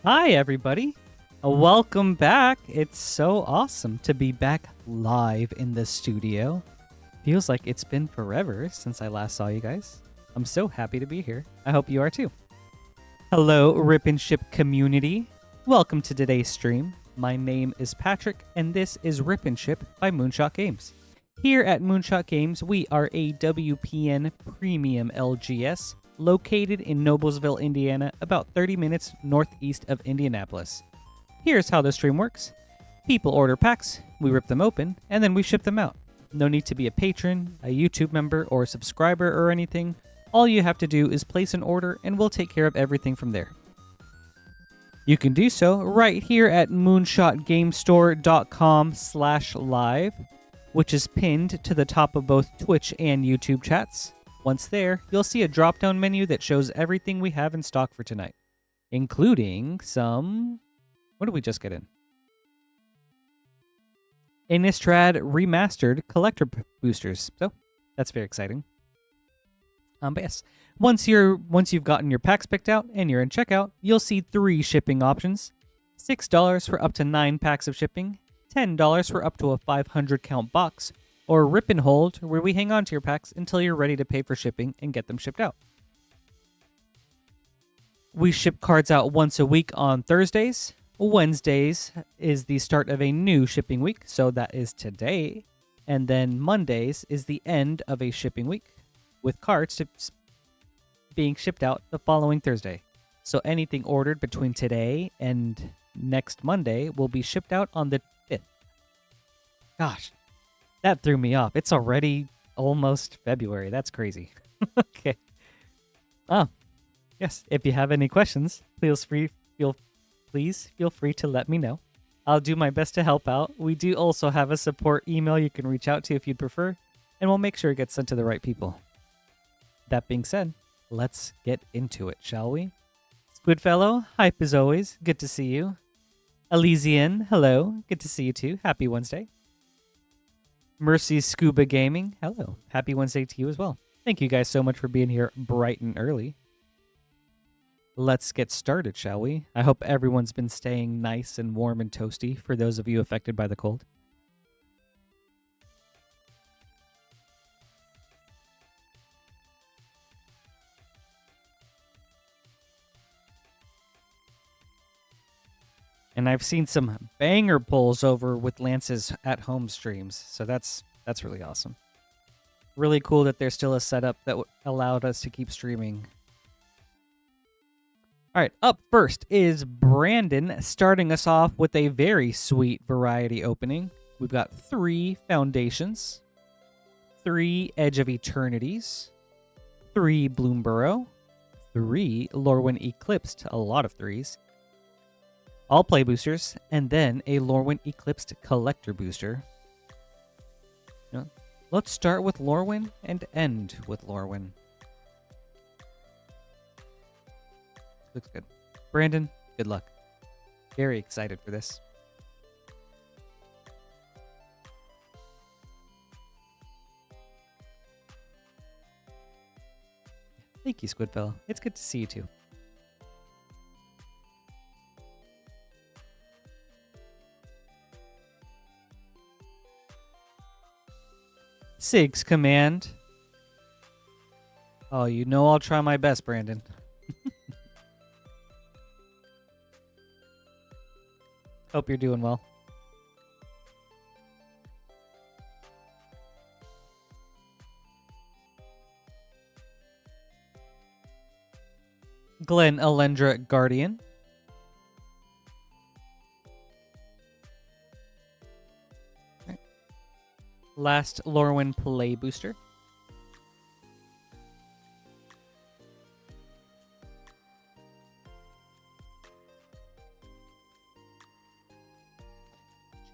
Hi, everybody. Welcome back. It's so awesome to be back live in the studio. Feels like it's been forever since I last saw you guys. I'm so happy to be here. I hope you are too. Hello, Rip and Ship community. Welcome to today's stream. My name is Patrick, and this is Rip and Ship by Moonshot Games. Here at Moonshot Games, we are a WPN Premium LGS located in Noblesville, Indiana, about 30 minutes northeast of Indianapolis. Here's how the stream works. People order packs, we rip them open, and then we ship them out. No need to be a patron, a YouTube member, or a subscriber or anything. All you have to do is place an order, and we'll take care of everything from there. You can do so right here at moonshotgamestore.com/live, which is pinned to the top of both Twitch and YouTube chats. Once there, you'll see a drop-down menu that shows everything we have in stock for tonight, including some... What did we just get in? Innistrad Remastered Collector Boosters. So, that's very exciting. But yes, once you've gotten your packs picked out and you're in checkout, you'll see 3 shipping options. $6 for up to 9 packs of shipping, $10 for up to a 500 count box, or Rip and Hold, where we hang on to your packs until you're ready to pay for shipping and get them shipped out. We ship cards out once a week on Thursdays. Wednesdays is the start of a new shipping week, so that is today. And then Mondays is the end of a shipping week, with cards being shipped out the following Thursday. So anything ordered between today and next Monday will be shipped out on the 5th. Gosh. That threw me off. It's already almost February. That's crazy. Okay. Oh, yes. If you have any questions, please feel free to let me know. I'll do my best to help out. We do also have a support email you can reach out to if you'd prefer, and we'll make sure it gets sent to the right people. That being said, let's get into it, shall we? Squidfellow, hype as always. Good to see you. Elysian, hello. Good to see you too. Happy Wednesday. Mercy Scuba Gaming, hello. Happy Wednesday to you as well. Thank you guys so much for being here bright and early. Let's get started, shall we? I hope everyone's been staying nice and warm and toasty for those of you affected by the cold. And I've seen some banger pulls over with Lance's at-home streams, so that's really awesome. Really cool that there's still a setup that allowed us to keep streaming. All right, up first is Brandon, starting us off with a very sweet variety opening. We've got 3 Foundations, 3 Edge of Eternities, 3 Bloomburrow, 3 Lorwyn Eclipsed, a lot of 3s, all play boosters, and then a Lorwyn Eclipsed collector booster. Let's start with Lorwyn and end with Lorwyn. Looks good. Brandon, good luck. Very excited for this. Thank you, Squidfellow. It's good to see you too. Sig's Command. Oh, you know I'll try my best, Brandon. Hope you're doing well. Glen Elendra Guardian. Last Lorwyn Play Booster.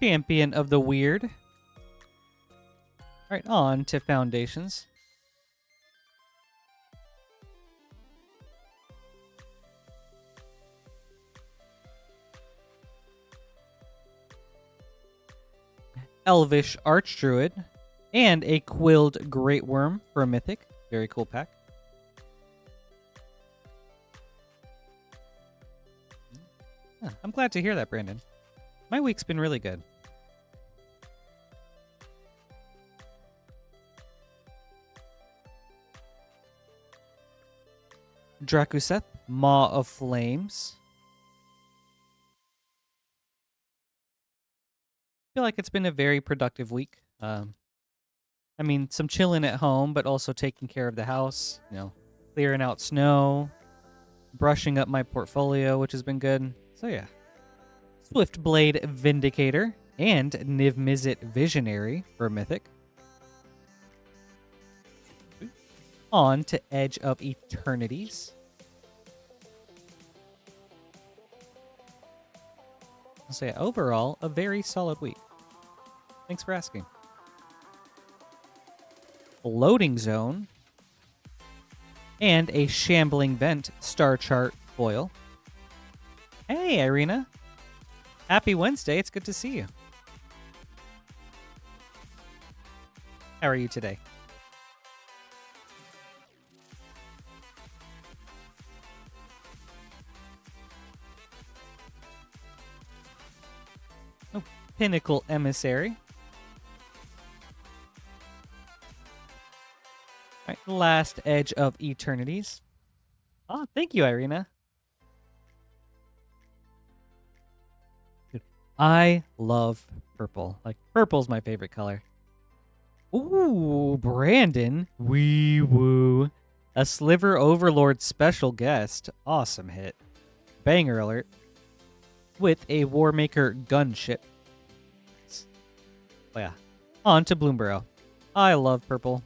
Champion of the Weird. All right, on to Foundations. Elvish Archdruid, and a Quilled Great Worm for a Mythic. Very cool pack. Huh, I'm glad to hear that, Brandon. My week's been really good. Drakuseth, Maw of Flames. I feel like it's been a very productive week. I mean, some chilling at home, but also taking care of the house, clearing out snow, brushing up my portfolio, which has been good. So yeah. Swiftblade Vindicator and Niv Mizzet Visionary for Mythic. On to Edge of Eternities. So yeah, overall, a very solid week. Thanks for asking. Loading Zone. And a Shambling Vent Star Chart foil. Hey, Irina. Happy Wednesday. It's good to see you. How are you today? Oh, Pinnacle Emissary. All right, last Edge of Eternities. Oh, thank you, Irina. I love purple. Like, purple's my favorite color. Ooh, Brandon. Wee woo. A Sliver Overlord special guest. Awesome hit. Banger alert. With a Warmaker gunship. Oh, yeah. On to Bloomborough. I love purple.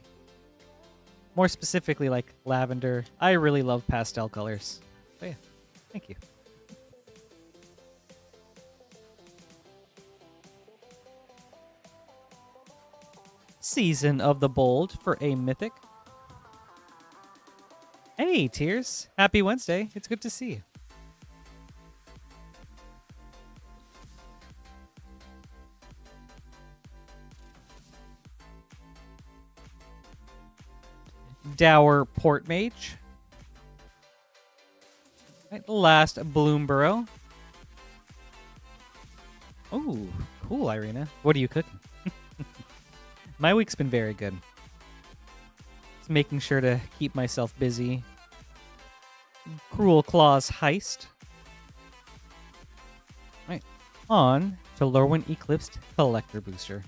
More specifically, like lavender. I really love pastel colors. Oh, yeah. Thank you. Season of the Bold for a Mythic. Hey, Tears. Happy Wednesday. It's good to see you. Dower Portmage. Right, last Bloomborough. Oh, cool, Irina. What are you cooking? My week's been very good. Just making sure to keep myself busy. Cruel Claws Heist. Right, on to Lorwyn Eclipsed Collector Booster.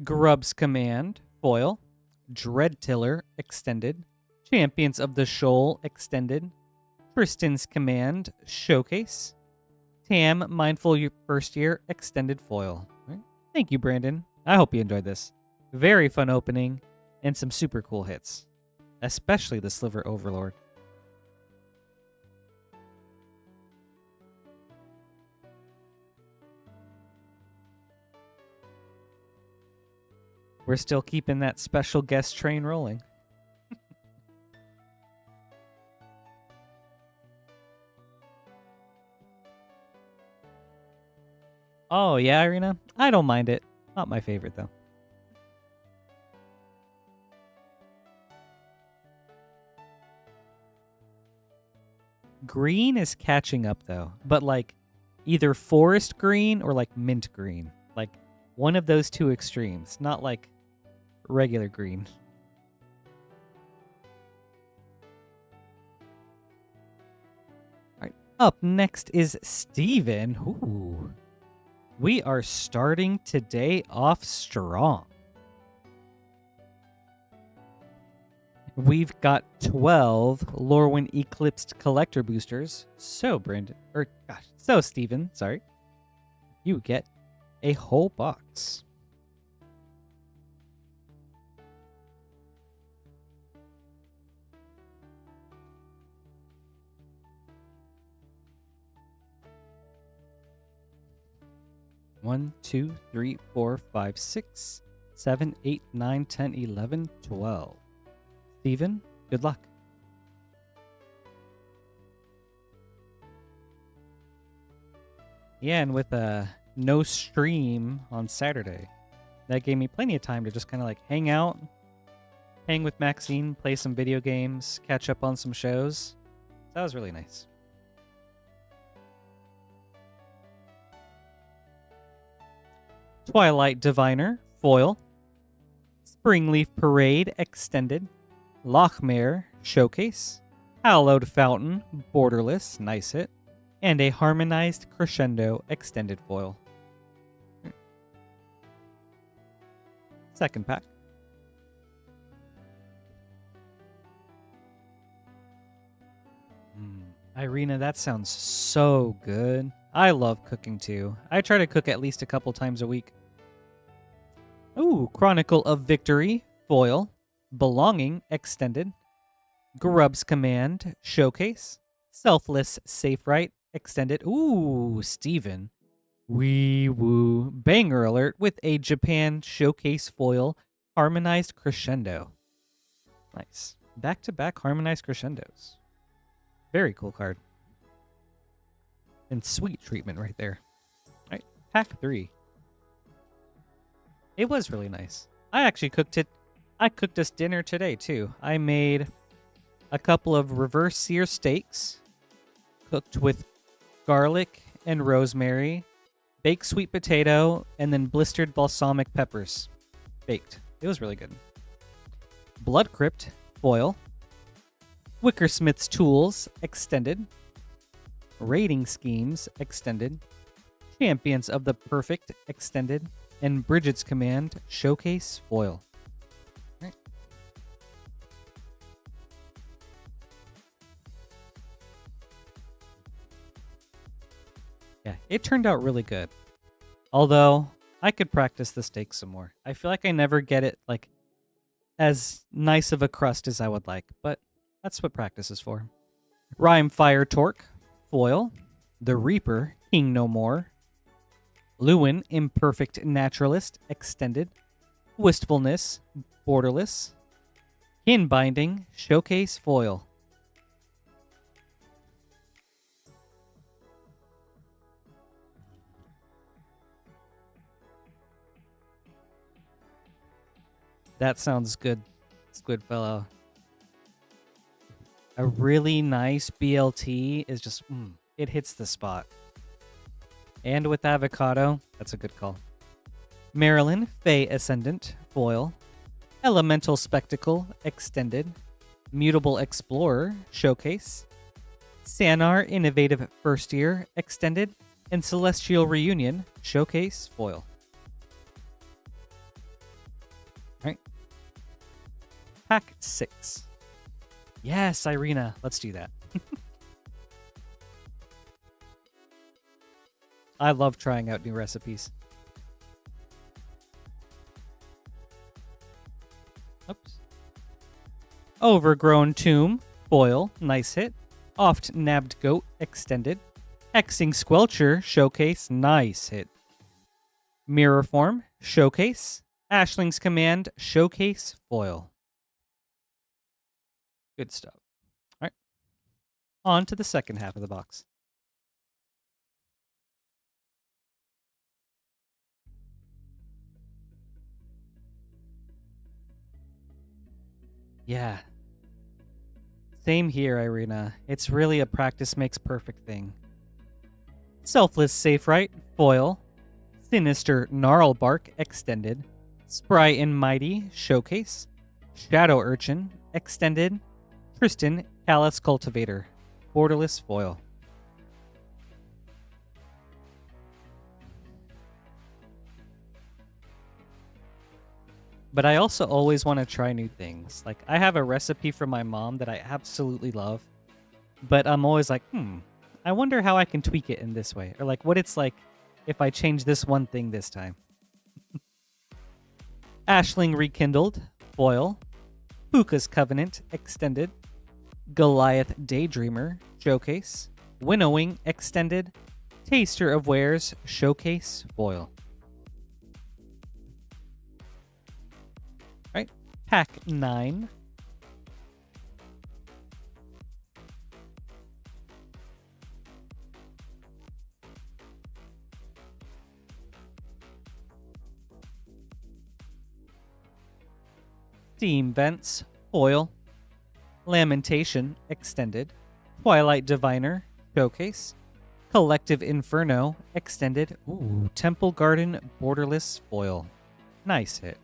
Grub's Command, foil. Dreadtiller, extended. Champions of the Shoal, extended. Tristan's Command, showcase. Tam, Mindful First Year, extended foil. Right. Thank you, Brandon. I hope you enjoyed this. Very fun opening, and some super cool hits. Especially the Sliver Overlord. We're still keeping that special guest train rolling. Oh, yeah, Irina? I don't mind it. Not my favorite, though. Green is catching up, though. But, like, either forest green or, like, mint green. Like, one of those two extremes. Not, like, regular green. All right. Up next is Steven. Ooh. We are starting today off strong. We've got 12 Lorwyn Eclipsed Collector Boosters. So, Steven, sorry. You get a whole box. One, 2, 3, 4, 5, 6, 7, 8, 9, 10, 11, 12. Steven, good luck. Yeah, and with no stream on Saturday. That gave me plenty of time to just kind of like hang out, hang with Maxine, play some video games, catch up on some shows. That was really nice. Twilight Diviner, foil. Springleaf Parade, extended. Lochmere, showcase. Hallowed Fountain, borderless, nice hit. And a Harmonized Crescendo, extended foil. Second pack. Irina, that sounds so good. I love cooking too. I try to cook at least a couple times a week. Ooh, Chronicle of Victory, foil. Belonging, extended. Grub's Command, showcase. Selfless Safe Right, extended. Ooh, Steven. Wee woo. Banger alert with a Japan showcase foil. Harmonized Crescendo. Nice. Back-to-back Harmonized Crescendos. Very cool card. And sweet treatment right there. All right, pack 3. It was really nice. I actually cooked it. I cooked us dinner today, too. I made a couple of reverse sear steaks cooked with garlic and rosemary, baked sweet potato, and then blistered balsamic peppers. Baked. It was really good. Blood Crypt, foil. Wickersmith's Tools, extended. Rating Schemes, extended. Champions of the Perfect, extended. And Bridget's Command, showcase foil. All right. Yeah, it turned out really good. Although, I could practice the steak some more. I feel like I never get it like as nice of a crust as I would like, but that's what practice is for. Rhyme Fire Torque, foil. The Reaper, King No More. Lewin, Imperfect Naturalist, extended. Wistfulness, borderless. Kin Binding, showcase foil. That sounds good, Squidfellow. A really nice BLT is just, it hits the spot. And with avocado, that's a good call. Marilyn, Fey Ascendant, foil. Elemental Spectacle, extended. Mutable Explorer, showcase. Sanar, Innovative First Year, extended. And Celestial Reunion, showcase, foil. All right. Pack 6. Yes, Irina. Let's do that. I love trying out new recipes. Oops. Overgrown Tomb, foil, nice hit. Oft Nabbed Goat, extended. Hexing Squelcher, showcase, nice hit. Mirror Form, showcase. Ashling's Command, showcase, foil. Good stuff. All right. On to the second half of the box. Yeah. Same here, Irina. It's really a practice makes perfect thing. Selfless Safe Right, foil. Sinister Gnarlbark, extended. Spry and Mighty, showcase. Shadow Urchin, extended. Tristan, Callous Cultivator, borderless foil. But I also always want to try new things. Like, I have a recipe from my mom that I absolutely love, but I'm always like, I wonder how I can tweak it in this way. Or like what it's like if I change this one thing this time. Ashling Rekindled, foil. Puka's Covenant, extended. Goliath Daydreamer, showcase. Winnowing, extended. Taster of Wares, showcase, foil. All right, pack 9. Steam Vents, foil. Lamentation, extended. Twilight Diviner, showcase. Collective Inferno, extended. Ooh, Temple Garden, borderless, foil. Nice hit.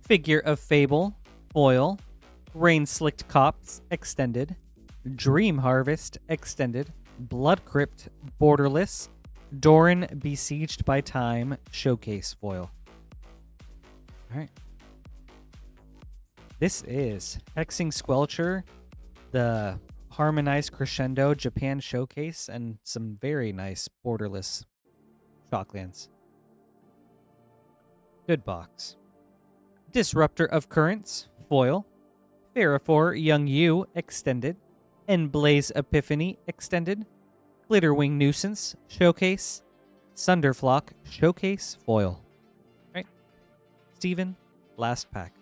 Figure of Fable, foil. Rain Slicked Cops, extended. Dream Harvest, extended. Blood Crypt, borderless. Doran Besieged by Time, showcase foil. Alright. This is Hexing Squelcher, the Harmonized Crescendo Japan showcase, and some very nice borderless shocklands. Good box. Disruptor of Currents, foil. Ferrophore Young Yu, extended. Emblaze Epiphany, extended. Glitterwing Nuisance, showcase. Sunderflock, showcase, foil. All right. Steven, last pack.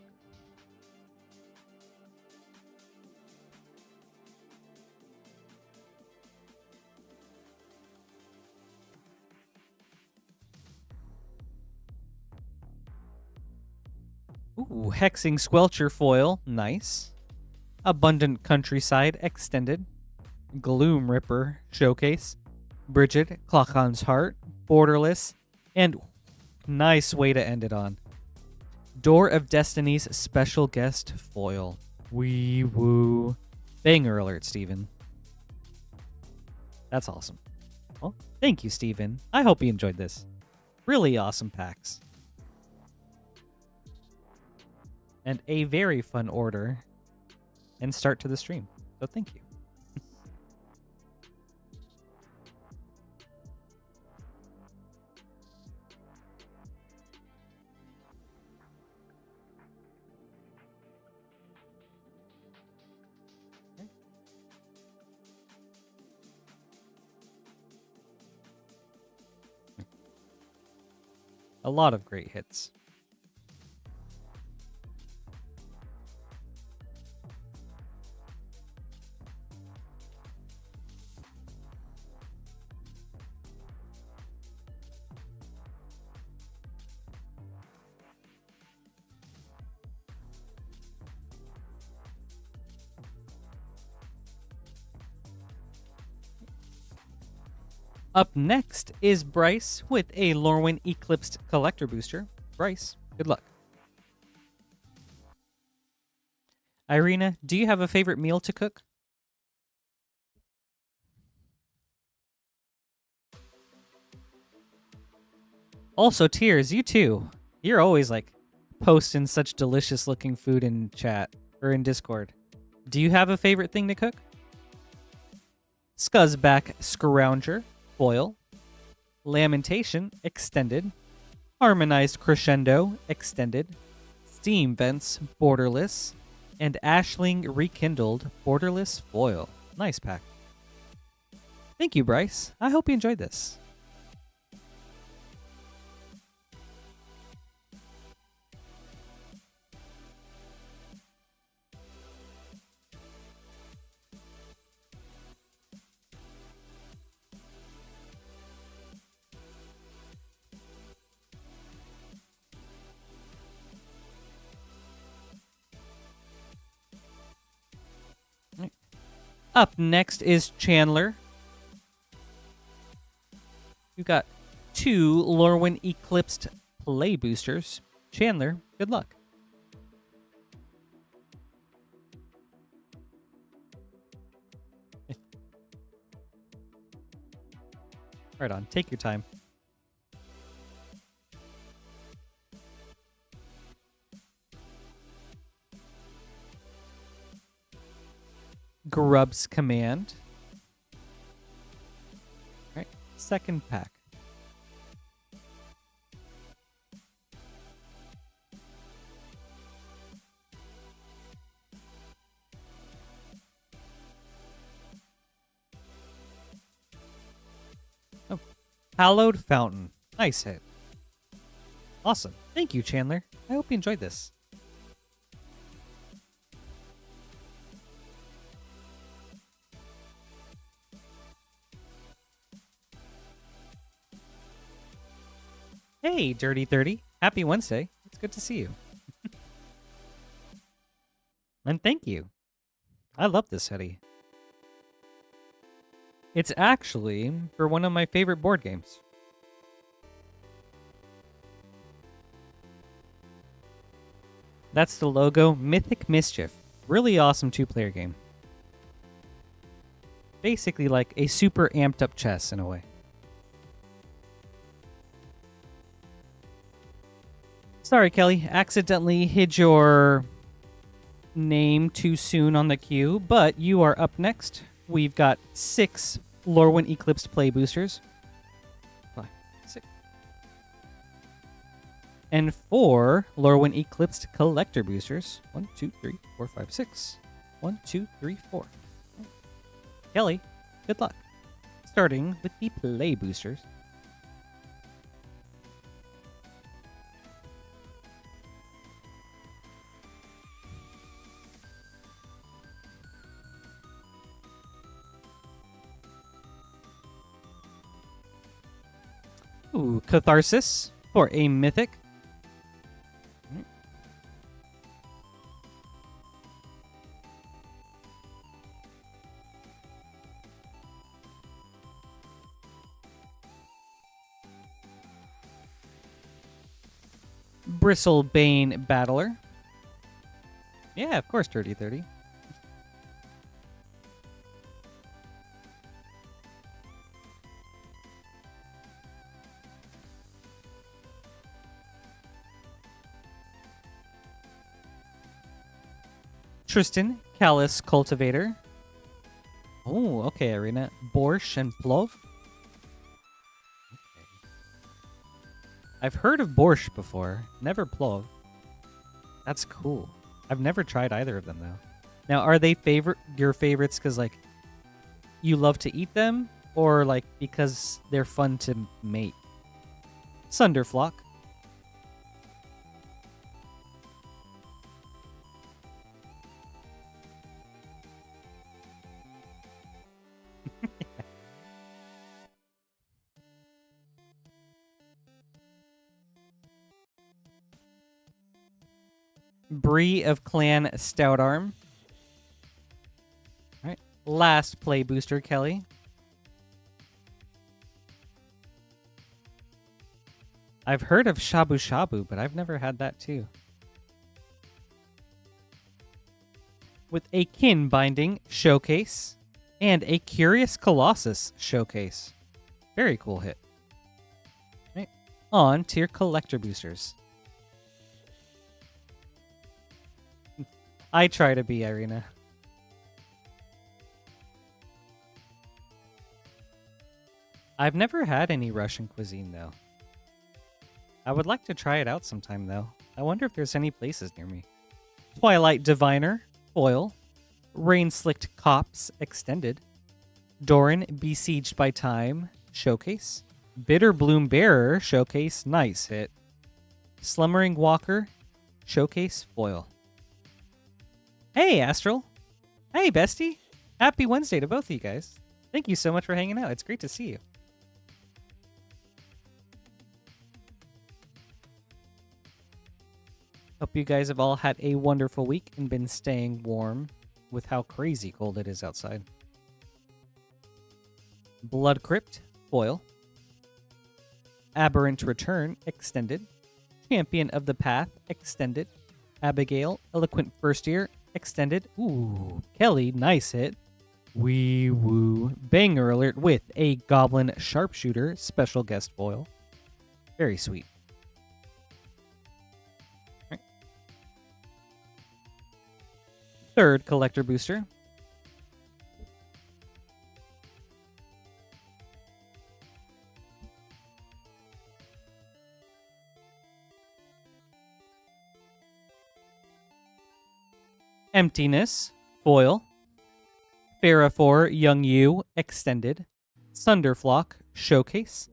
Ooh, Hexing Squelcher foil, nice. Abundant Countryside, extended. Gloom Ripper, showcase. Bridget, Clockon's Heart, borderless. And nice way to end it on. Door of Destiny's special guest foil. Wee woo. Banger alert, Steven. That's awesome. Well, thank you, Steven. I hope you enjoyed this. Really awesome packs. And a very fun order and start to the stream. So thank you. A lot of great hits. Up next is Bryce with a Lorwyn Eclipsed Collector Booster. Bryce, good luck. Irina, do you have a favorite meal to cook? Also, Tears, you too. You're always like posting such delicious looking food in chat or in Discord. Do you have a favorite thing to cook? Scuzzback Scrounger, foil. Lamentation, extended. Harmonized Crescendo, extended. Steam Vents, borderless. And Ashling Rekindled, borderless, foil. Nice pack. Thank you, Bryce. I hope you enjoyed this. Up next is Chandler. You got 2 Lorwyn Eclipsed Play Boosters. Chandler, good luck. Right on, take your time. Grub's Command. All right, second pack. Oh, Hallowed Fountain. Nice hit. Awesome. Thank you, Chandler. I hope you enjoyed this. Hey, Dirty 30. Happy Wednesday. It's good to see you. And thank you. I love this hoodie. It's actually for one of my favorite board games. That's the logo, Mythic Mischief. Really awesome 2-player game. Basically like a super amped up chess in a way. Sorry, Kelly. Accidentally hid your name too soon on the queue, but you are up next. We've got 6 Lorwyn Eclipsed play boosters. 5, 6. And 4 Lorwyn Eclipsed collector boosters. 1, 2, 3, 4, 5, 6. 1, 2, 3, 4. Kelly, good luck. Starting with the play boosters. Ooh, Catharsis for a Mythic. Bristlebane Battler. Yeah, of course, Dirty 30. Tristan, Callus Cultivator. Oh, okay, Arena. Borscht and Plov. Okay. I've heard of Borscht before, never Plov. That's cool. I've never tried either of them, though. Now, are they your favorites because, like, you love to eat them, or, like, because they're fun to make? Sunderflock. Bree of Clan Stoutarm. All right. Last play booster, Kelly. I've heard of Shabu Shabu, but I've never had that too. With a Kin Binding Showcase and a Curious Colossus Showcase. Very cool hit. Right. On to your collector boosters. I try to be, Irina. I've never had any Russian cuisine, though. I would like to try it out sometime, though. I wonder if there's any places near me. Twilight Diviner, Foil. Rain-Slicked Copse, Extended. Doran, Besieged by Time, Showcase. Bitter Bloom Bearer, Showcase, nice hit. Slumbering Walker, Showcase, Foil. Hey, Astral. Hey, bestie. Happy Wednesday to both of you guys. Thank you so much for hanging out. It's great to see you. Hope you guys have all had a wonderful week and been staying warm with how crazy cold it is outside. Blood Crypt, Foil. Aberrant Return, Extended. Champion of the Path, Extended. Abigail, Eloquent First Year, Extended. Ooh, Kelly, nice hit. Wee woo. Banger alert with a Goblin Sharpshooter special guest foil. Very sweet. Right. Third collector booster. Emptiness, Foil. Pharaoh Young Yu, Extended. Sunderflock, Showcase.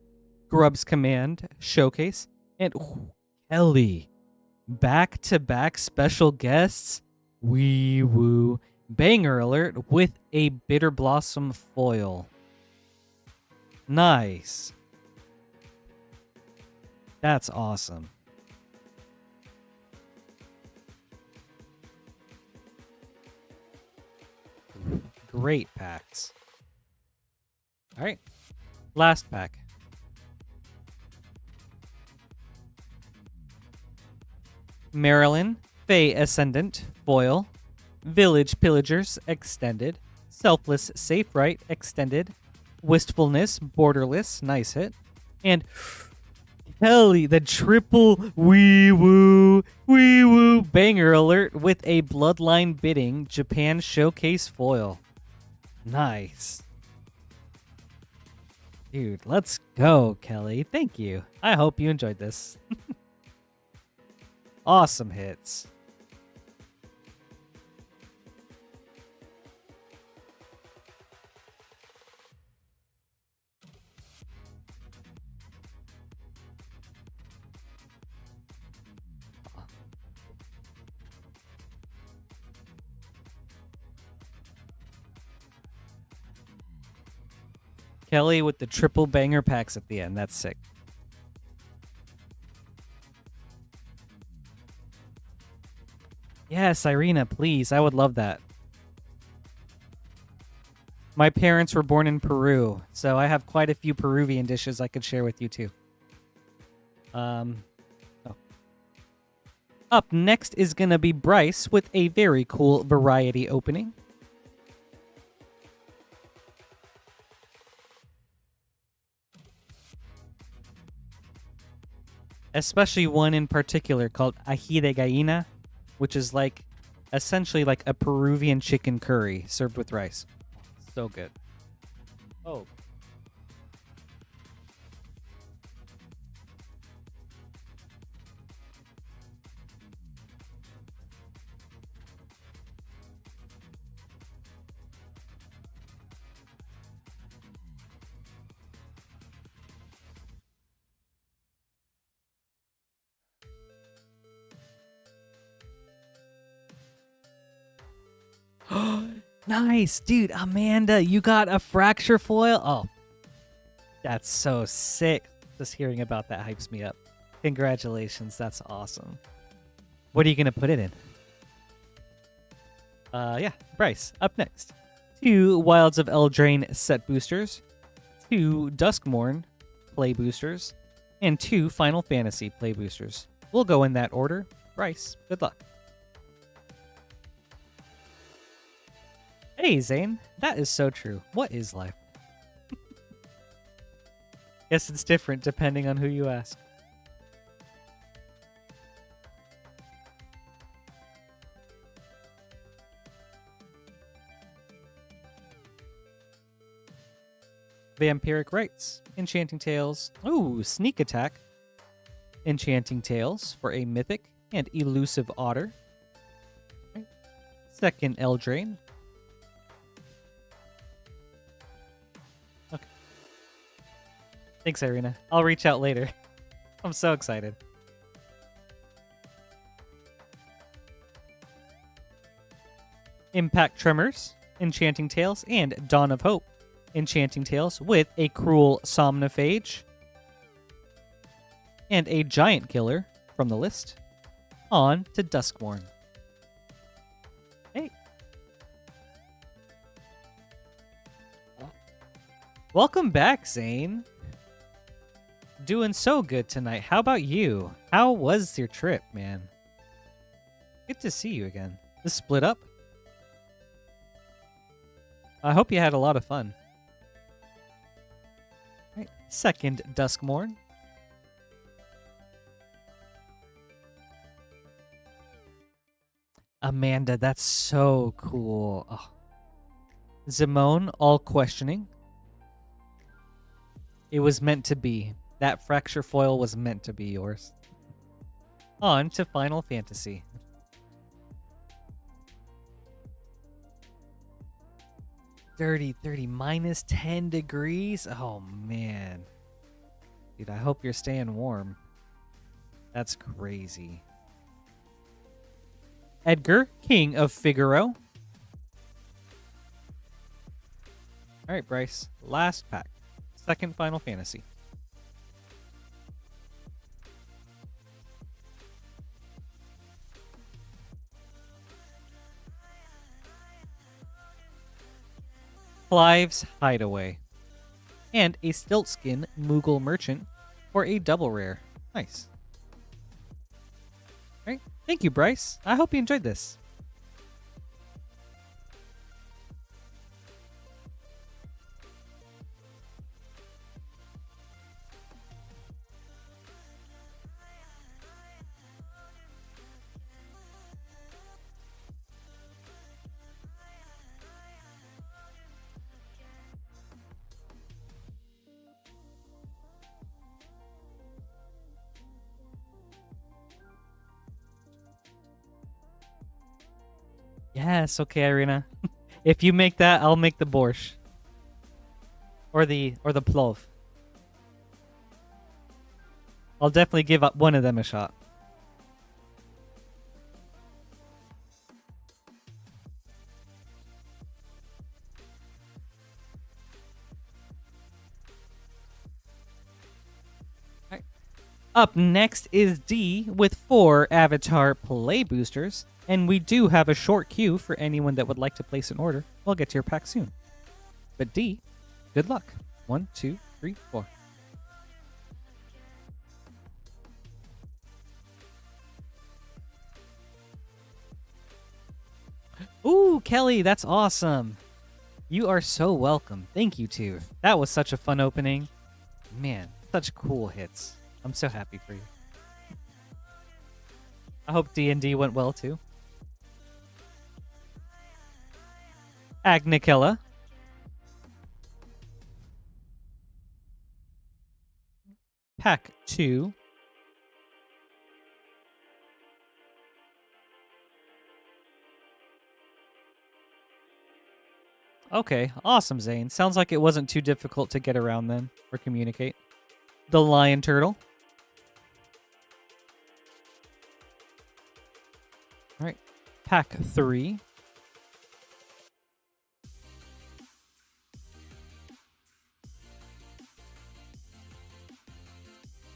Grub's Command, Showcase. And Ellie. Back-to-back special guests. Wee woo. Banger alert with a Bitter Blossom foil. Nice. That's awesome. Great packs. All right. Last pack. Marilyn, Fey Ascendant, foil. Village Pillagers, extended. Selfless Safe Right, extended. Wistfulness, borderless, nice hit. And Kelly, the triple wee woo banger alert with a Bloodline Bidding Japan Showcase foil. Nice. Dude, let's go, Kelly. Thank you. I hope you enjoyed this. Awesome hits. Kelly with the triple banger packs at the end. That's sick. Yes, Irina, please. I would love that. My parents were born in Peru, so I have quite a few Peruvian dishes I could share with you too. Oh. Up next is going to be Bryce with a very cool variety opening. Especially one in particular called ají de gallina, which is like essentially like a Peruvian chicken curry served with rice. So good. Oh. Nice, dude. Amanda, you got a fracture foil? Oh, that's so sick. Just hearing about that hypes me up. Congratulations. That's awesome. What are you going to put it in? Yeah, Bryce, up next. 2 Wilds of Eldraine set boosters, 2 Duskmourn play boosters, and 2 Final Fantasy play boosters. We'll go in that order. Bryce, good luck. Hey, Zane. That is so true. What is life? Guess it's different depending on who you ask. Vampiric Rites, Enchanting Tales. Ooh, Sneak Attack. Enchanting Tales for a Mythic and Elusive Otter. Okay. Second Eldraine. Okay. Thanks, Irina. I'll reach out later. I'm so excited. Impact Tremors, Enchanting Tales, and Dawn of Hope. Enchanting Tales with a Cruel Somnophage and a Giant Killer from the list. On to Duskmourn. Hey. Welcome back, Zane. Doing so good tonight. How about you? How was your trip, man? Good to see you again. The split up? I hope you had a lot of fun. Right. Second Duskmourn. Amanda, that's so cool. Oh. Zimone, all questioning. It was meant to be. That fracture foil was meant to be yours. On to Final Fantasy. Dirty 30, minus 10 degrees. Oh, man. Dude, I hope you're staying warm. That's crazy. Edgar, King of Figaro. All right, Bryce. Last pack. Second Final Fantasy. Clive's Hideaway. And a Stiltskin Moogle Merchant for a double rare. Nice. All right. Thank you, Bryce. I hope you enjoyed this. Yes, okay, Irina. If you make that, I'll make the borscht. Or the plov. I'll definitely give up one of them a shot. All right. Up next is D with 4 Avatar Play Boosters. And we do have a short queue for anyone that would like to place an order. We'll get to your pack soon. But D, good luck. 1, 2, 3, 4. Ooh, Kelly, that's awesome. You are so welcome. Thank you, too. That was such a fun opening. Man, such cool hits. I'm so happy for you. I hope D&D went well, too. Agnikella. Pack 2. Okay, awesome, Zane. Sounds like it wasn't too difficult to get around then, or communicate. The Lion Turtle. All right, pack 3.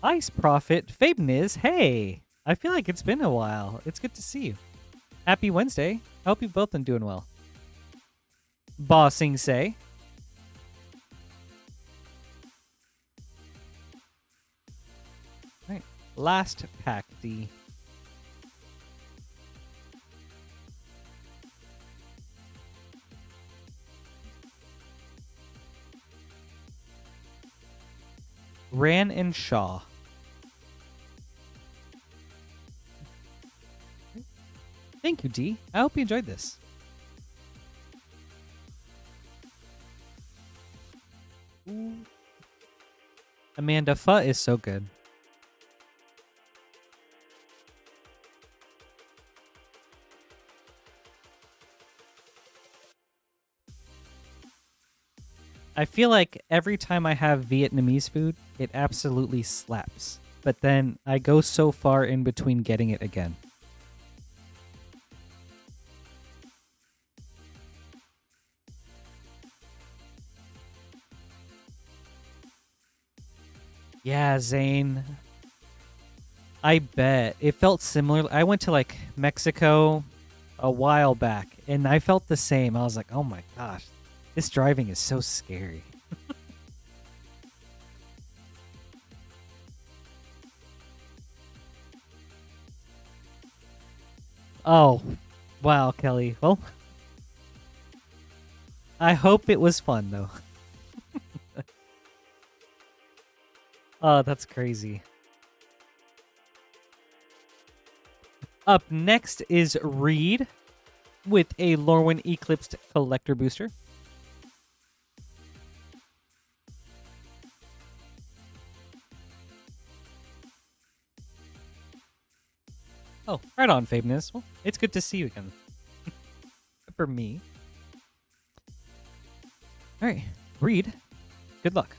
Ice Prophet, Fabeniz, hey! I feel like it's been a while. It's good to see you. Happy Wednesday. I hope you've both been doing well. Bossing Say. All right, last pack D. Ran and Shaw. Thank you, D. I hope you enjoyed this. Ooh. Amanda Pho is so good. I feel like every time I have Vietnamese food, it absolutely slaps. But then I go so far in between getting it again. Yeah, Zane. I bet. It felt similar. I went to like Mexico a while back and I felt the same. I was like, oh my gosh, this driving is so scary. Oh, wow, Kelly. Well, I hope it was fun though. Oh, that's crazy. Up next is Reed with a Lorwyn Eclipsed Collector Booster. Oh, right on, Fabness. Well, it's good to see you again. For me. All right, Reed, good luck.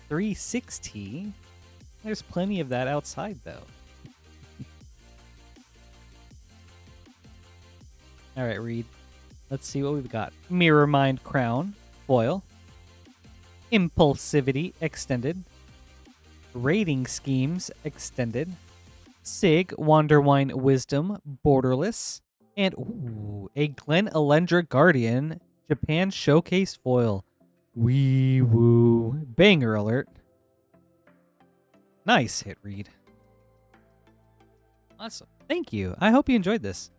360. There's plenty of that outside, though. All right, Reed. Let's see what we've got. Mirror Mind Crown, foil. Impulsivity, extended. Rating Schemes, extended. Sig, Wanderwine Wisdom, borderless. And a Glen Elendra Guardian, Japan Showcase foil. Wee woo. Banger alert. Nice hit, Reed. Awesome. Thank you. I hope you enjoyed this.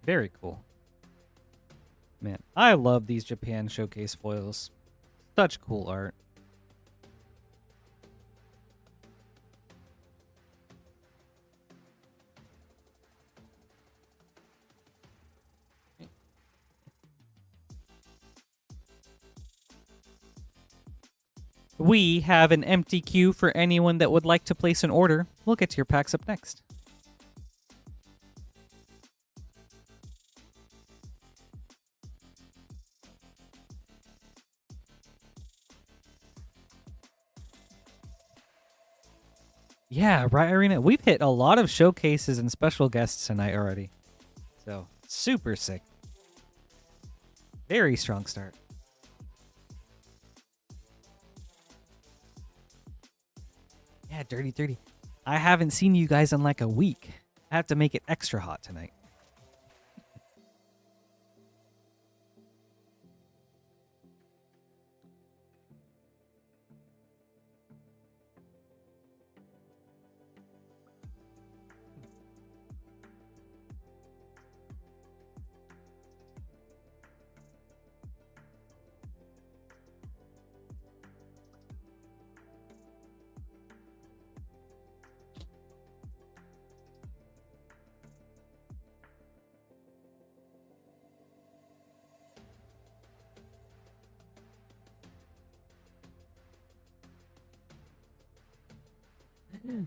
Very cool. Man, I love these Japan Showcase foils. Such cool art. We have an empty queue for anyone that would like to place an order. We'll get to your packs up next. Yeah, right, Irina. We've hit a lot of showcases and special guests tonight already. So, super sick. Very strong start. Yeah, Dirty 30. I haven't seen you guys in like a week. I have to make it extra hot tonight.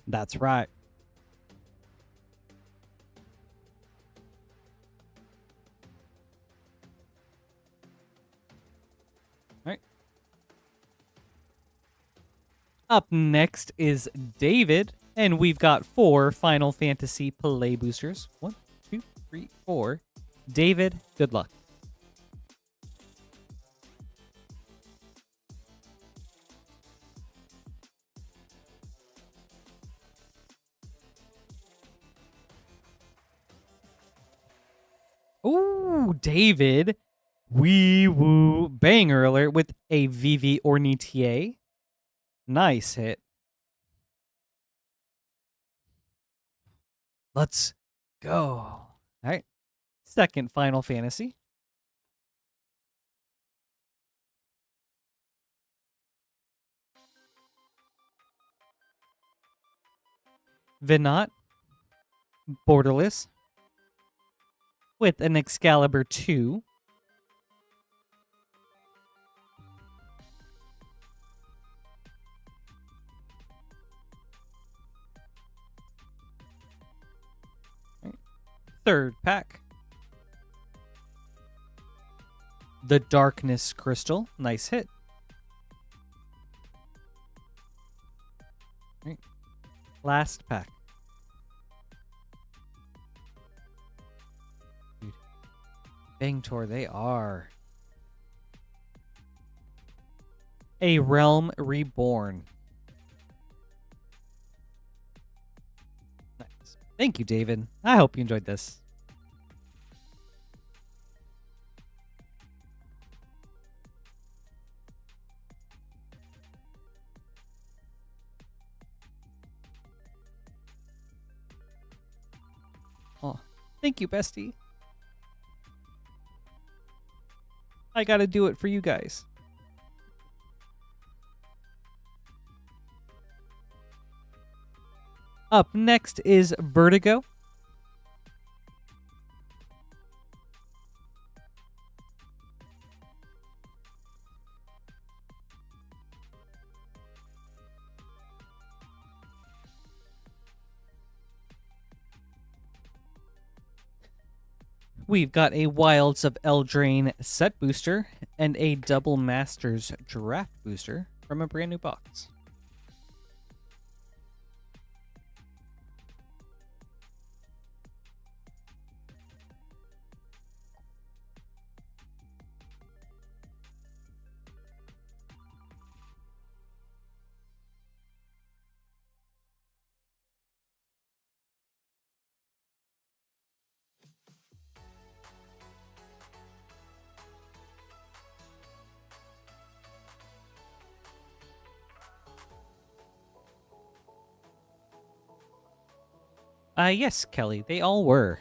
That's right. All right. Up next is David, and we've got 4 Final Fantasy Play Boosters. 1, 2, 3, 4. David, good luck. Ooh, David. Wee woo. Banger alert with a Vivi Ornitier. Nice hit. Let's go. All right. Second Final Fantasy. Vinat. Borderless. With an Excalibur 2. Third pack. The Darkness Crystal. Nice hit. Right. Last pack. Dude. Bangtor, they are. A Realm Reborn. Nice. Thank you, David. I hope you enjoyed this. Oh, thank you, bestie. I gotta do it for you guys. Up next is Vertigo. We've got a Wilds of Eldraine set booster and a Double Masters draft booster from a brand new box. Yes, Kelly, they all were.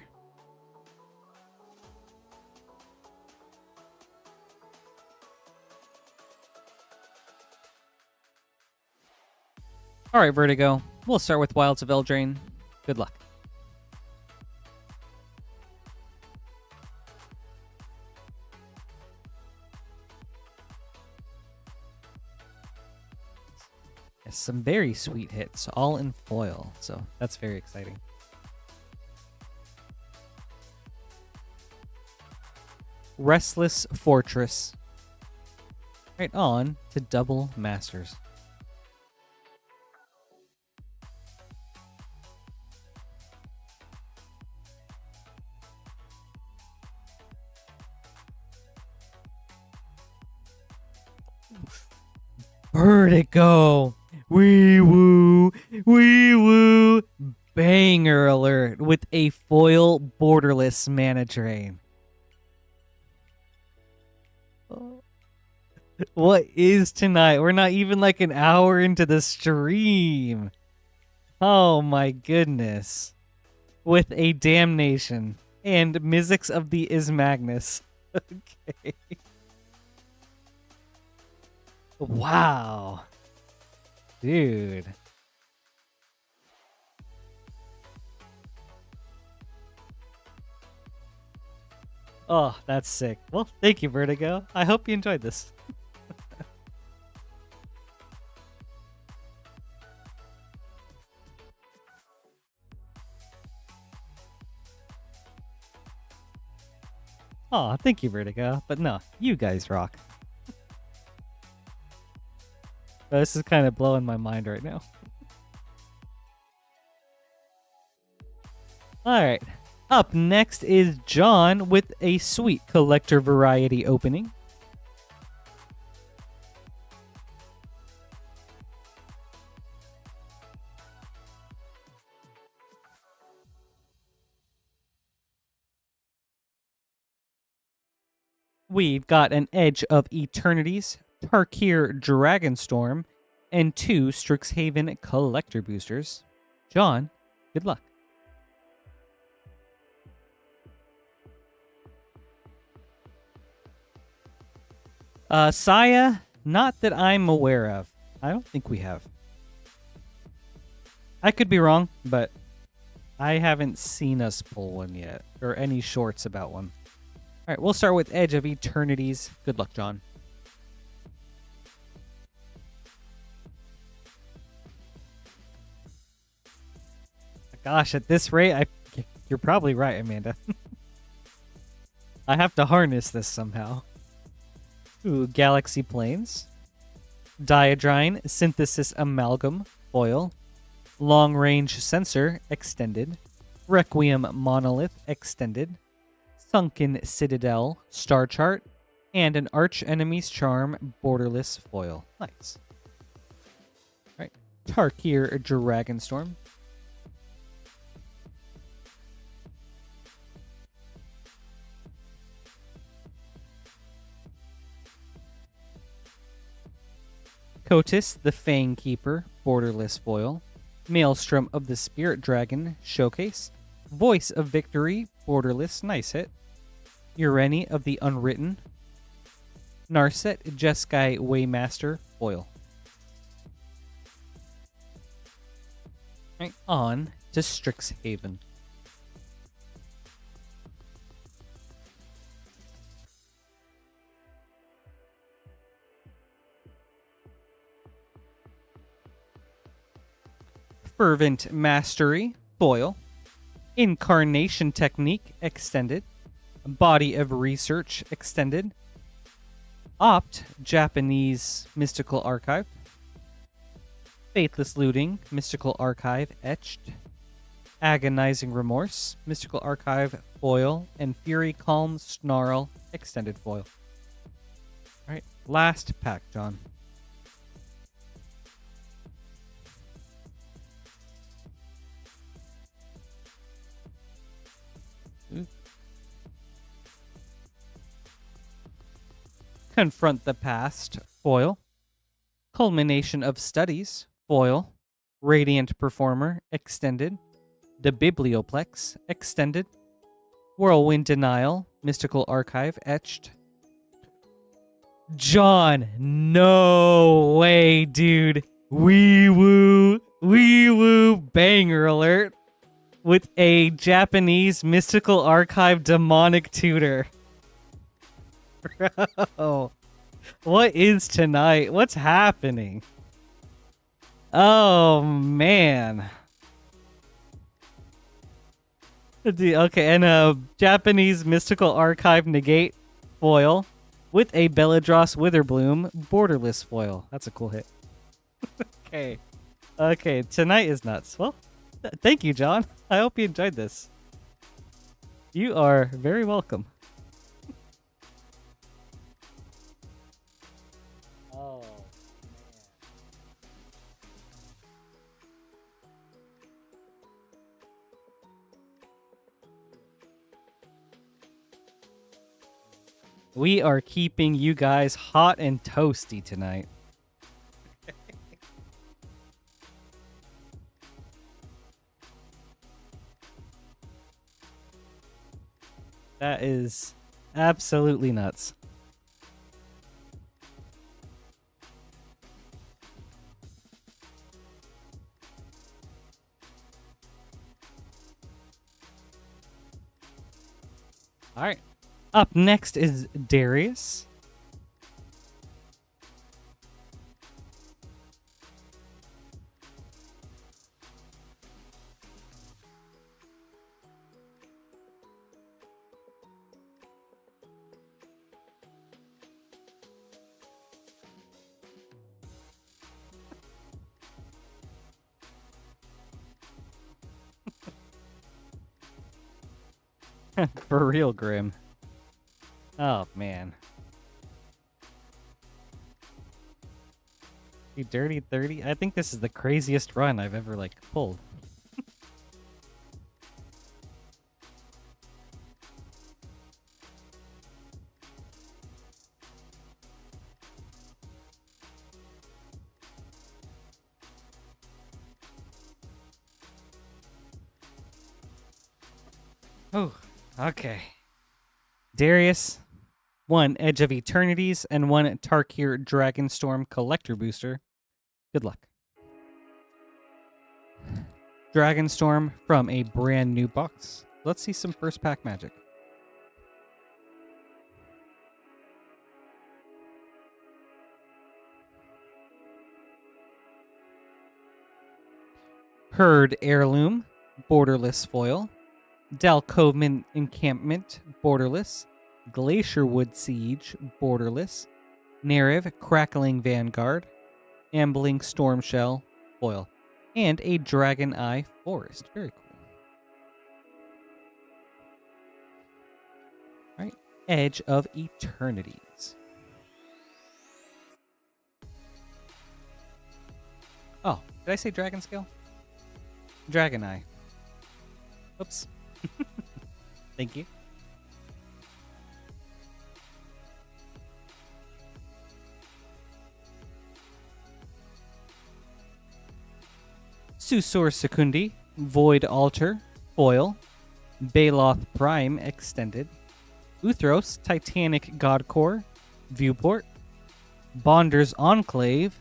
All right, Vertigo. We'll start with Wilds of Eldraine. Good luck. Yes, some very sweet hits, all in foil, so that's very exciting. Restless Fortress. Right on to Double Masters. Vertigo. Wee woo. Wee woo. Banger alert with a foil borderless mana drain. What is tonight? We're not even like an hour into the stream. Oh my goodness. With a Damnation and Mizzix of the Ismagnus. Okay. Wow. Dude. Oh, that's sick. Well, thank you, Vertigo. I hope you enjoyed this. Oh, thank you, Vertigo. But no, you guys rock. This is kind of blowing my mind right now. Alright. Up next is John with a sweet collector variety opening. We've got an Edge of Eternities, Tarkir Dragonstorm, and 2 Strixhaven collector boosters. John, good luck. Saya, not that I'm aware of. I don't think we have. I could be wrong, but I haven't seen us pull one yet, or any shorts about one. All right, we'll start with Edge of Eternities. Good luck, John. Gosh, at this rate, you're probably right, Amanda. I have to harness this somehow. Ooh, Galaxy Plains. Diadrine Synthesis Amalgam Foil. Long Range Sensor Extended. Requiem Monolith Extended. Sunken Citadel Star Chart. And an Arch Enemy's Charm Borderless Foil. Nice. All right, Tarkir Dragonstorm. Kotis, the Fangkeeper, Borderless Foil. Maelstrom of the Spirit Dragon, Showcase. Voice of Victory, Borderless, nice hit. Ureni of the Unwritten. Narset, Jeskai Waymaster, Foil. Right, on to Strixhaven. Fervent Mastery, Foil. Incarnation Technique, Extended. Body of Research Extended. Opt, Japanese Mystical Archive. Faithless Looting, Mystical Archive Etched. Agonizing Remorse, Mystical Archive Foil. And Fury Calm Snarl Extended Foil. Alright, last pack, John. Confront the Past, foil. Culmination of Studies, foil. Radiant Performer, extended. The Biblioplex, extended. Whirlwind Denial, Mystical Archive, etched. John, no way, dude. Wee woo, banger alert. With a Japanese Mystical Archive Demonic Tutor. Bro, what is tonight? What's happening? Oh, man. Okay, and a Japanese Mystical Archive Negate foil with a Belladross Witherbloom borderless foil. That's a cool hit. Okay. Okay, tonight is nuts. Well, thank you, John. I hope you enjoyed this. You are very welcome. Oh, man. We are keeping you guys hot and toasty tonight. That is absolutely nuts. All right. Up next is Darius. For real, Grim. Oh, man. You dirty 30? I think this is the craziest run I've ever, like, pulled. Oh, okay. Darius, 1 Edge of Eternities, and 1 Tarkir Dragonstorm Collector Booster. Good luck. Dragonstorm from a brand new box. Let's see some first pack magic. Herd Heirloom, borderless foil. Dalcoven Encampment, borderless. Glacierwood Siege, borderless. Nariv Crackling Vanguard. Ambling Stormshell, foil. And a Dragon Eye Forest. Very cool. All right. Edge of Eternities. Oh, did I say Dragon Scale? Dragon Eye. Oops. Thank you. Susur Secundi, Void Altar, foil. Baloth Prime, extended. Uthros, Titanic God Core, Viewport. Bonder's Enclave,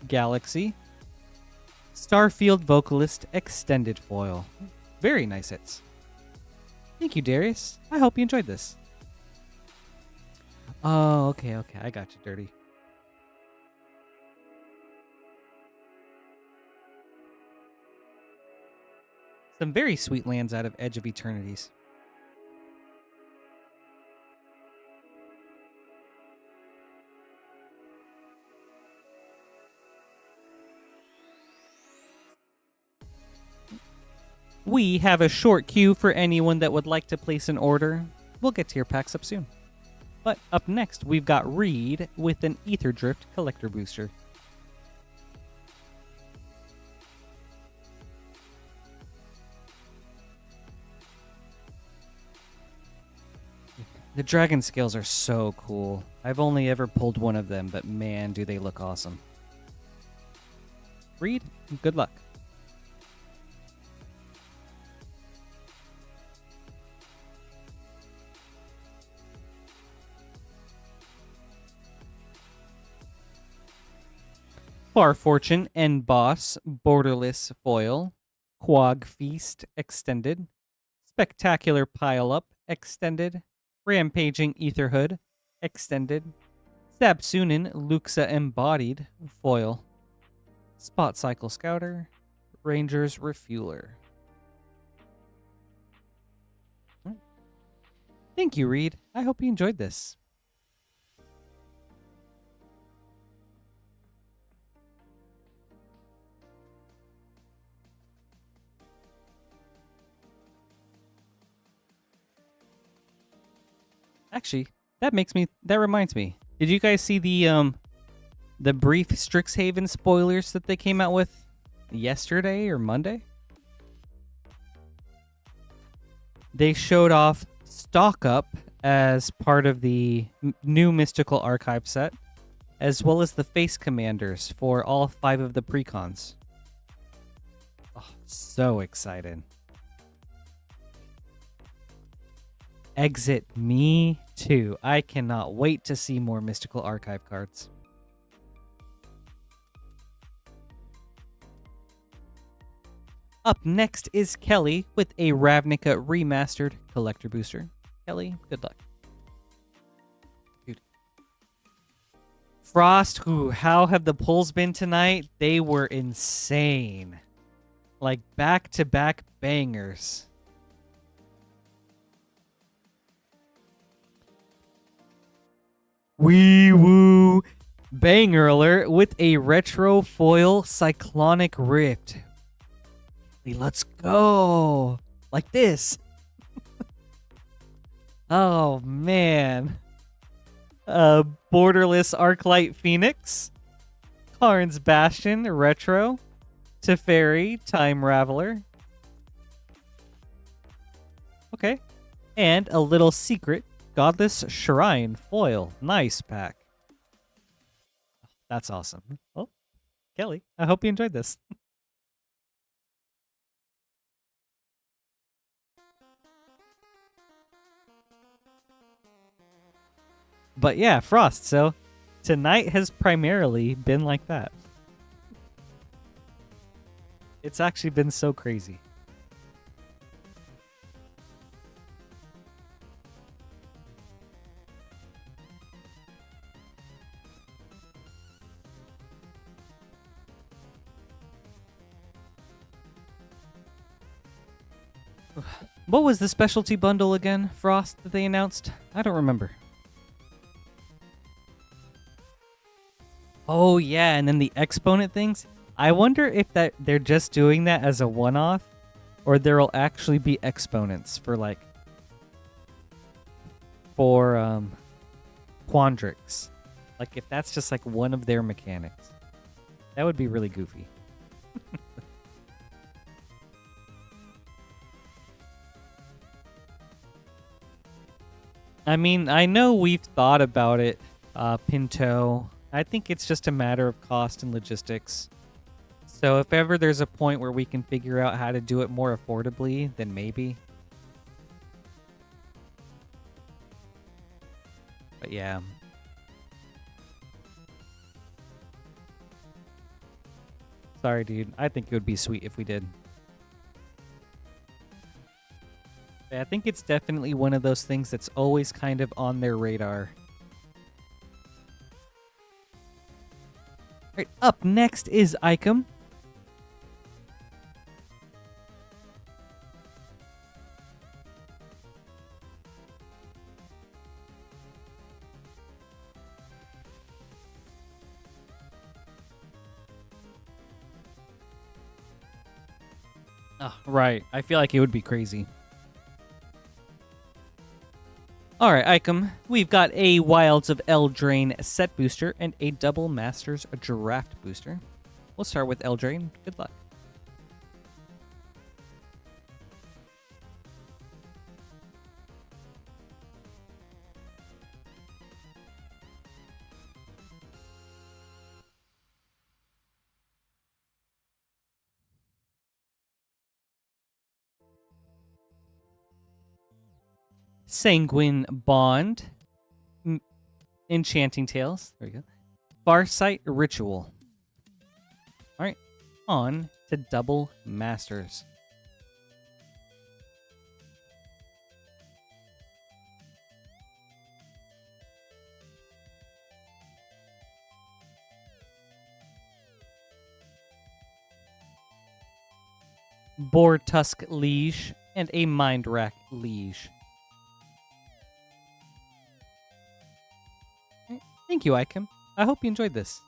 Galaxy. Starfield Vocalist, extended foil. Very nice hits. Thank you, Darius. I hope you enjoyed this. Oh, okay. I got you, Dirty. Some very sweet lands out of Edge of Eternities. We have a short queue for anyone that would like to place an order. We'll get to your packs up soon. But up next, we've got Reed with an Ether Drift Collector Booster. The dragon scales are so cool. I've only ever pulled one of them, but man, do they look awesome. Reed, good luck. Far Fortune and Boss Borderless Foil, Quag Feast Extended, Spectacular Pile Up Extended, Rampaging Etherhood Extended, Sabsunin Luxa Embodied Foil, Spot Cycle Scouter, Rangers Refueler. Thank you, Reed. I hope you enjoyed this. Actually, that reminds me. Did you guys see the brief Strixhaven spoilers that they came out with yesterday or Monday? They showed off Stock Up as part of the new Mystical Archive set, as well as the face commanders for all 5 of the precons. Oh, so excited. Exit, me too. I cannot wait to see more Mystical Archive cards. Up next is Kelly with a Ravnica Remastered Collector Booster. Kelly, good luck. Dude. Frost, how have the pulls been tonight? They were insane. Like back-to-back bangers. Wee woo. Banger alert with a retro foil Cyclonic Rift. Let's go. Like this. Oh, man. Borderless Arclight Phoenix. Karn's Bastion Retro. Teferi Time Raveler. Okay. And a little secret Godless Shrine Foil. Nice pack. That's awesome. Well, Kelly, I hope you enjoyed this. But yeah, Frost, so tonight has primarily been like that. It's actually been so crazy. What was the specialty bundle again, Frost, that they announced? I don't remember. Oh yeah, and then the exponent things. I wonder if they're just doing that as a one-off, or there will actually be exponents for Quandrix. Like if that's just like one of their mechanics. That would be really goofy. I mean, I know we've thought about it, Pinto. I think it's just a matter of cost and logistics. So if ever there's a point where we can figure out how to do it more affordably, then maybe. But yeah. Sorry, dude. I think it would be sweet if we did. I think it's definitely one of those things that's always kind of on their radar. All right, up next is Icom. Oh, right. I feel like it would be crazy. All right, Icom. We've got a Wilds of Eldraine set booster and a Double Masters draft booster. We'll start with Eldraine. Good luck. Sanguine Bond. Enchanting Tales. There we go. Farsight Ritual. All right, on to Double Masters. Boar Tusk Liege and a Mind Rack Liege. Right, thank you, Icom. I hope you enjoyed this.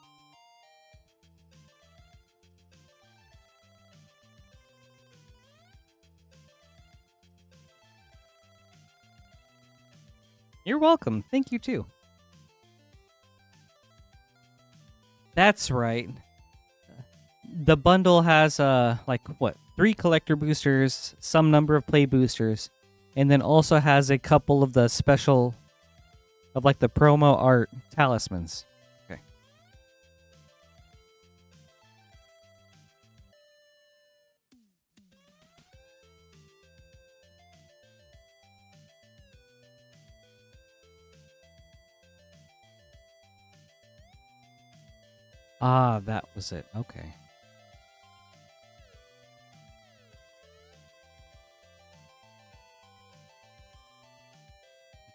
You're welcome. Thank you, too. That's right. The bundle has, like, what? 3 collector boosters, some number of play boosters, and then also has a couple of the special, of, like, the promo art talismans. Okay. Ah, that was it. Okay.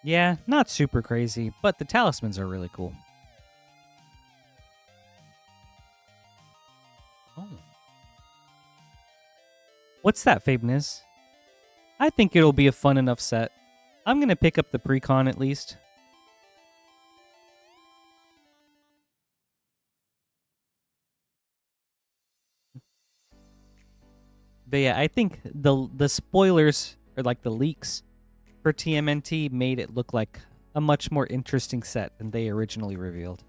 Yeah, not super crazy, but the talismans are really cool. Oh. What's that, Fabness? I think it'll be a fun enough set. I'm going to pick up the precon at least. But yeah, I think the spoilers, or like the leaks for TMNT, made it look like a much more interesting set than they originally revealed.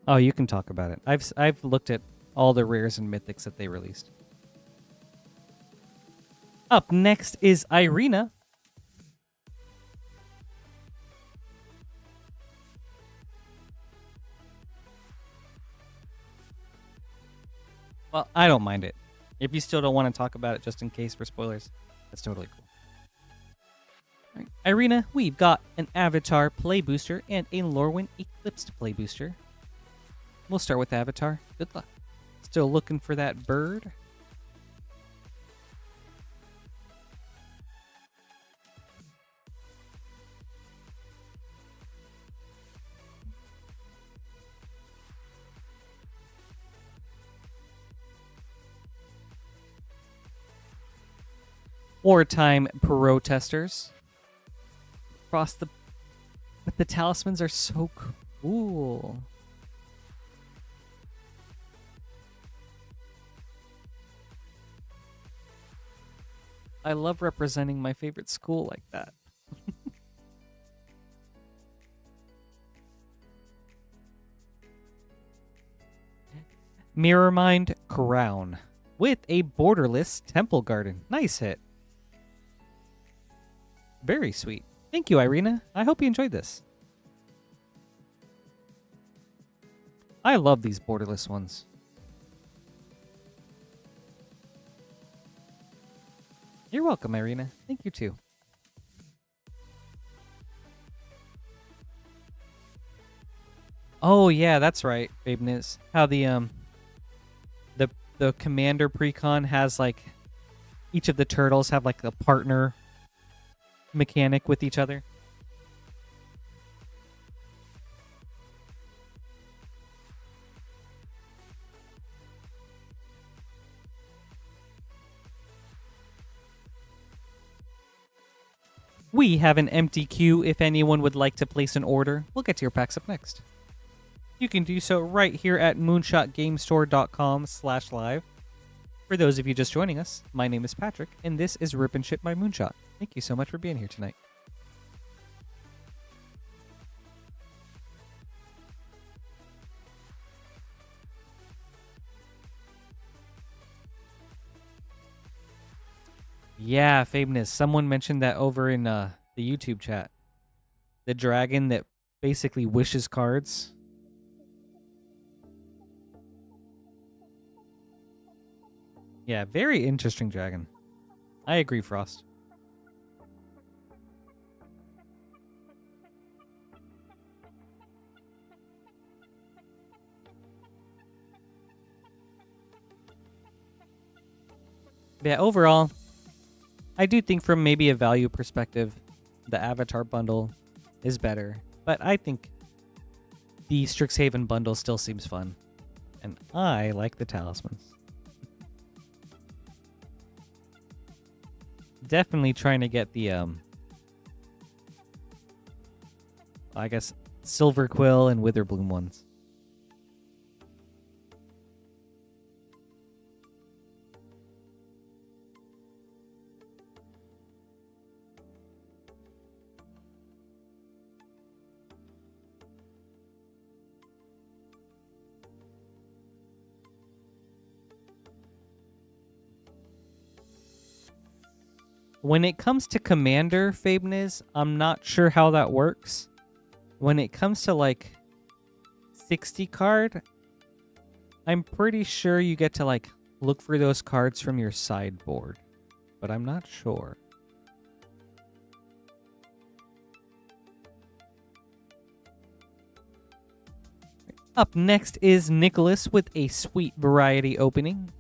Oh, you can talk about it. I've looked at all the rares and mythics that they released. Up next is Irina. Well, I don't mind it. If you still don't want to talk about it just in case for spoilers, that's totally cool. All right. Irina, we've got an Avatar play booster and a Lorwyn Eclipsed play booster. We'll start with Avatar. Good luck. Still looking for that bird. Wartime Protesters. Across the... But the talismans are so cool. I love representing my favorite school like that. Mirrormind Crown with a borderless Temple Garden. Nice hit. Very sweet. Thank you, Irina. I hope you enjoyed this. I love these borderless ones. You're welcome, Irina. Thank you, too. Oh, yeah, that's right, Babeness. How the commander precon has, like, each of the turtles have, like, a partner mechanic with each other. We have an empty queue if anyone would like to place an order. We'll get to your packs up next. You can do so right here at moonshotgamestore.com/live. For those of you just joining us, my name is Patrick, and this is Rip and Ship by Moonshot. Thank you so much for being here tonight. Yeah, Fabeness. Someone mentioned that over in the YouTube chat. The dragon that basically wishes cards. Yeah, very interesting dragon. I agree, Frost. Yeah, overall, I do think from maybe a value perspective, the Avatar bundle is better. But I think the Strixhaven bundle still seems fun. And I like the talismans. Definitely trying to get the, I guess, Silver Quill and Witherbloom ones. When it comes to Commander, Fabeniz, I'm not sure how that works. When it comes to, like, 60 card, I'm pretty sure you get to, like, look for those cards from your sideboard. But I'm not sure. Up next is Nicholas with a sweet variety opening.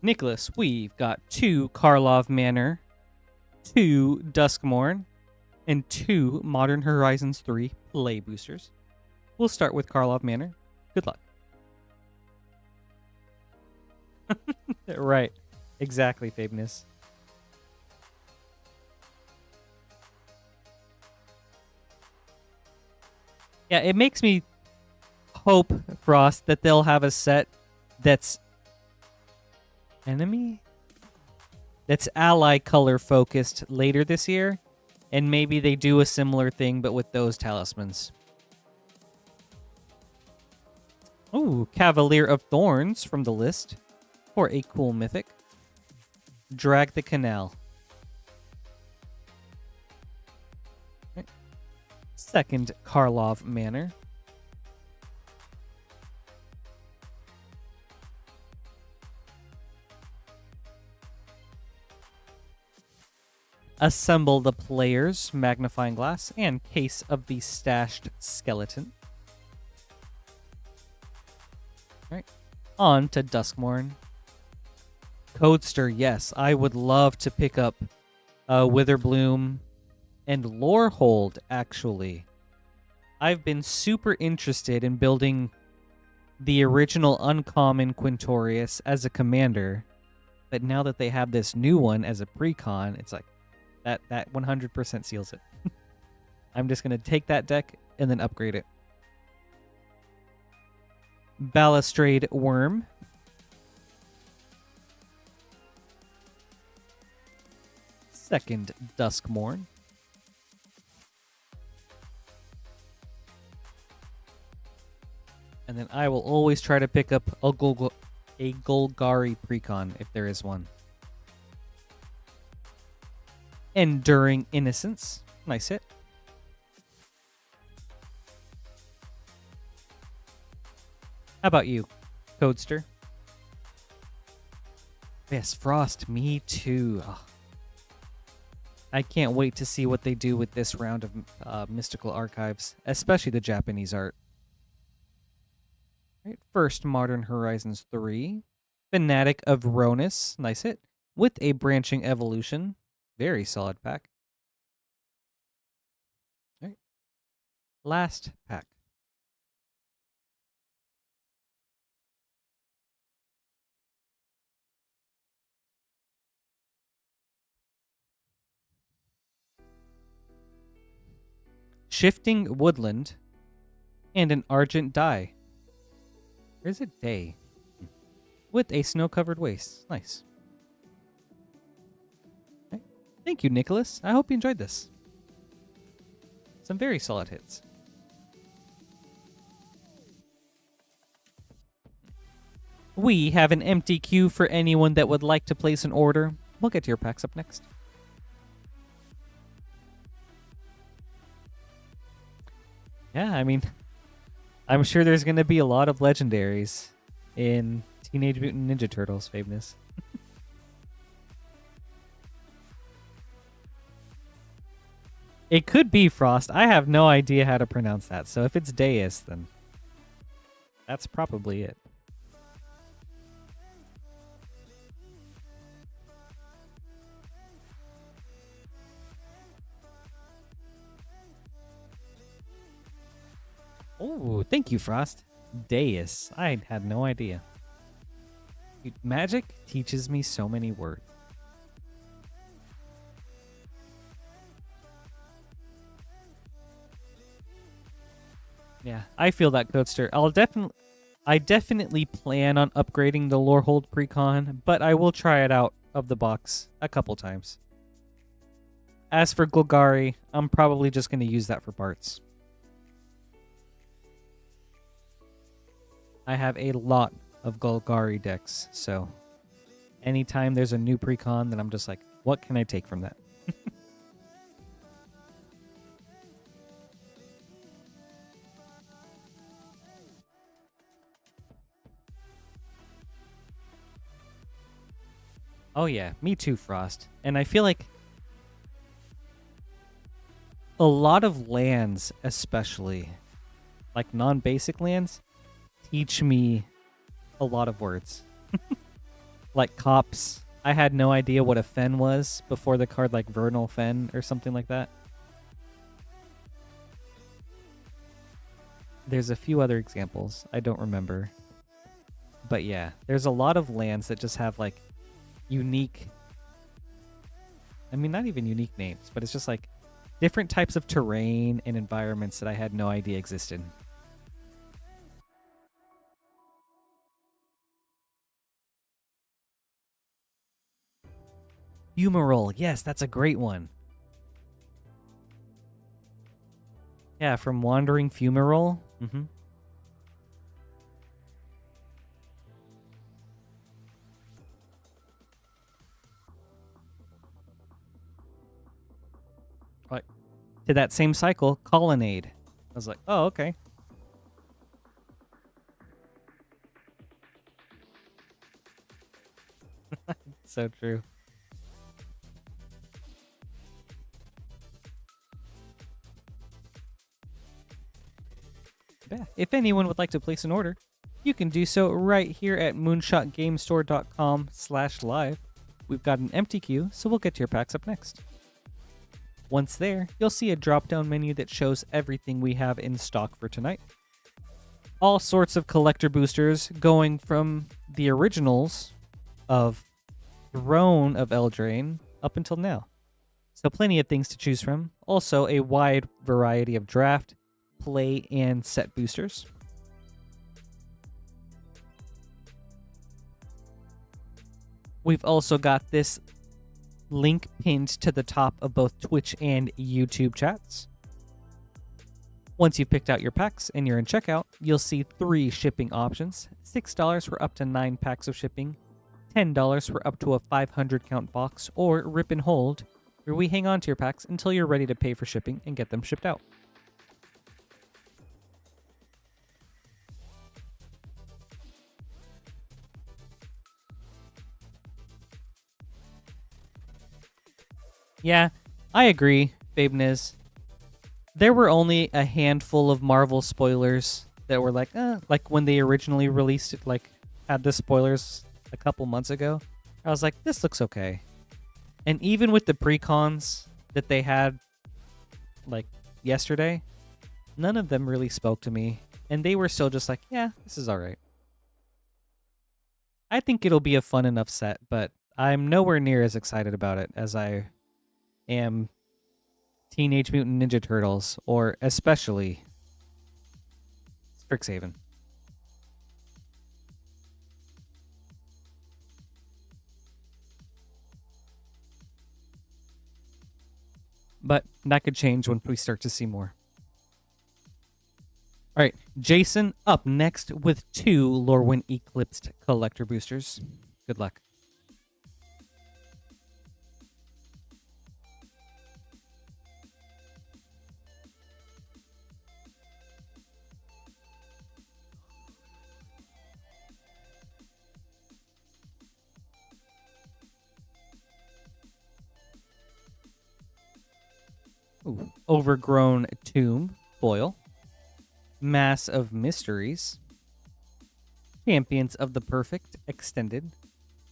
Nicholas, we've got 2 Karlov Manor, 2 Duskmourn, and 2 Modern Horizons 3 play boosters. We'll start with Karlov Manor. Good luck. Right. Exactly, Fabeness. Yeah, it makes me hope, Frost, that they'll have a set that's enemy? That's ally color focused later this year. And maybe they do a similar thing, but with those talismans. Ooh, Cavalier of Thorns from the list. For a cool mythic. Drag the Canal. Okay. Second Karlov Manor. Assemble the Players, Magnifying Glass, and Case of the Stashed Skeleton. Alright, on to Duskmourn. Codester, yes, I would love to pick up Witherbloom and Lorehold, actually. I've been super interested in building the original uncommon Quintorius as a commander, but now that they have this new one as a precon, it's like, that 100% seals it. I'm just going to take that deck and then upgrade it. Balustrade Worm. Second Duskmourn. And then I will always try to pick up a Golgari precon if there is one. Enduring Innocence. Nice hit. How about you, Codester? Yes, Frost. Me too. Oh, I can't wait to see what they do with this round of Mystical Archives, especially the Japanese art. Right, first, Modern Horizons 3. Fanatic of Ronus. Nice hit. With a Branching Evolution. Very solid pack. All right. Last pack. Shifting Woodland. And an Argent Die. Where's a day? With a Snow-Covered Waste. Nice. All right. Thank you, Nicholas. I hope you enjoyed this. Some very solid hits. We have an empty queue for anyone that would like to place an order. We'll get to your packs up next. Yeah, I mean, I'm sure there's going to be a lot of legendaries in Teenage Mutant Ninja Turtles, Fabeness. It could be Frost. I have no idea how to pronounce that. So if it's Deus, then that's probably it. Oh, thank you, Frost. Deus. I had no idea. Dude, Magic teaches me so many words. Yeah, I feel that, Coaster. I definitely plan on upgrading the Lorehold Precon, but I will try it out of the box a couple times. As for Golgari, I'm probably just going to use that for parts. I have a lot of Golgari decks, so anytime there's a new Precon, then I'm just like, what can I take from that? Oh yeah, me too, Frost. And I feel like a lot of lands, especially, like non-basic lands, teach me a lot of words. Like Cops. I had no idea what a Fen was before the card like Vernal Fen or something like that. There's a few other examples. I don't remember. But yeah, there's a lot of lands that just have like unique, I mean, not even unique names, but it's just like different types of terrain and environments that I had no idea existed. Fumarole. Yes, that's a great one. Yeah, from Wandering Fumarole. Mm-hmm. Like, to that same cycle, Colonnade. I was like, oh, okay. So true. Yeah, if anyone would like to place an order, you can do so right here at moonshotgamestore.com/live. We've got an empty queue, so we'll get to your packs up next. Once there, you'll see a drop-down menu that shows everything we have in stock for tonight. All sorts of collector boosters, going from the originals of Throne of Eldraine up until now. So plenty of things to choose from. Also a wide variety of draft, play, and set boosters. We've also got this link pinned to the top of both Twitch and YouTube chats. Once you've picked out your packs and you're in checkout, you'll see 3 shipping options. $6 for up to 9 packs of shipping, $10 for up to a 500 count box, or Rip and Hold, where we hang on to your packs until you're ready to pay for shipping and get them shipped out. Yeah, I agree, Babe Niz. There were only a handful of Marvel spoilers that were like when they originally released it, like had the spoilers a couple months ago. I was like, this looks okay. And even with the pre-cons that they had like yesterday, none of them really spoke to me. And they were still just like, yeah, this is all right. I think it'll be a fun enough set, but I'm nowhere near as excited about it as I am Teenage Mutant Ninja Turtles, or especially Strixhaven. But that could change once we start to see more. All right, Jason up next with 2 Lorwyn Eclipsed collector boosters. Good luck. Ooh, Overgrown Tomb foil. Mass of Mysteries. Champions of the Perfect extended.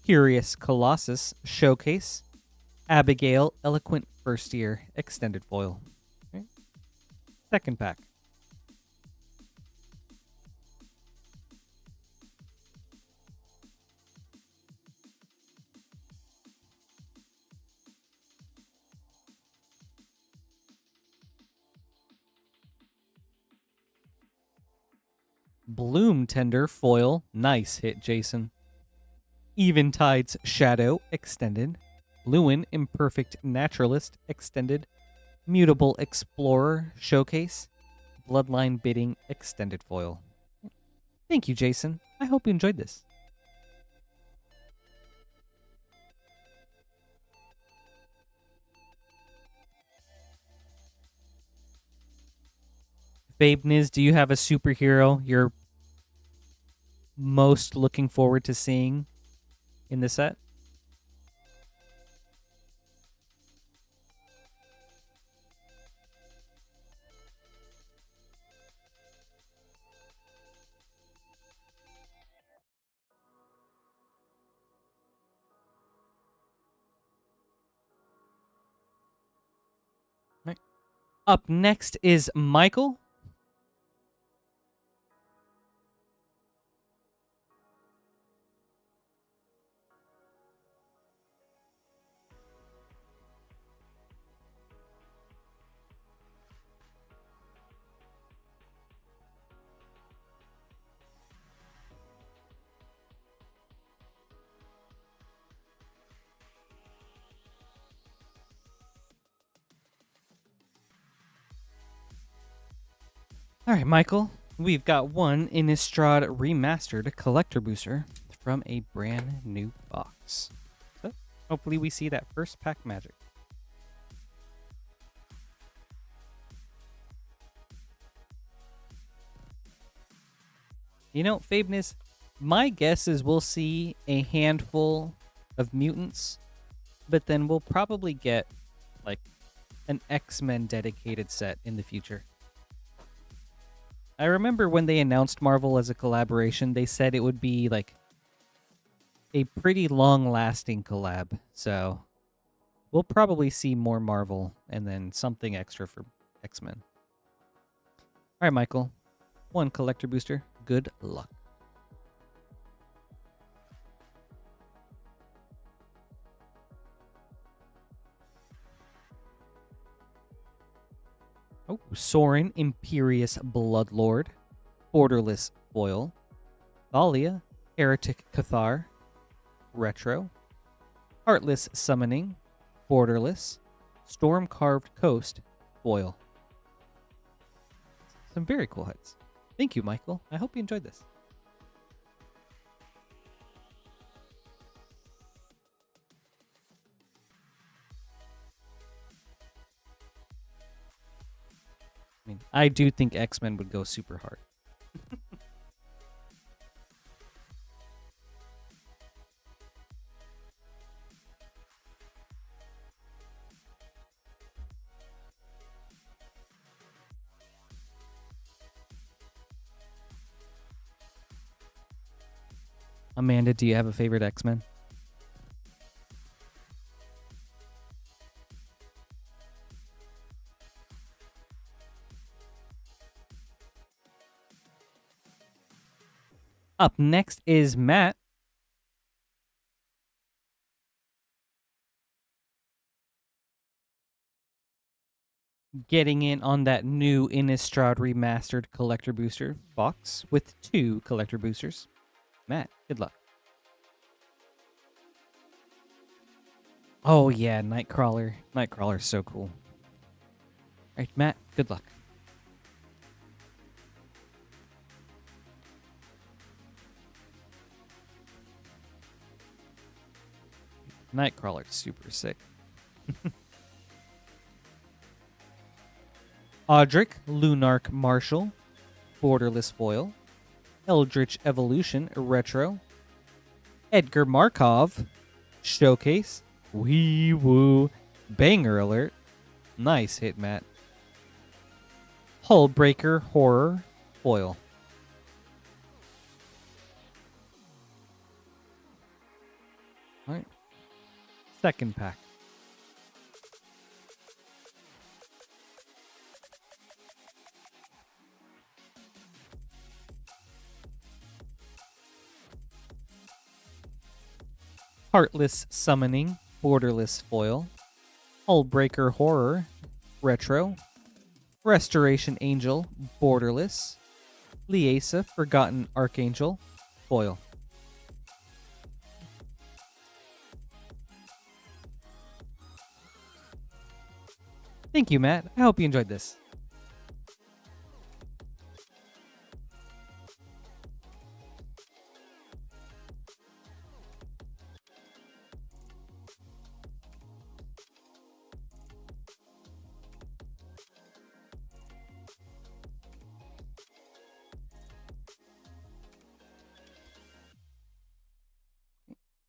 Curious Colossus showcase. Abigail Eloquent First Year extended foil. Okay. Second pack. Bloom Tender foil. Nice hit, Jason. Eventide's Shadow extended. Lewin Imperfect Naturalist extended. Mutable Explorer showcase. Bloodline Bidding extended foil. Thank you, Jason. I hope you enjoyed this. Babe Niz, do you have a superhero you're most looking forward to seeing in the set? Right. Up next is Michael. All right, Michael. We've got one Innistrad Remastered Collector Booster from a brand new box. So hopefully we see that first pack magic. You know, Fabness, my guess is we'll see a handful of mutants, but then we'll probably get like an X-Men dedicated set in the future. I remember when they announced Marvel as a collaboration, they said it would be like a pretty long-lasting collab. So we'll probably see more Marvel and then something extra for X-Men. All right, Michael. One collector booster. Good luck. Oh, Sorin Imperious Bloodlord. Borderless Foil. Thalia Heretic Cathar. Retro. Heartless Summoning. Borderless. Storm Carved Coast. Foil. Some very cool hits. Thank you, Michael. I hope you enjoyed this. I mean, I do think X-Men would go super hard. Amanda, do you have a favorite X-Men? Up next is Matt. Getting in on that new Innistrad remastered collector booster box with 2 collector boosters. Matt, good luck. Oh yeah, Nightcrawler. Nightcrawler's so cool. All right, Matt, good luck. Nightcrawler's super sick. Audric, Lunark Marshall, Borderless Foil, Eldritch Evolution Retro, Edgar Markov, Showcase, Wee Woo, Banger Alert, nice hit, Matt. Hullbreaker Horror Foil. All right. Second pack. Heartless Summoning, Borderless Foil, Hullbreaker Horror, Retro, Restoration Angel, Borderless, Liesa, Forgotten Archangel, Foil. Thank you, Matt. I hope you enjoyed this.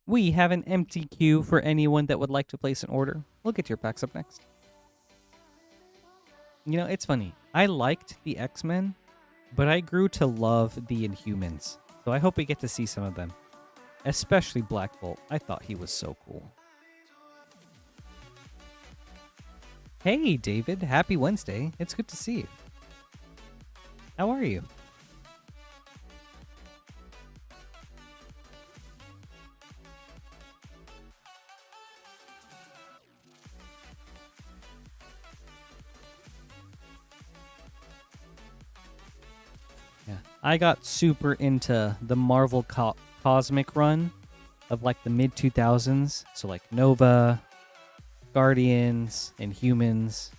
We have an empty queue for anyone that would like to place an order. We'll get your packs up next. You know, it's funny. I liked the X-Men, but I grew to love the Inhumans. So I hope we get to see some of them. Especially Black Bolt. I thought he was so cool. Hey, David. Happy Wednesday. It's good to see you. How are you? Yeah. I got super into the Marvel Cosmic run of like the mid 2000s. So like Nova, Guardians, Inhumans,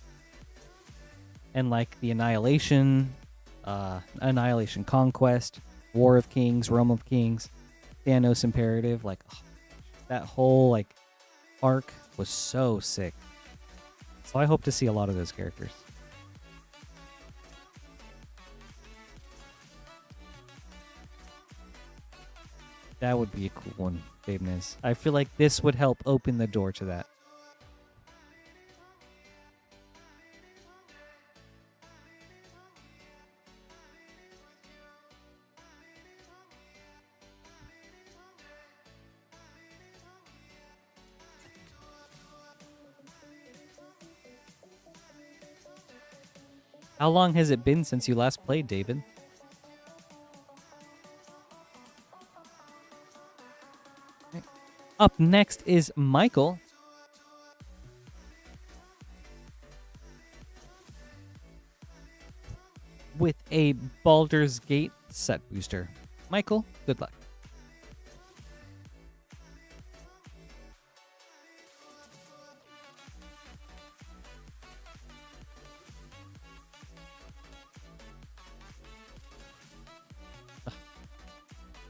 and like the Annihilation, Annihilation Conquest, War of Kings, Realm of Kings, Thanos Imperative. Like that whole like arc was so sick. So I hope to see a lot of those characters. That would be a cool one, Babe Niz. I feel like this would help open the door to that. How long has it been since you last played, David? Up next is Michael. With a Baldur's Gate set booster. Michael, good luck.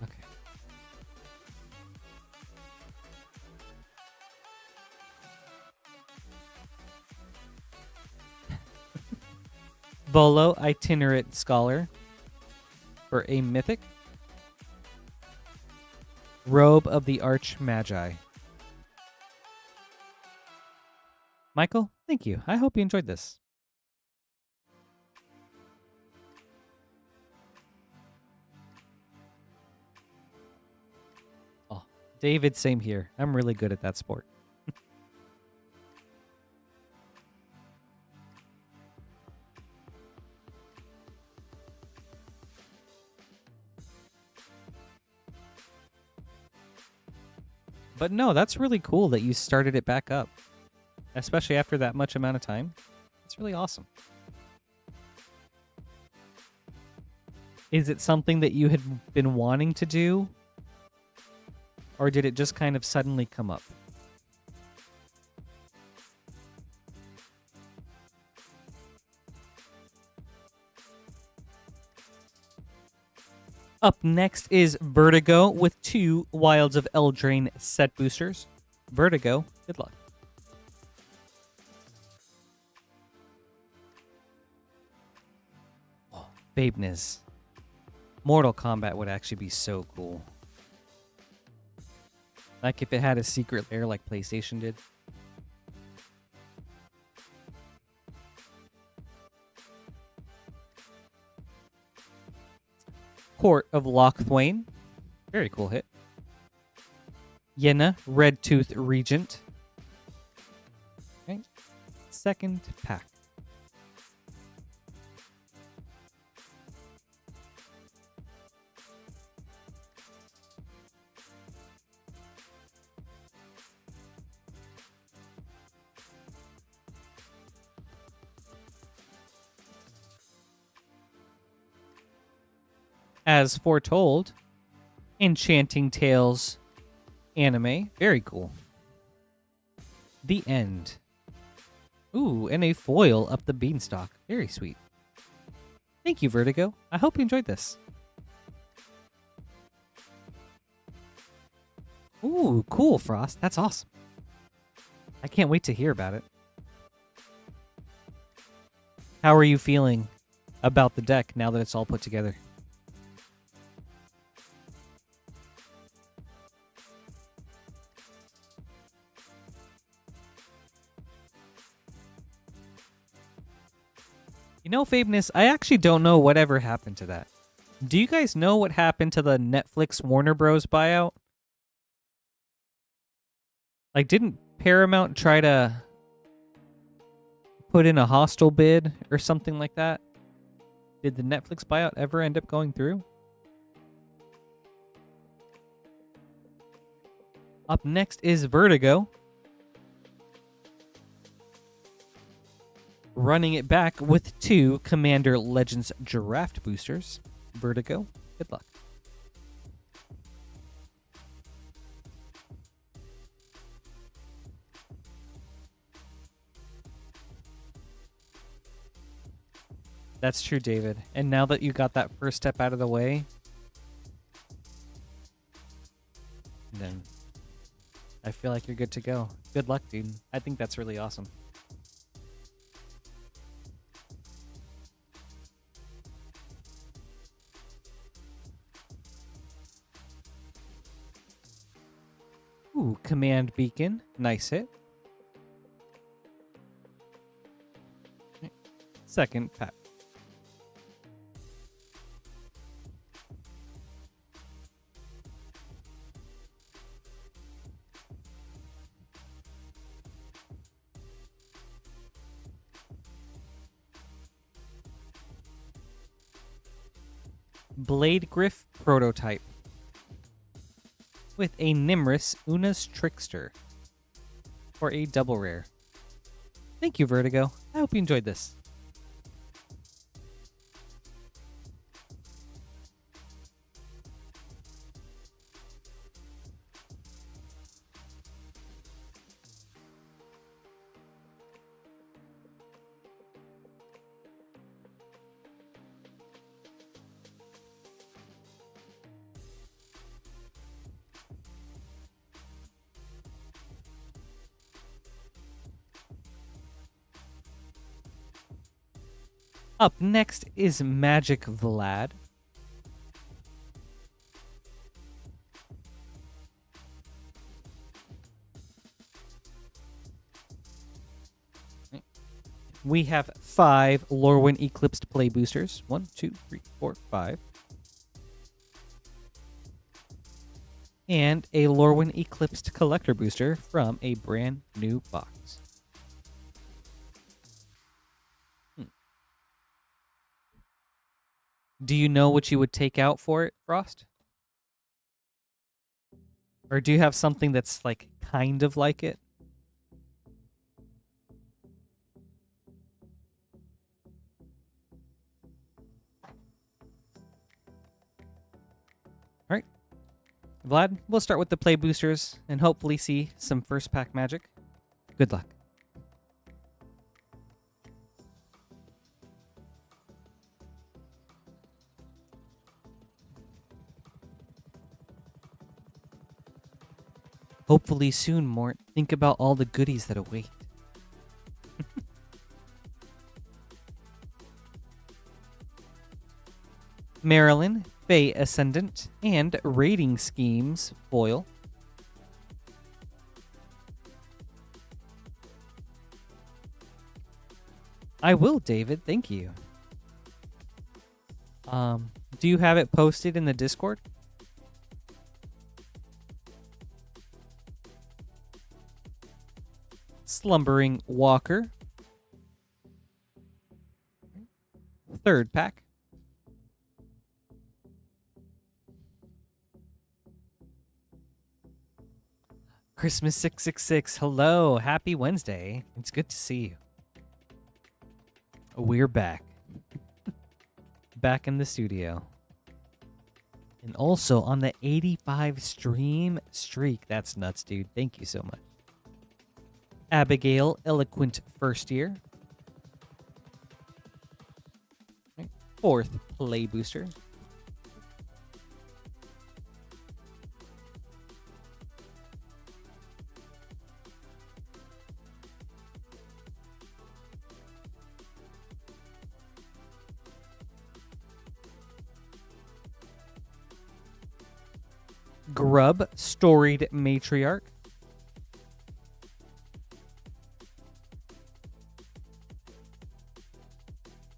Okay. Volo Itinerant Scholar for a Mythic. Robe of the Arch Magi. Michael, thank you. I hope you enjoyed this. David, same here. I'm really good at that sport. But no, that's really cool that you started it back up, especially after that much amount of time. It's really awesome. Is it something that you had been wanting to do? Or did it just kind of suddenly come up? Up next is Vertigo with 2 Wilds of Eldraine set boosters. Vertigo, good luck. Oh, Babeness. Mortal Kombat would actually be so cool. Like if it had a secret lair like PlayStation did. Court of Lochthwain. Very cool hit. Yenna, Red Tooth Regent. Okay. Second pack. As foretold, Enchanting Tales anime. Very cool. The end. Ooh, and a foil up the beanstalk. Very sweet. Thank you, Vertigo. I hope you enjoyed this. Ooh, cool, Frost. That's awesome. I can't wait to hear about it. How are you feeling about the deck now that it's all put together? You know, Fabeness, I actually don't know whatever happened to that. Do you guys know what happened to the Netflix Warner Bros. Buyout? Like, didn't Paramount try to put in a hostile bid or something like that? Did the Netflix buyout ever end up going through? Up next is Vertigo. Running it back with 2 Commander Legends Draft boosters. Vertigo, good luck. That's true, David. And now that you got that first step out of the way, then I feel like you're good to go. Good luck, dude. I think that's really awesome. Ooh, Command Beacon. Nice hit. Second pack. Blade Griff prototype with a Nimrus Una's Trickster for a double rare. Thank you, Vertigo. I hope you enjoyed this. Up next is Magic Vlad. We have 5 Lorwyn Eclipsed play boosters. 1, 2, 3, 4, 5. and a Lorwyn Eclipsed Collector Booster from a brand new box. Do you know what you would take out for it, Frost? Or do you have something that's like kind of like it? All right. Vlad, we'll start with the play boosters and hopefully see some first pack magic. Good luck. Hopefully soon, Mort. Think about all the goodies that await. Marilyn, Fae Ascendant, and Rating Schemes foil. I will, David. Thank you. Do you have it posted in the Discord? Slumbering Walker. Third pack. Christmas 666. Hello. Happy Wednesday. It's good to see you. We're back. Back in the studio. And also on the 85 stream streak. That's nuts, dude. Thank you so much. Abigail, Eloquent First Year. Fourth play booster. Grub, Storied Matriarch.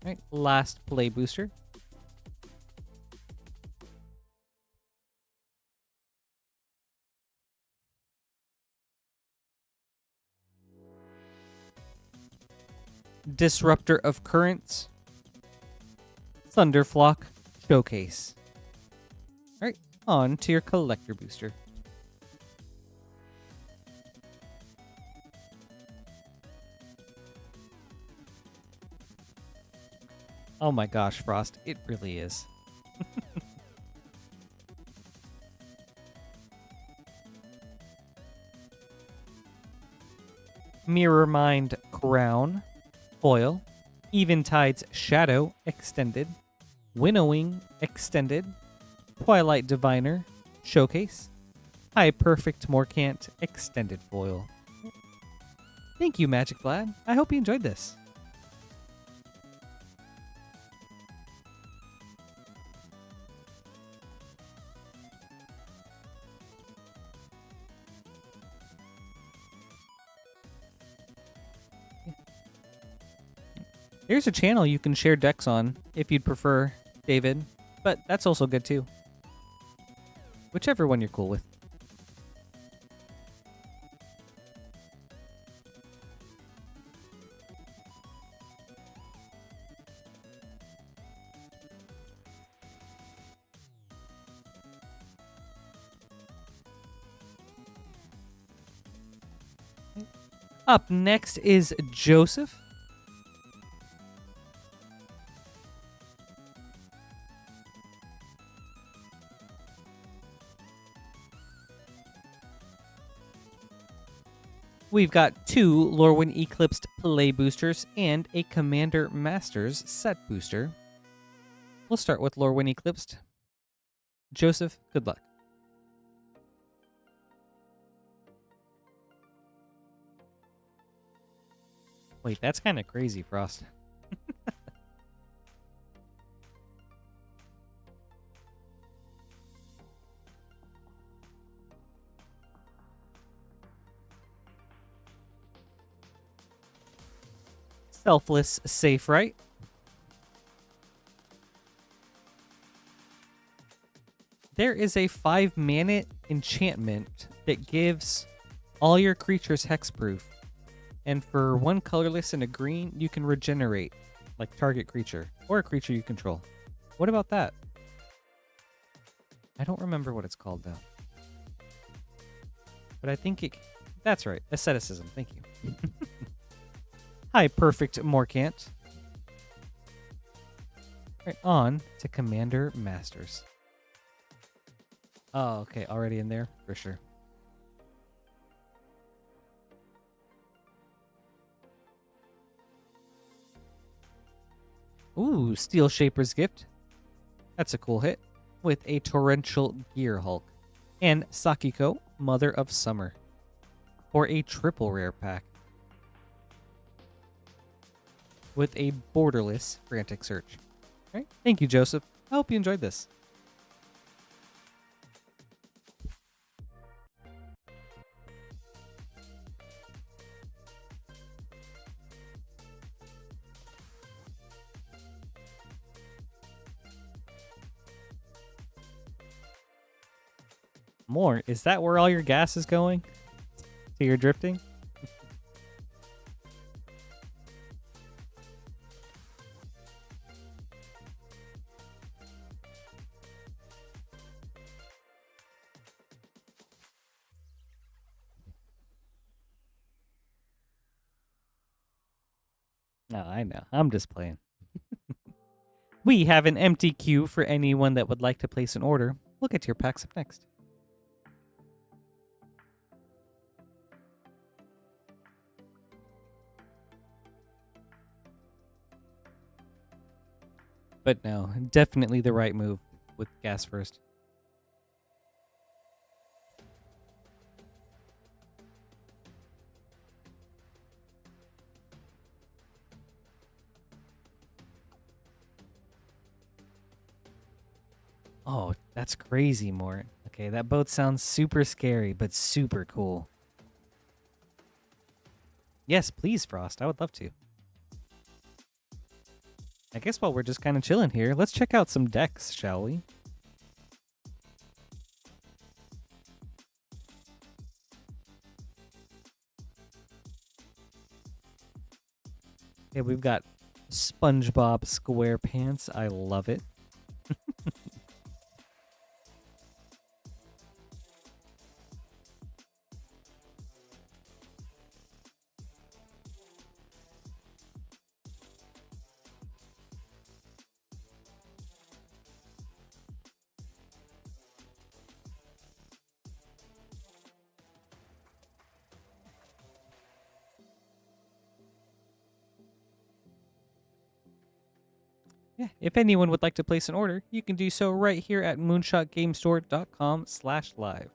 All right, last play booster. Disruptor of Currents. Thunderflock Showcase. All right, on to your collector booster. Oh my gosh, Frost, it really is. Mirror Mind Crown, foil. Eventide's Shadow, extended. Winnowing, extended. Twilight Diviner, showcase. High Perfect Morcant, extended foil. Thank you, Magic Vlad. I hope you enjoyed this. There's a channel you can share decks on if you'd prefer, David, but that's also good too. Whichever one you're cool with. Up next is Joseph. We've got 2 Lorwyn Eclipsed play boosters and a Commander Masters set booster. We'll start with Lorwyn Eclipsed. Joseph, good luck. Wait, that's kind of crazy, Frost. Selfless Safe Right. There is a 5-mana enchantment that gives all your creatures hexproof. And for 1 colorless and a green, you can regenerate, like target creature, or a creature you control. What about that? I don't remember what it's called though. But I think that's right. Asceticism. Thank you. Hi, perfect Morcant. Right, on to Commander Masters. Oh, okay. Already in there? For sure. Ooh, Steel Shaper's Gift. That's a cool hit. With a Torrential Gear Hulk. And Sakiko, Mother of Summer. For a triple rare pack. With a borderless Frantic Search. All right. Thank you, Joseph. I hope you enjoyed this. More? Is that where all your gas is going? So you're drifting? No, I know. I'm just playing. We have an empty queue for anyone that would like to place an order. We'll get to your packs up next. But no, definitely the right move with gas first. Oh, that's crazy, Mort. Okay, that boat sounds super scary, but super cool. Yes, please, Frost. I would love to. I guess while we're just kind of chilling here, let's check out some decks, shall we? Okay, we've got SpongeBob SquarePants. I love it. Yeah, if anyone would like to place an order, you can do so right here at moonshotgamestore.com/live.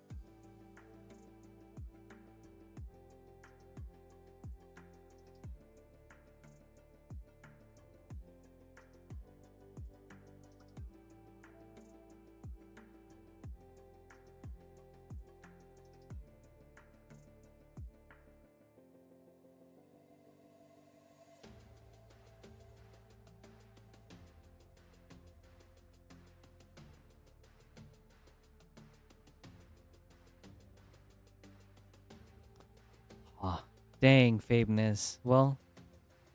Aw, dang, Fabeness. Well,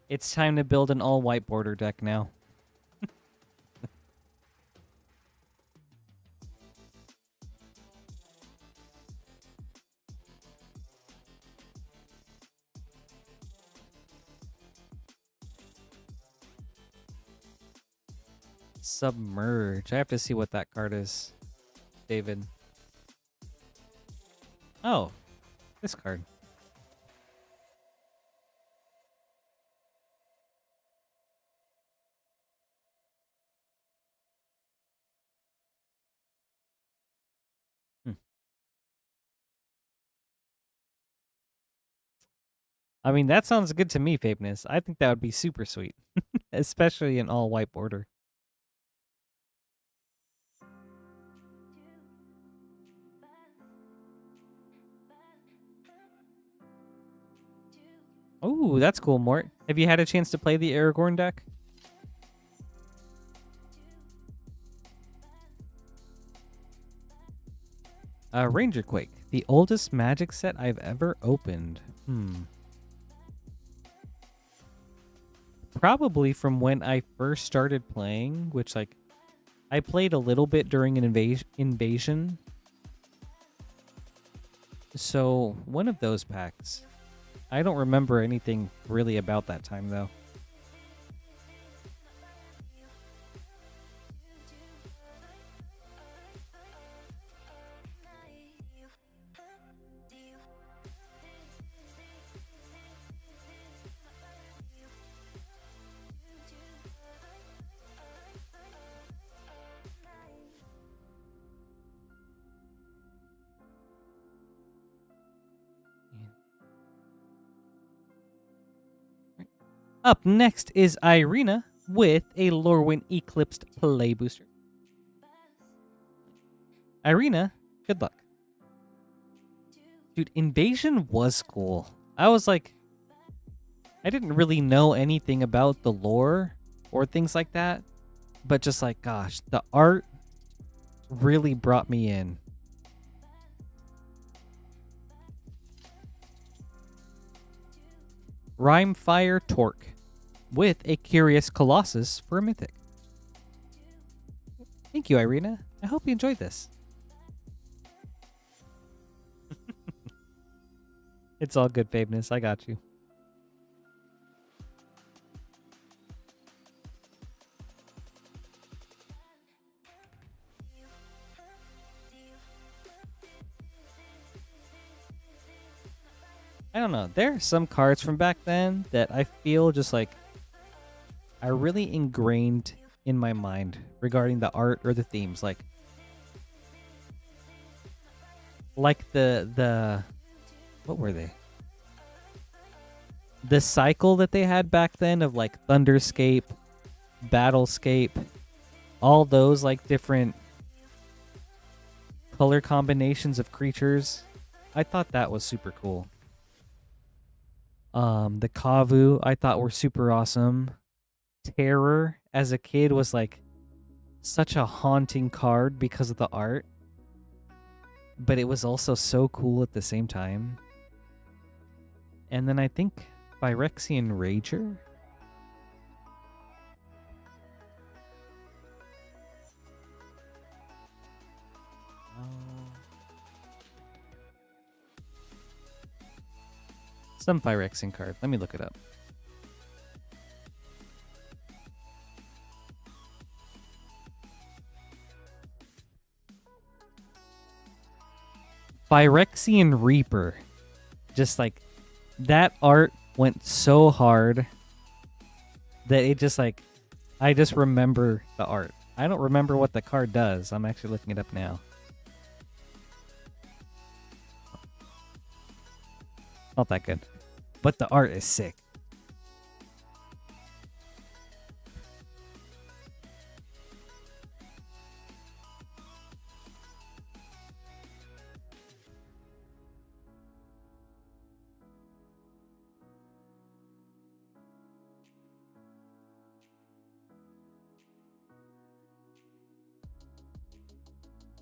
it's time to build an all-white border deck now. Submerge. I have to see what that card is, David. Oh, this card. Hmm. I mean, that sounds good to me, Fabeness. I think that would be super sweet, especially an all-white border. Oh, that's cool, Mort. Have you had a chance to play the Aragorn deck? Ranger Quake, the oldest Magic set I've ever opened. Probably from when I first started playing, which like I played a little bit during an invasion. So one of those packs. I don't remember anything really about that time though. Up next is Irina with a Lorwyn Eclipsed Play Booster. Irina, good luck. Dude, Invasion was cool. I was like, I didn't really know anything about the lore or things like that, but just like, gosh, the art really brought me in. Rhymefire Torque with a Curious Colossus for a Mythic. Thank you, Irina. I hope you enjoyed this. It's all good, Fabeness. I got you. I don't know. There are some cards from back then that I feel just like are really ingrained in my mind regarding the art or the themes. Like the what were they? The cycle that they had back then of like Thunderscape, Battlescape, all those like different color combinations of creatures. I thought that was super cool. The Kavu I thought were super awesome. Terror as a kid was like such a haunting card because of the art, but it was also so cool at the same time. And then I think Phyrexian Rager. Some Phyrexian card. Let me look it up. Phyrexian Reaper. Just like that art went so hard that it just like I just remember the art. I don't remember what the card does. I'm actually looking it up now. Not that good. But the art is sick.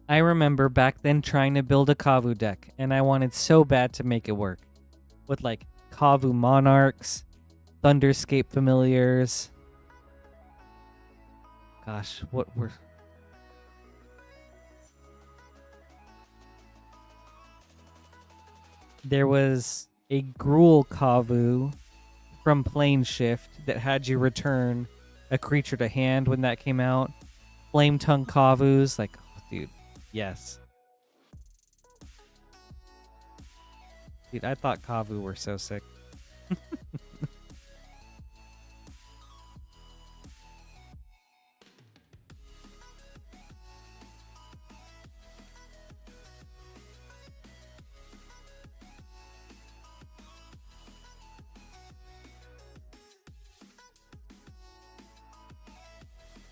I remember back then trying to build a Kavu deck, and I wanted so bad to make it work. With like Kavu Monarchs, Thunderscape Familiars. Gosh, what were... There was a Gruul Kavu from Plane Shift that had you return a creature to hand when that came out. Flame Tongue Kavus, like, oh, dude, yes. Dude, I thought Kavu were so sick.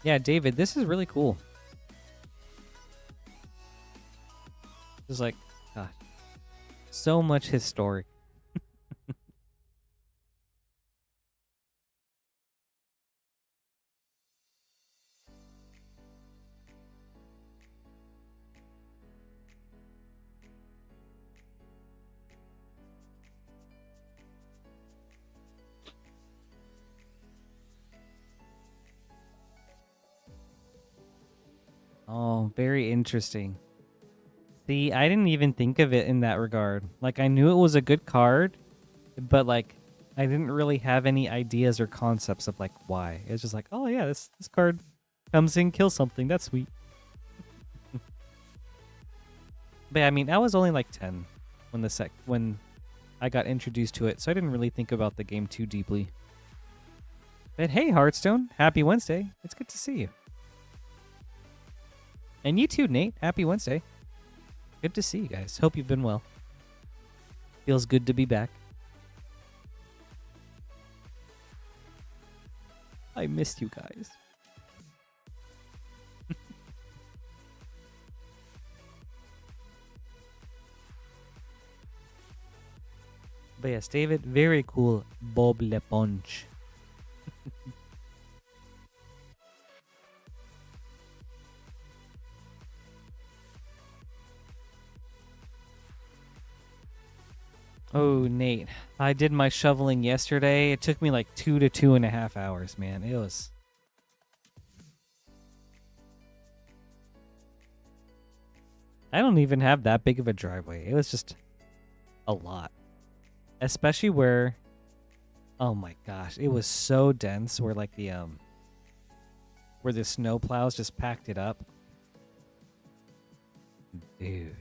Yeah, David, this is really cool. It's like, gosh, so much historic. Oh, very interesting. See, I didn't even think of it in that regard. Like, I knew it was a good card, but like, I didn't really have any ideas or concepts of like why. It was just like, oh yeah, this card comes in, kills something. That's sweet. But yeah, I mean, I was only like 10 when I got introduced to it, so I didn't really think about the game too deeply. But hey, Hearthstone, happy Wednesday. It's good to see you. And you too, Nate. Happy Wednesday. Good to see you guys. Hope you've been well. Feels good to be back. I missed you guys. But yes, David, very cool. Bob Leponge. Oh, Nate. I did my shoveling yesterday. It took me like 2 to 2.5 hours, man. It was... I don't even have that big of a driveway. It was just a lot. Especially where... Oh my gosh. It was so dense where like the, where the snow plows just packed it up. Dude.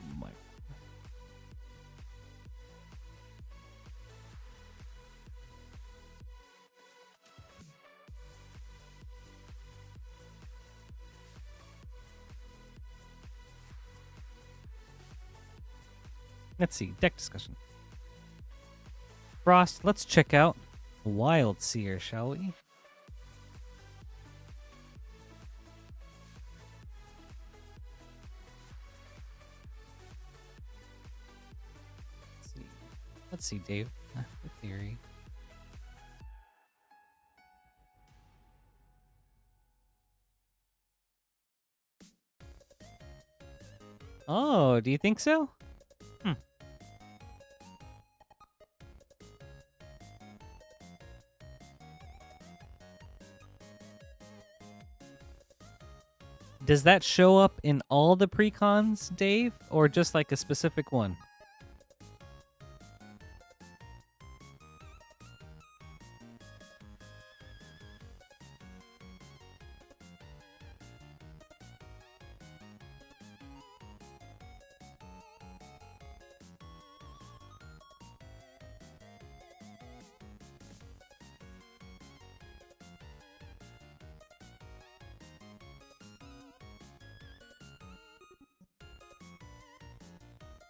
Oh my. Let's see. Deck discussion. Frost, let's check out Wild Seer, shall we? Let's see, Dave. The theory. Oh, do you think so? Does that show up in all the precons, Dave, or just like a specific one?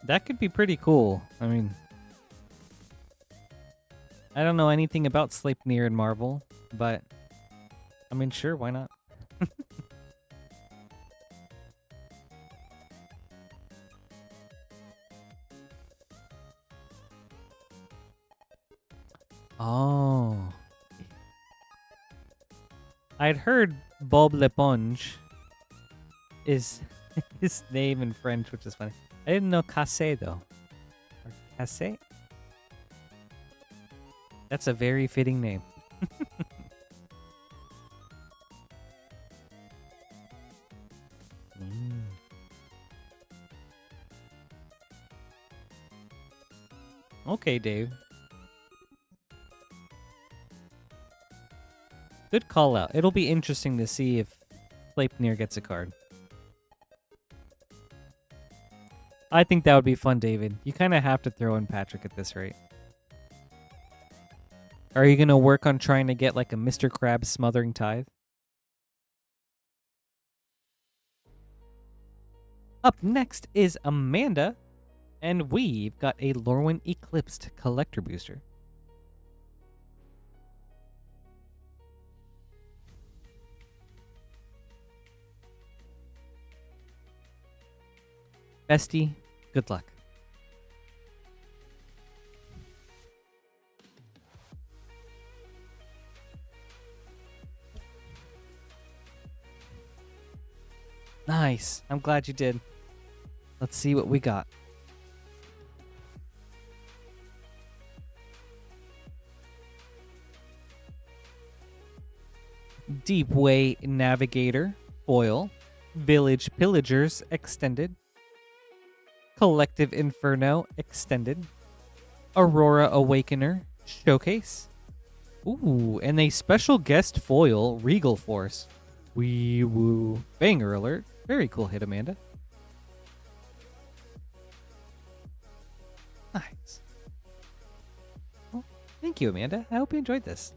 That could be pretty cool. I mean, I don't know anything about Sleipnir and Marvel, but I mean, sure, why not? Oh. I'd heard Bob Leponge is his name in French, which is funny. I didn't know Cassé, though. Or Cassé? That's a very fitting name. Okay, Dave. Good call out. It'll be interesting to see if Sleipnir gets a card. I think that would be fun, David. You kind of have to throw in Patrick at this rate. Are you going to work on trying to get like a Mr. Krabs Smothering Tithe? Up next is Amanda, and we've got a Lorwyn Eclipsed Collector Booster. Bestie, good luck. Nice. I'm glad you did. Let's see what we got. Deepway Navigator, foil. Village Pillagers, extended. Collective Inferno, extended. Aurora Awakener, showcase. Ooh, and a special guest foil, Regal Force. Wee woo. Banger alert. Very cool hit, Amanda. Nice. Well, thank you, Amanda. I hope you enjoyed this.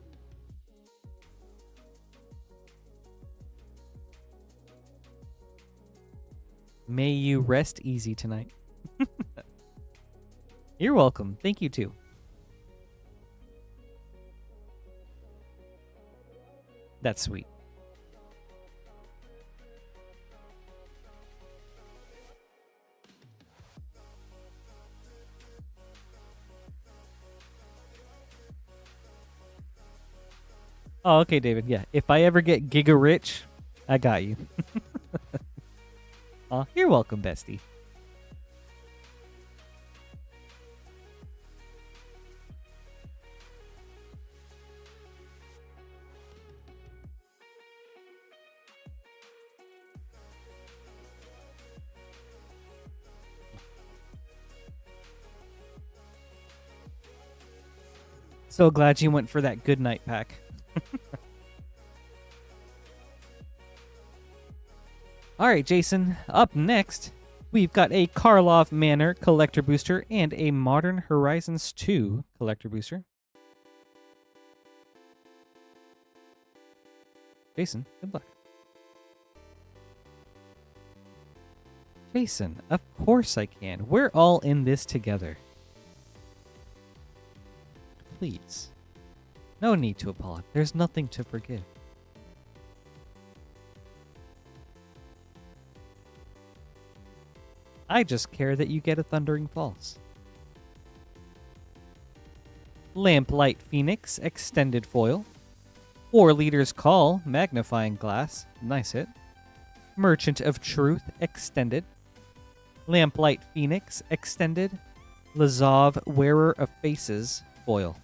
May you rest easy tonight. You're welcome. Thank you, too. That's sweet. Oh, okay, David. Yeah, if I ever get giga rich, I got you. Oh, you're welcome, bestie. So glad you went for that good night pack. All right, Jason, up next, we've got a Karlov Manor Collector Booster and a Modern Horizons 2 Collector Booster. Jason, good luck. Jason, of course I can. We're all in this together. Please. No need to apologize. There's nothing to forgive. I just care that you get a Thundering Pulse. Lamplight Phoenix, extended foil. 4 Leaders Call, magnifying glass. Nice hit. Merchant of Truth, extended. Lamplight Phoenix, extended. Lazov, Wearer of Faces, foil.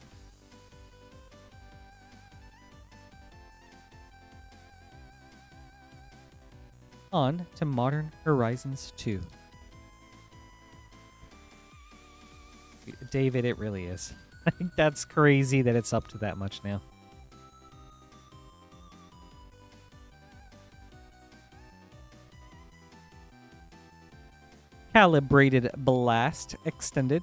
On to Modern Horizons 2. David, it really is. I think that's crazy that it's up to that much now. Calibrated Blast, extended.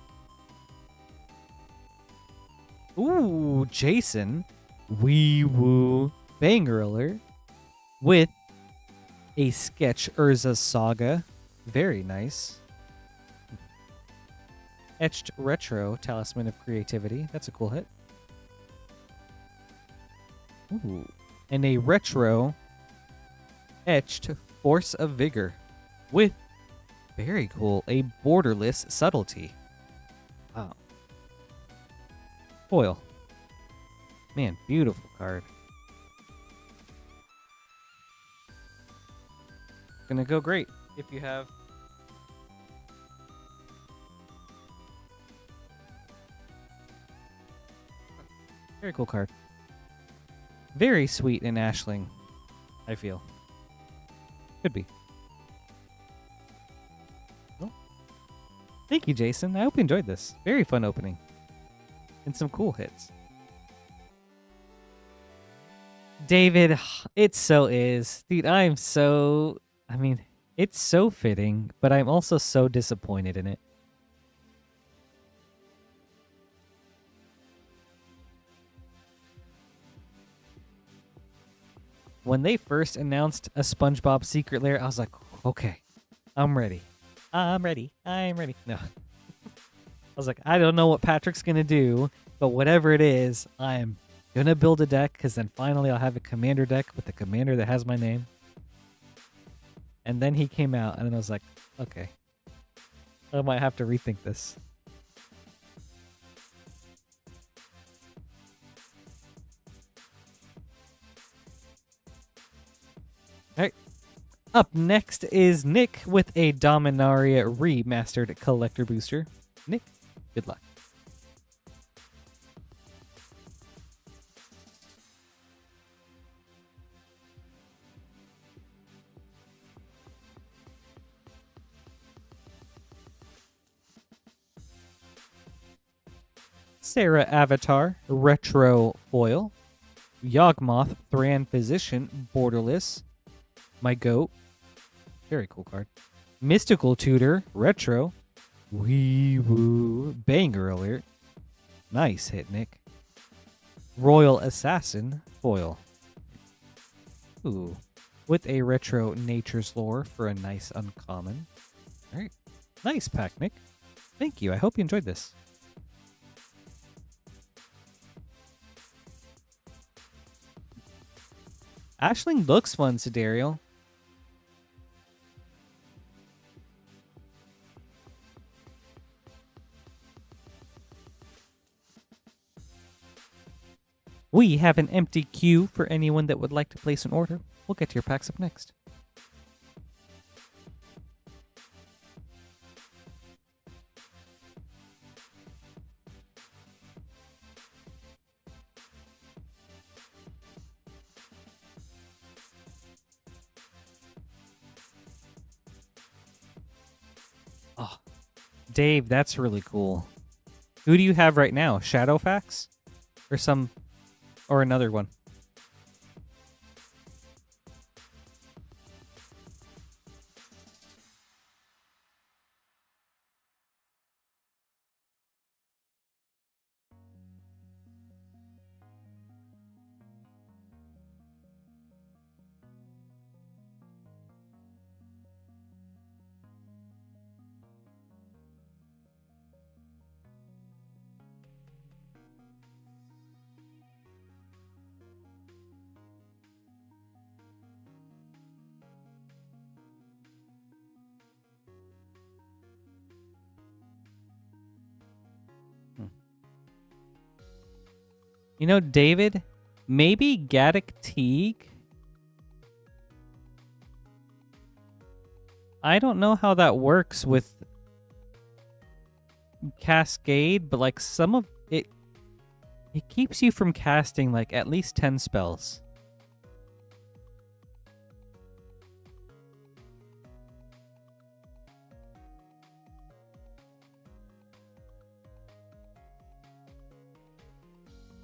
Ooh, Jason. Wee woo. Banger alert. With a Sketch Urza Saga. Very nice. Etched Retro, Talisman of Creativity. That's a cool hit. Ooh. And a Retro Etched Force of Vigor. With, very cool, a Borderless Subtlety. Wow. Foil. Man, beautiful card. Gonna go great if you have... Very cool card. Very sweet in Ashling, I feel. Could be. Well, thank you, Jason. I hope you enjoyed this. Very fun opening. And some cool hits. David, it so is. Dude, I'm so... I mean, it's so fitting, but I'm also so disappointed in it. When they first announced a SpongeBob Secret Lair, I was like, okay, I'm ready. I'm ready. I'm ready. No. I was like, I don't know what Patrick's going to do, but whatever it is, I'm going to build a deck, because then finally I'll have a commander deck with the commander that has my name. And then he came out, and then I was like, okay. I might have to rethink this. All right. Up next is Nick with a Dominaria Remastered Collector Booster. Nick, good luck. Sarah Avatar, Retro Foil. Yawgmoth, Thran Physician, Borderless. My Goat. Very cool card. Mystical Tutor, Retro. Wee woo. Banger alert. Nice hit, Nick. Royal Assassin, Foil. Ooh. With a Retro Nature's Lore for a nice uncommon. Alright. Nice pack, Nick. Thank you. I hope you enjoyed this. Ashling looks fun, Sidereal. We have an empty queue for anyone that would like to place an order. We'll get to your packs up next. Oh, Dave, that's really cool. Who do you have right now? Shadowfax? Or another one? You know, David, maybe Gaddock Teague? I don't know how that works with Cascade, but like some of it, it keeps you from casting like at least 10 spells.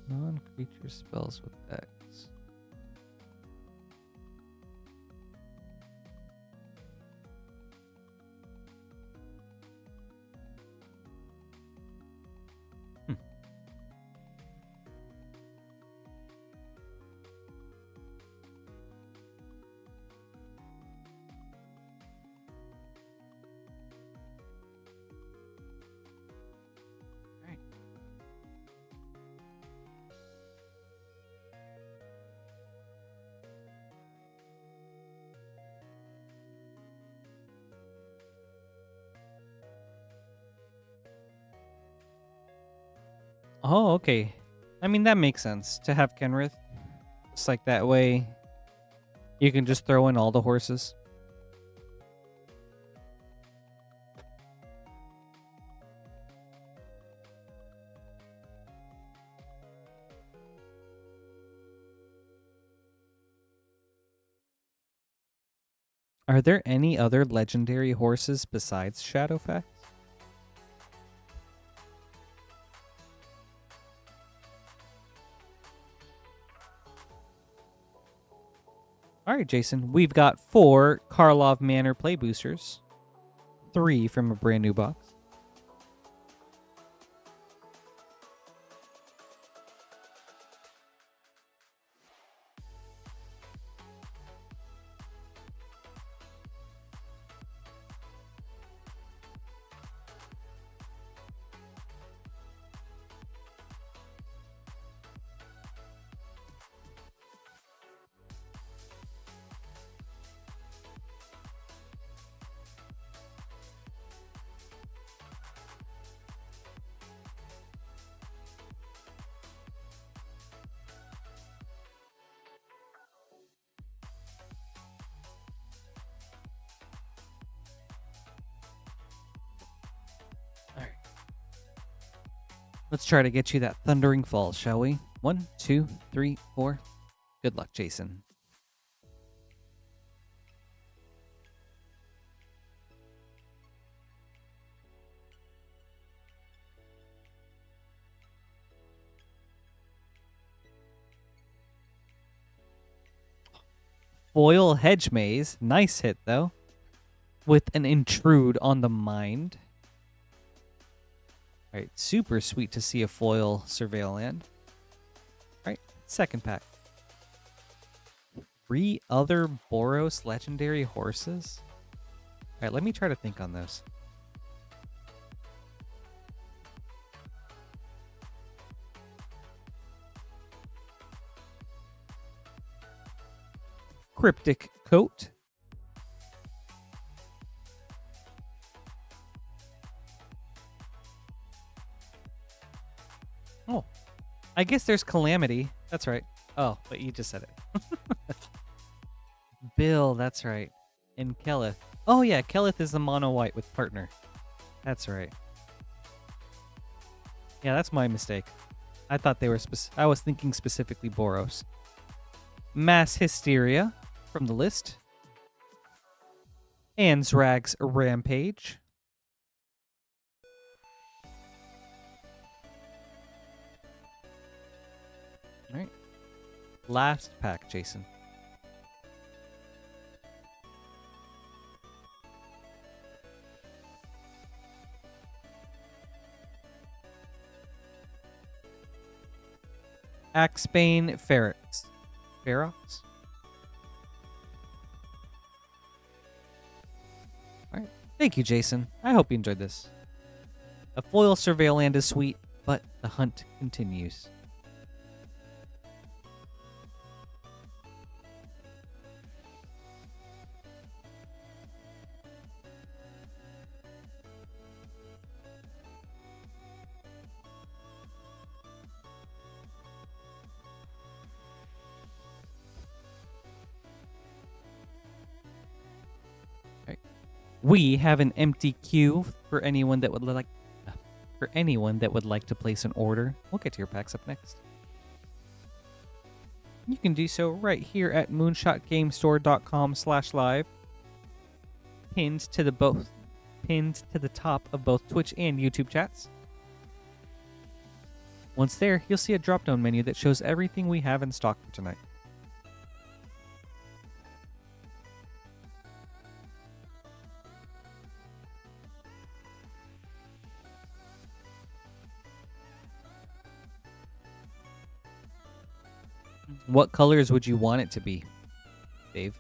Non-creature spells with X. Oh, okay. I mean, that makes sense to have Kenrith. It's like that way you can just throw in all the horses. Are there any other legendary horses besides Shadowfax? All right, Jason. We've got 4 Karlov Manor play boosters. 3 from a brand new box. Let's try to get you that Thundering Fall, shall we? 1, 2, 3, 4. Good luck, Jason. Foil Hedge Maze. Nice hit, though. With an Intrude on the Mind. Alright, super sweet to see a foil Surveil land. Alright, second pack. 3 other Boros legendary horses? Alright, let me try to think on those. Cryptic Coat. Oh, I guess there's Calamity. That's right. Oh, but you just said it. Bill, that's right. And Kelith. Oh yeah, Kelith is the mono white with partner. That's right. Yeah, that's my mistake. I thought they were I was thinking specifically Boros. Mass Hysteria from the list. Anzrag's Rampage. All right. Last pack, Jason. Axebane Ferox. Ferox? Alright. Thank you, Jason. I hope you enjoyed this. A foil Surveil land is sweet, but the hunt continues. We have an empty queue for anyone that would like to place an order. We'll get to your packs up next. You can do so right here at moonshotgamestore.com/live. Pinned to the top of both Twitch and YouTube chats. Once there, you'll see a drop-down menu that shows everything we have in stock for tonight. What colors would you want it to be, Dave?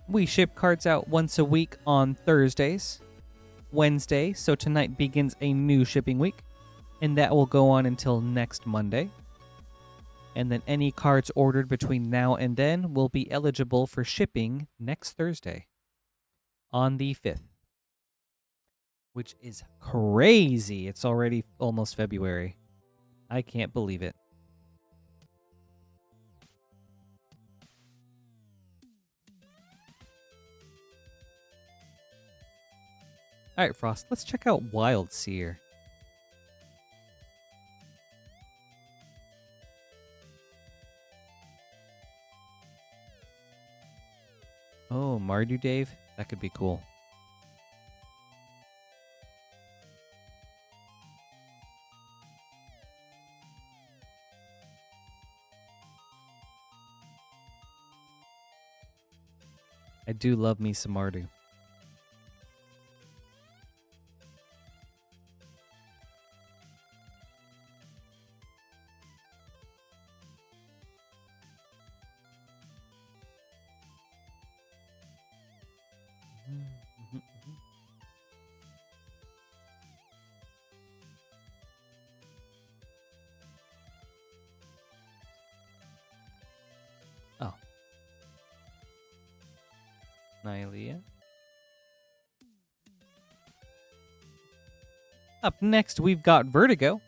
We ship cards out once a week on Thursdays, Wednesday, so tonight begins a new shipping week. And that will go on until next Monday. And then any cards ordered between now and then will be eligible for shipping next Thursday on the 5th. Which is crazy. It's already almost February. I can't believe it. All right, Frost, let's check out Wild Seer. Oh, Mardu Dave? That could be cool. I do love me some Mardu. Oh. Nylea. Up next, we've got Vertigo.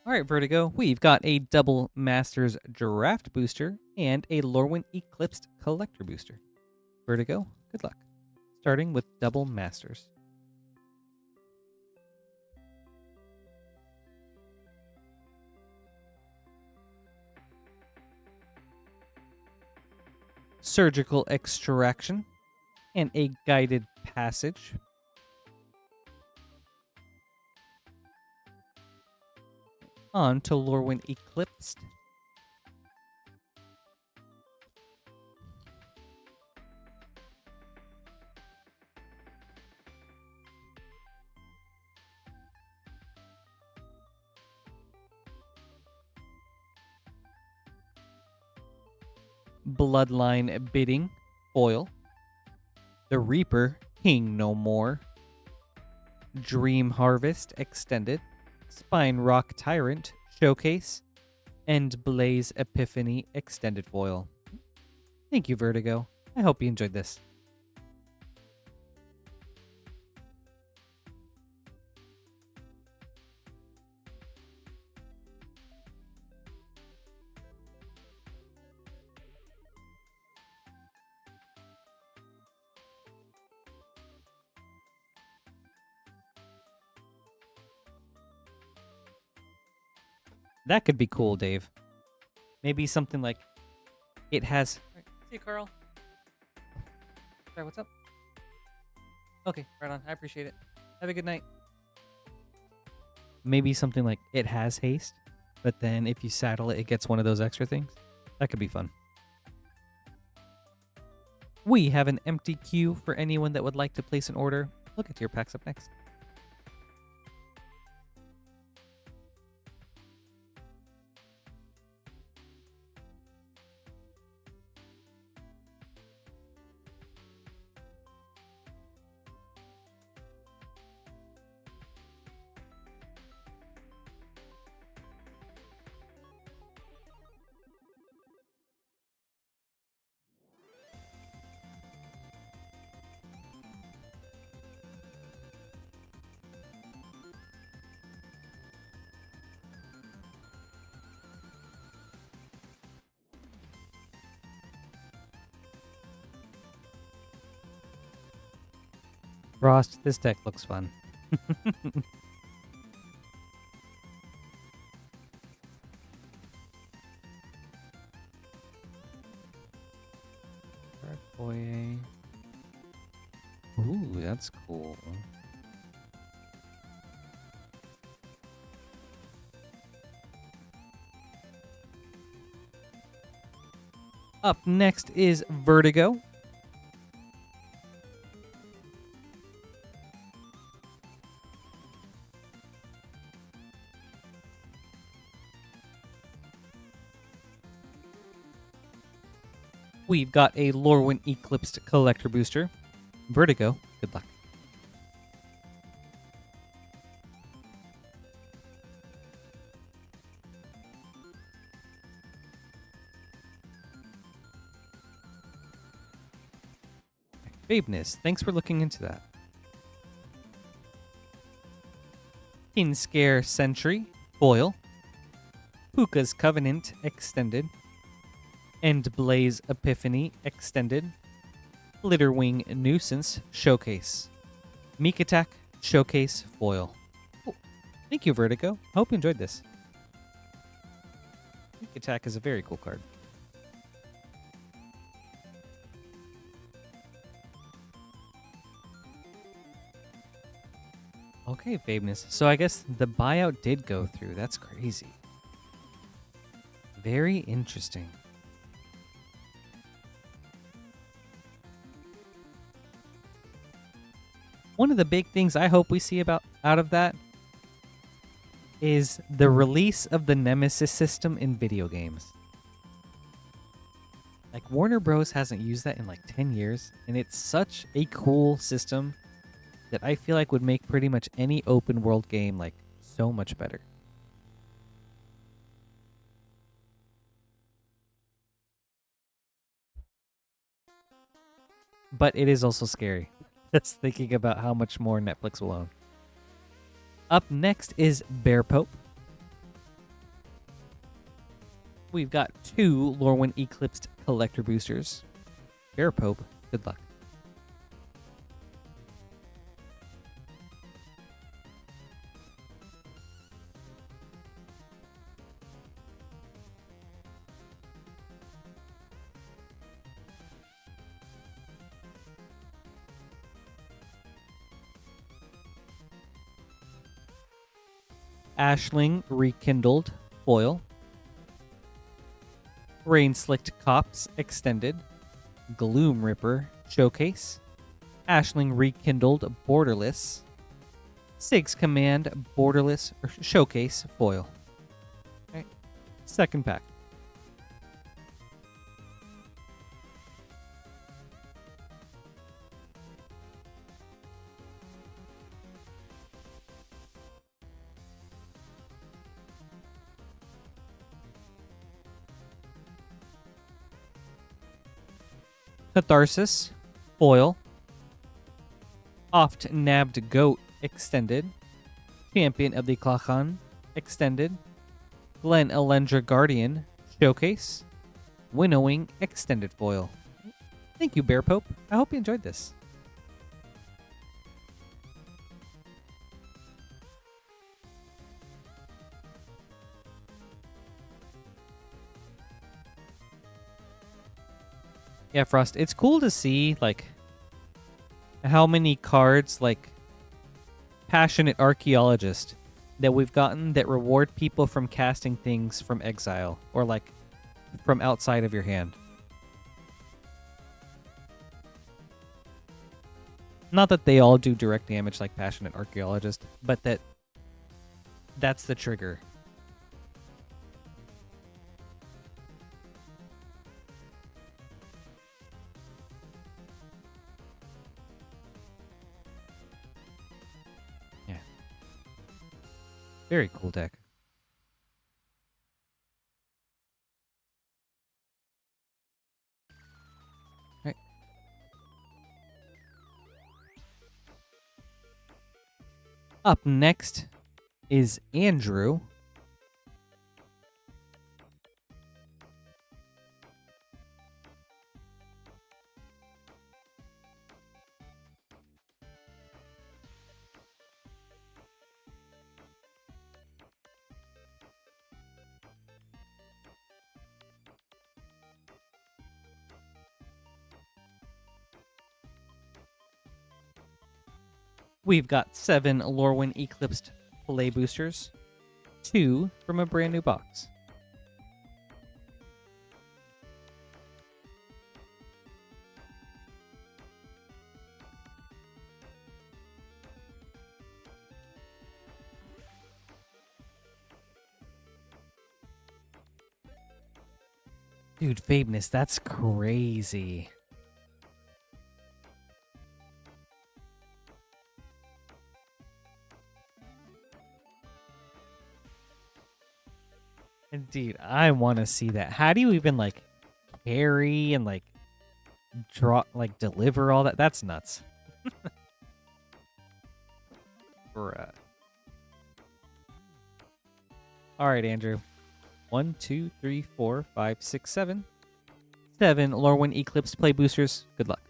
All right, Vertigo, we've got a Double Masters Draft Booster and a Lorwyn Eclipsed Collector Booster. Vertigo, good luck. Starting with Double Masters. Surgical Extraction and a Guided Passage. On to Lorwyn Eclipsed. Bloodline Bidding Foil. The Reaper King No More. Dream Harvest Extended. Spine Rock Tyrant Showcase. And Blaze Epiphany Extended Foil. Thank you, Vertigo. I hope you enjoyed this. That could be cool, Dave. Maybe something like it has. Right, see you, Carl. Sorry, what's up? Okay, right on. I appreciate it. Have a good night. Maybe something like it has haste, but then if you saddle it, it gets one of those extra things. That could be fun. We have an empty queue for anyone that would like to place an order. Look at your packs up next. Frost, this deck looks fun. Boy. Ooh, that's cool. Up next is Vertigo. We've got a Lorwyn Eclipsed Collector Booster. Vertigo, good luck. Babeness, thanks for looking into that. Kinscare Sentry, Foil. Puka's Covenant, Extended. And Blaze Epiphany, Extended. Glitterwing Nuisance, Showcase. Meek Attack, Showcase, Foil. Oh, thank you, Vertigo. Hope you enjoyed this. Meek Attack is a very cool card. Okay, Babeness. So I guess the buyout did go through. That's crazy. Very interesting. One of the big things I hope we see out of that is the release of the Nemesis system in video games. Like, Warner Bros. Hasn't used that in like 10 years, and it's such a cool system that I feel like would make pretty much any open world game like so much better. But it is also scary. Just thinking about how much more Netflix will own. Up next is Bear Pope. We've got 2 Lorwyn Eclipsed collector boosters. Bear Pope, good luck. Ashling Rekindled foil. Rain Slicked Cops Extended. Gloom Ripper Showcase. Ashling Rekindled Borderless. Sig's Command Borderless Showcase foil. Okay. Second pack. Catharsis foil. Oft Nabbed Goat Extended. Champion of the Klachan Extended. Glen Elendra Guardian Showcase. Winnowing Extended foil. Thank you, Bear Pope. I hope you enjoyed this. Yeah, Frost, it's cool to see, like, how many cards, like, Passionate Archaeologist, that we've gotten that reward people from casting things from exile, or, like, from outside of your hand. Not that they all do direct damage like Passionate Archaeologist, but that's the trigger. Very cool deck. Right. Up next is Andrew. We've got 7 Lorwyn Eclipsed Play Boosters, 2 from a brand new box. Dude, Fabeness, that's crazy. Indeed, I want to see that. How do you even, like, carry and, like, draw, like, deliver all that? That's nuts. Bruh. All right, Andrew. 1, 2, 3, 4, 5, 6, 7. 7 Lorwyn Eclipse Play Boosters. Good luck.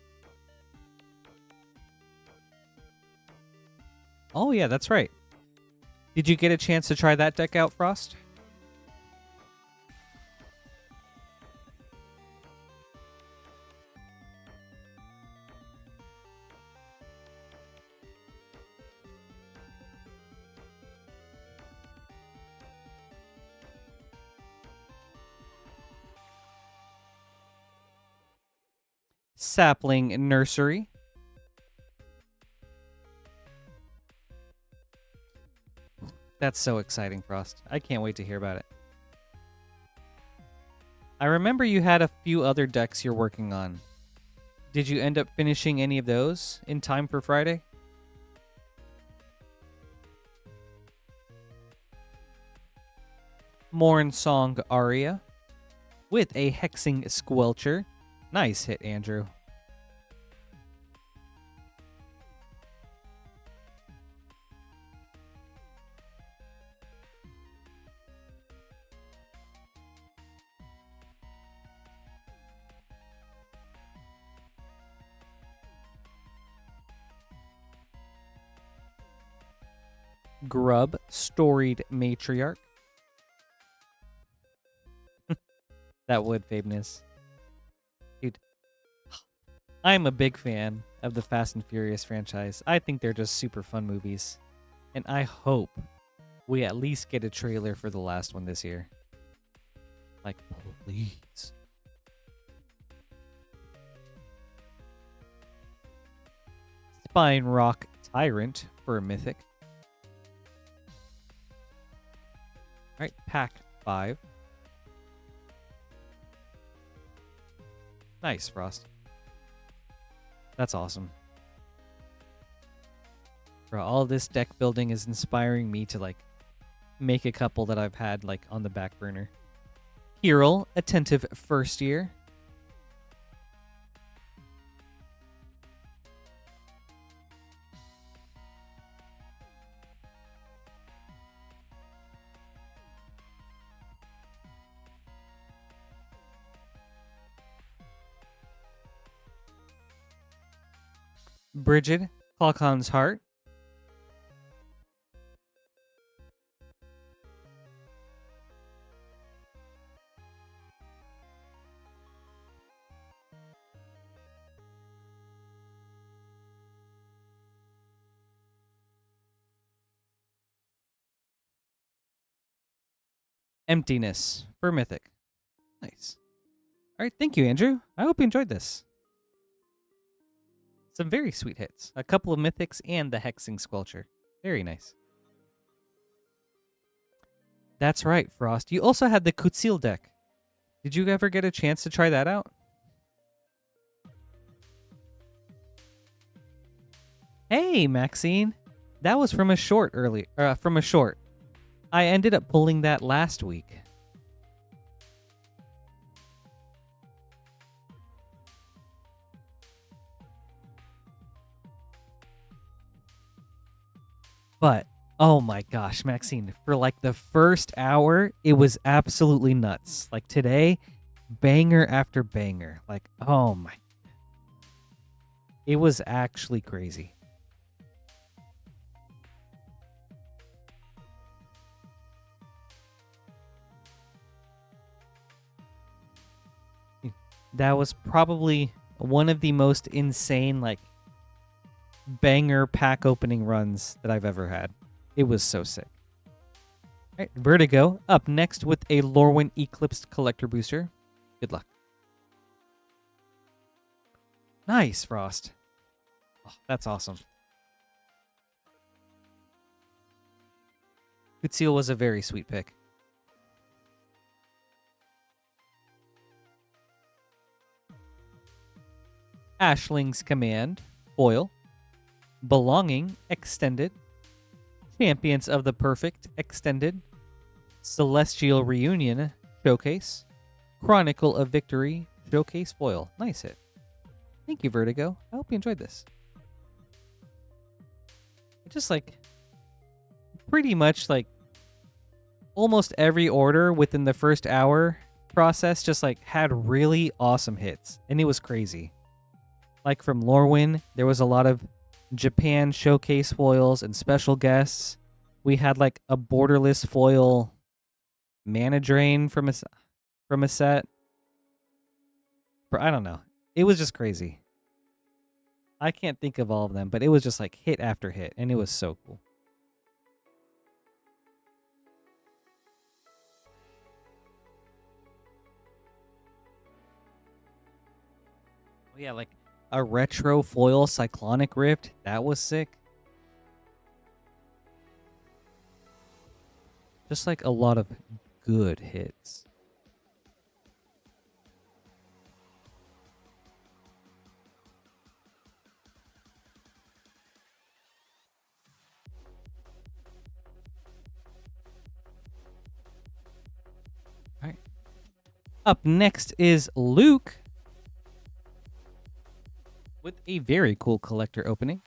Oh, yeah, that's right. Did you get a chance to try that deck out, Frost? Sapling Nursery. That's so exciting, Frost. I can't wait to hear about it. I remember you had a few other decks you're working on. Did you end up finishing any of those in time for Friday? Morn Song Aria with a Hexing Squelcher. Nice hit, Andrew. Grub Storied Matriarch. That would, Fabeness. Dude, I'm a big fan of the Fast and Furious franchise. I think they're just super fun movies. And I hope we at least get a trailer for the last one this year. Like, please. Spine Rock Tyrant for a Mythic. Alright, pack 5. Nice, Frost. That's awesome. Bro, all this deck building is inspiring me to, like, make a couple that I've had, like, on the back burner. Hero, Attentive First Year. Bridget, Clockon's Heart. Emptiness for Mythic. Nice. All right, thank you, Andrew. I hope you enjoyed this. Some very sweet hits. A couple of Mythics and the Hexing Squelcher. Very nice. That's right, Frost. You also had the Kutsil deck. Did you ever get a chance to try that out? Hey, Maxine. That was from a short early. From a short. I ended up pulling that last week. But, oh my gosh, Maxine, for like the first hour, it was absolutely nuts. Like today, banger after banger. Like, oh my. It was actually crazy. That was probably one of the most insane, like, banger pack opening runs that I've ever had. It was so sick. All right, Vertigo up next with a Lorwyn Eclipsed Collector Booster. Good luck. Nice, Frost. Oh, that's awesome. Kutsil was a very sweet pick. Ashling's Command, foil. Belonging, extended. Champions of the Perfect, extended. Celestial Reunion, showcase. Chronicle of Victory, showcase foil. Nice hit. Thank you, Vertigo. I hope you enjoyed this. Just like, pretty much like, almost every order within the first hour process just like had really awesome hits. And it was crazy. Like from Lorwyn, there was a lot of Japan showcase foils and special guests. We had like a borderless foil mana drain from a set. I don't know. It was just crazy. I can't think of all of them, but it was just like hit after hit, and it was so cool. Yeah, like a retro foil Cyclonic Rift. That was sick. Just like a lot of good hits. All right. Up next is Luke with a very cool collector opening.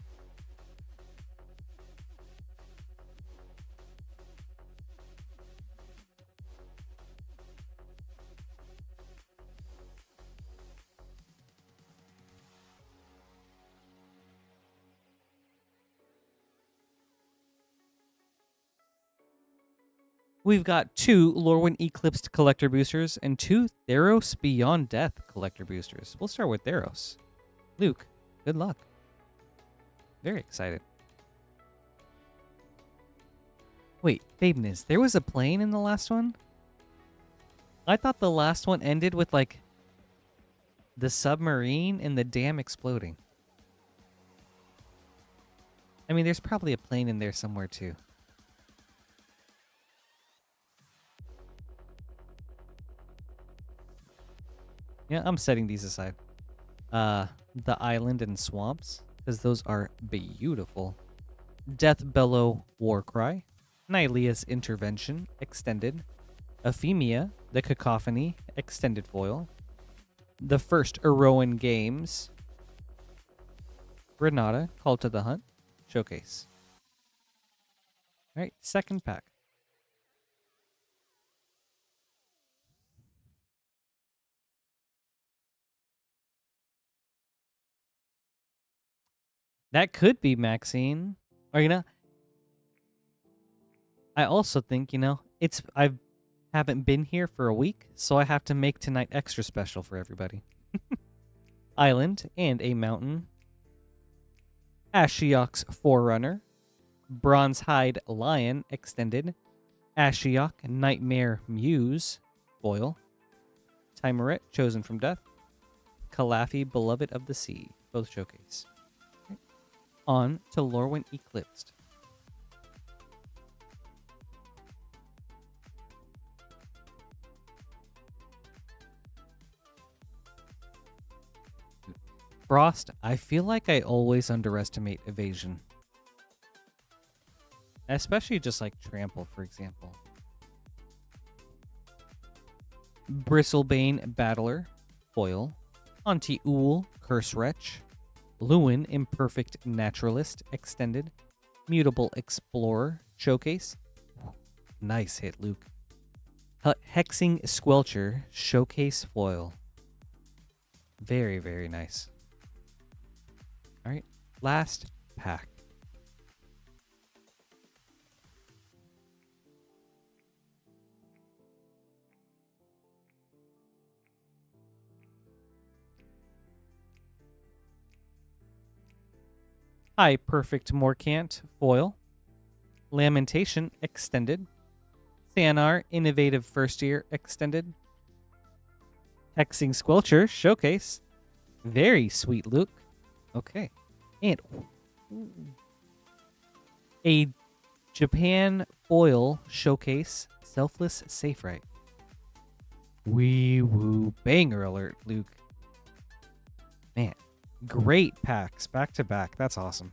We've got 2 Lorwyn Eclipsed collector boosters and 2 Theros Beyond Death collector boosters. We'll start with Theros. Luke, good luck. Very excited. Wait, Fabius, there was a plane in the last one? I thought the last one ended with, like, the submarine and the dam exploding. I mean, there's probably a plane in there somewhere, too. Yeah, I'm setting these aside. The island and swamps, because those are beautiful. Death Bellow Warcry. Nylea's Intervention, Extended. Euphemia, the Cacophony, Extended Foil. The First Erroan Games. Renata, Call to the Hunt, Showcase. Alright, second pack. That could be Maxine. Or, you know, I also think, you know, I haven't been here for a week, so I have to make tonight extra special for everybody. Island and a mountain. Ashiok's Forerunner. Bronzehide Lion Extended. Ashiok Nightmare Muse Foil. Timeret Chosen from Death. Calafi Beloved of the Sea, both showcase. Okay. On to Lorwyn Eclipsed. Frost, I feel like I always underestimate evasion. Especially just like Trample, for example. Bristlebane Battler, Foil. Auntie-Ool, Curse Wretch. Lewin, Imperfect Naturalist, Extended. Mutable Explorer, Showcase. Nice hit, Luke. Hexing Squelcher, Showcase Foil. Very, very nice. All right, last pack. Hi, Perfect Morcant, Foil. Lamentation, Extended. Thanar, Innovative First Year, Extended. Hexing Squelcher, Showcase. Very sweet, Luke. Okay. And a Japan Foil Showcase, Selfless Safe Right. Wee woo banger alert, Luke. Man, great packs back to back. That's awesome.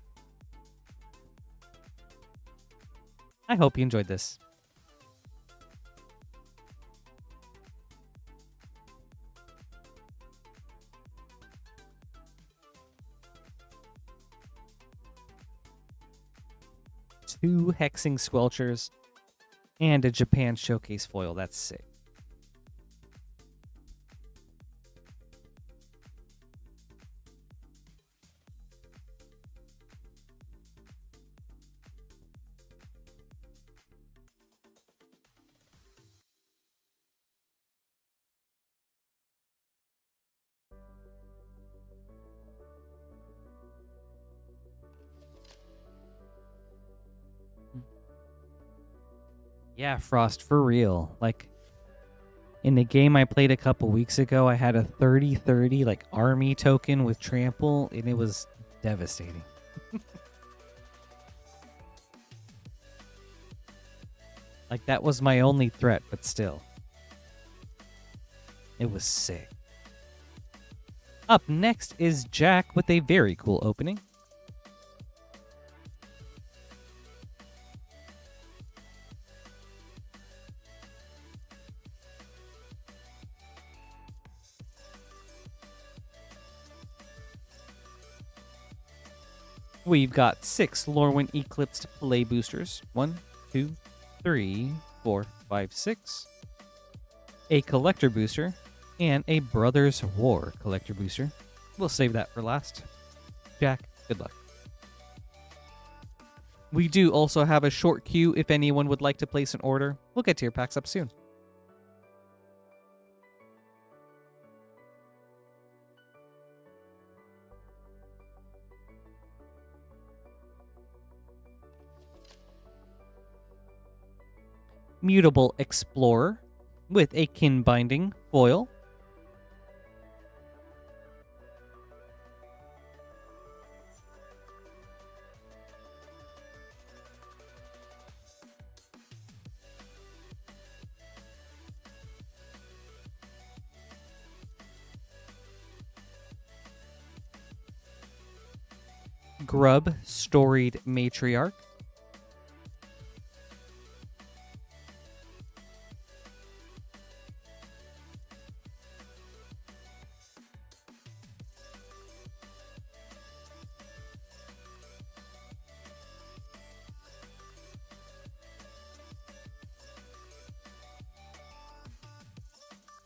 I hope you enjoyed this. Two Hexing Squelchers and a Japan Showcase Foil. That's sick. Yeah, Frost, for real. Like, in the game I played a couple weeks ago, I had a 30-30 like army token with trample, and it was devastating. Like, that was my only threat, but still. It was sick. Up next is Jack with a very cool opening. We've got 6 Lorwyn Eclipsed Play Boosters. 1, 2, 3, 4, 5, 6. A Collector Booster, and a Brothers War Collector Booster. We'll save that for last. Jack, good luck. We do also have a short queue if anyone would like to place an order. We'll get to your packs up soon. Mutable Explorer with a Kin Binding foil. Grub Storied Matriarch.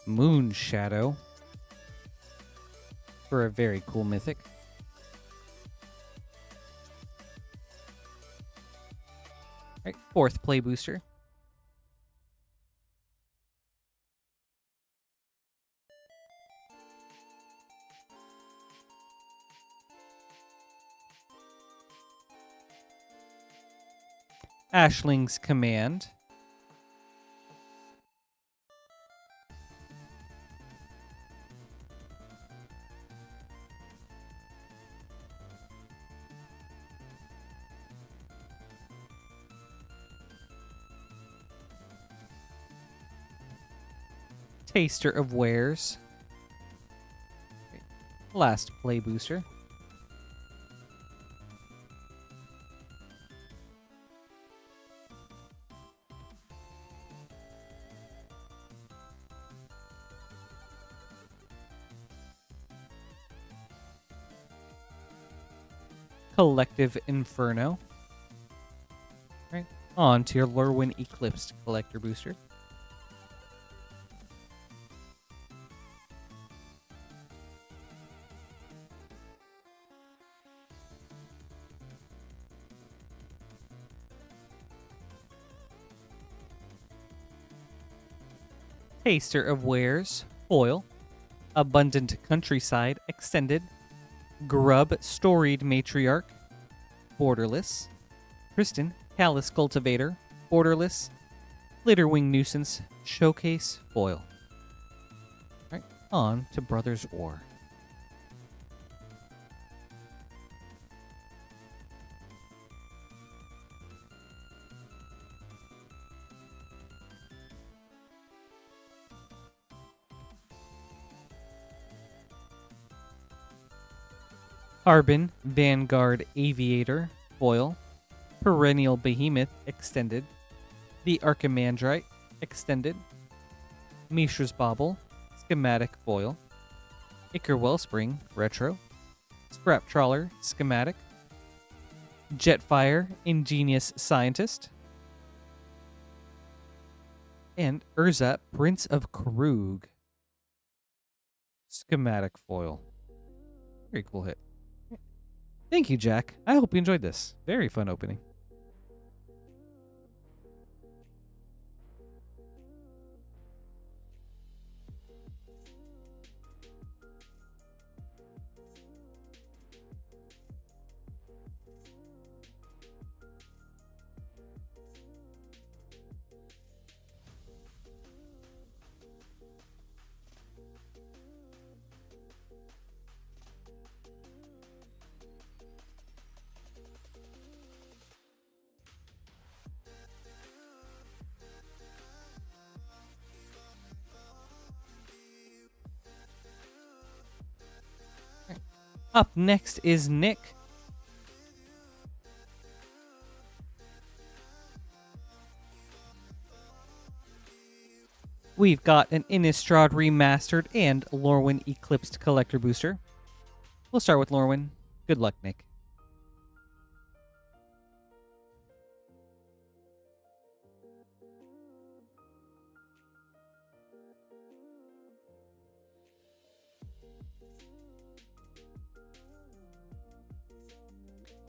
Moonshadow for a very cool mythic. All right, 4th play booster. Ashling's Command. Taster of Wares. Last play booster. Collective Inferno. Right, on to your Lorwyn Eclipsed Collector Booster. Taster of Wares, foil. Abundant Countryside, extended. Grub Storied Matriarch, borderless. Kristen, Callous Cultivator, borderless. Glitterwing Nuisance, showcase, foil. All right, on to Brothers War. Harbin, Vanguard Aviator, foil. Perennial Behemoth, extended. The Archimandrite, extended. Mishra's Bauble, schematic, foil. Ichor Wellspring, retro. Scrap Trawler, schematic. Jetfire, Ingenious Scientist. And Urza, Prince of Krug, schematic, foil. Very cool hit. Thank you, Jack. I hope you enjoyed this. Very fun opening. Up next is Nick. We've got an Innistrad Remastered and Lorwyn Eclipsed Collector Booster. We'll start with Lorwyn. Good luck, Nick.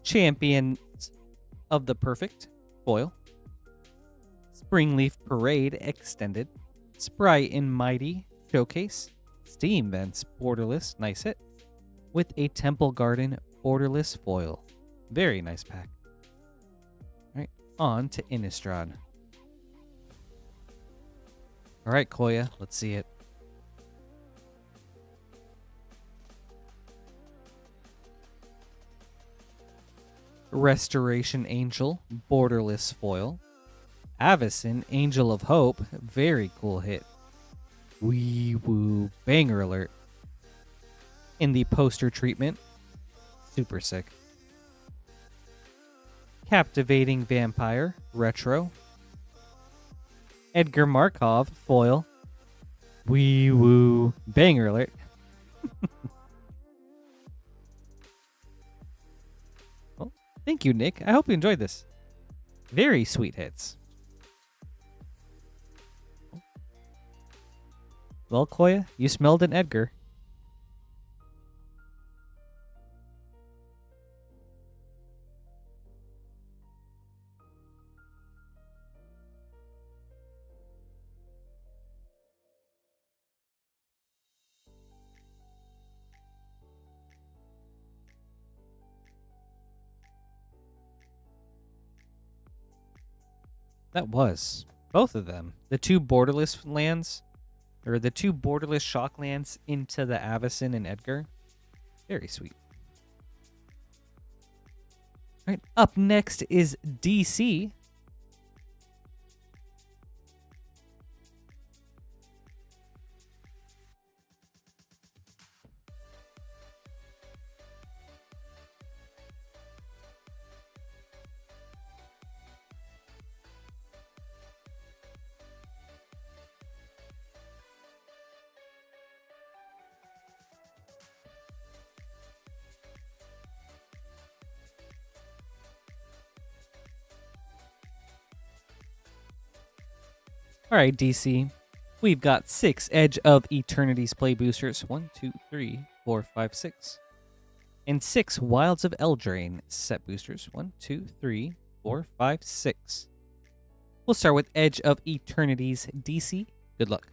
Champions of the Perfect foil. Springleaf Parade Extended. Sprite and Mighty Showcase. Steam Vents Borderless, nice hit. With a Temple Garden Borderless foil. Very nice pack. Alright, on to Innistrad. Alright, Koya, let's see it. Restoration Angel, Borderless foil. Avacyn, Angel of Hope, very cool hit. Wee woo, banger alert. In the poster treatment, super sick. Captivating Vampire, retro. Edgar Markov, foil. Wee woo, banger alert. Well, thank you, Nick. I hope you enjoyed this. Very sweet hits. Well, Koya, you smelled an Edgar. That was both of them. The two borderless lands, or the two borderless shock lands into the Avacyn and Edgar. Very sweet. All right, up next is DC. All right, DC. We've got 6 Edge of Eternity's play boosters. 1, 2, 3, 4, 5, 6. And 6 Wilds of Eldraine set boosters. 1, 2, 3, 4, 5, 6. We'll start with Edge of Eternity's DC. Good luck.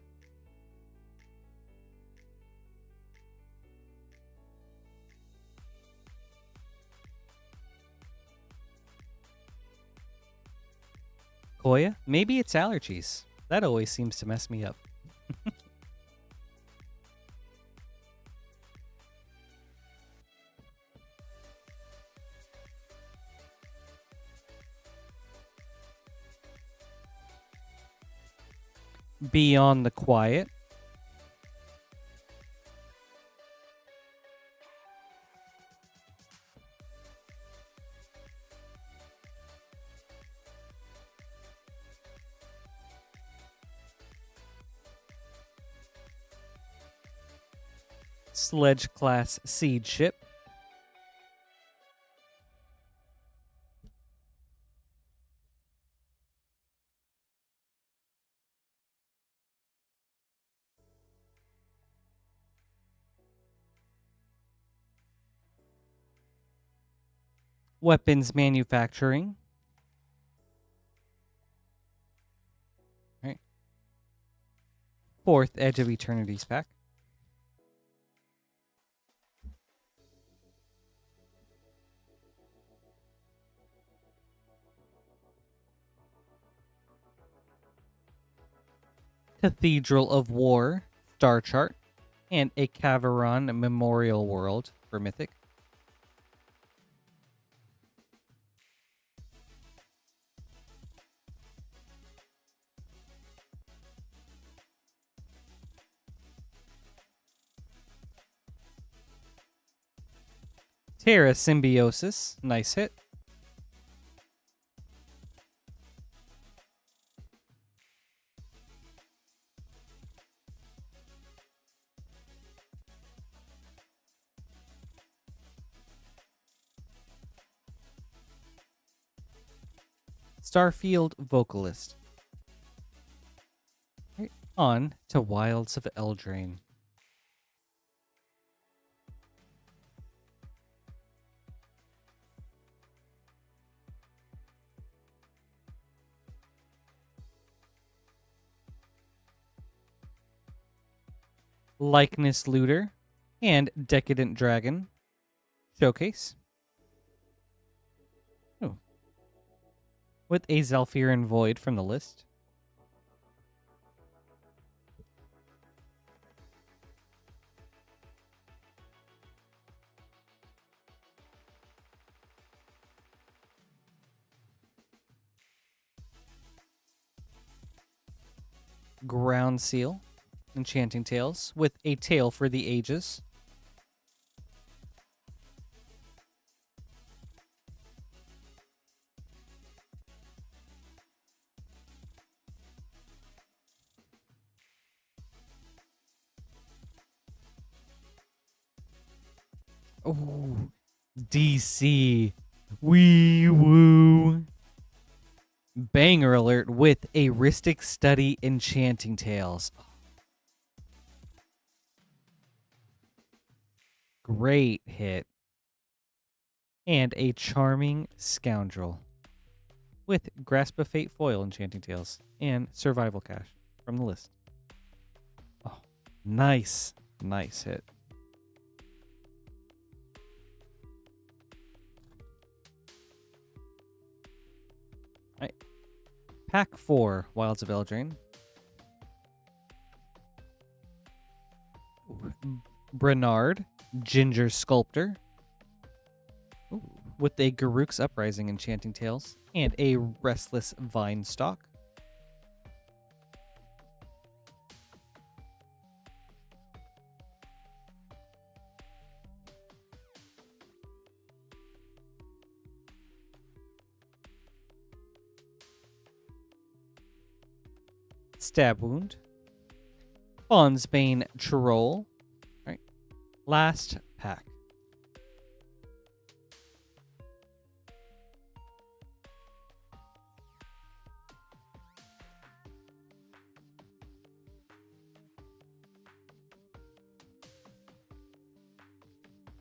Koya, maybe it's allergies. That always seems to mess me up. Beyond the Quiet. Sledge Class Siege Ship. Weapons Manufacturing. All right. 4th Edge of Eternity's pack. Cathedral of War, Star Chart, and a Caveron Memorial World for Mythic. Terra Symbiosis. Nice hit. Starfield Vocalist. Right, on to Wilds of Eldraine. Likeness Looter and Decadent Dragon. Showcase. Oh. With a Zhalfirin Void from the list. Ground Seal. Enchanting Tales with a Tale for the Ages. Oh, DC. Wee woo. Banger alert with a Rhystic Study Enchanting Tales. Great hit. And a Charming Scoundrel with Grasp of Fate Foil Enchanting Tales and Survival Cache from the list. Oh, nice. Nice hit. All right. Pack 4, Wilds of Eldraine. Bernard, Ginger Sculptor. Ooh, with a Garruk's Uprising Enchanting Tales and a Restless Vine Stalk. Stab Wound. Fawnsbane Troll. All right. Last pack.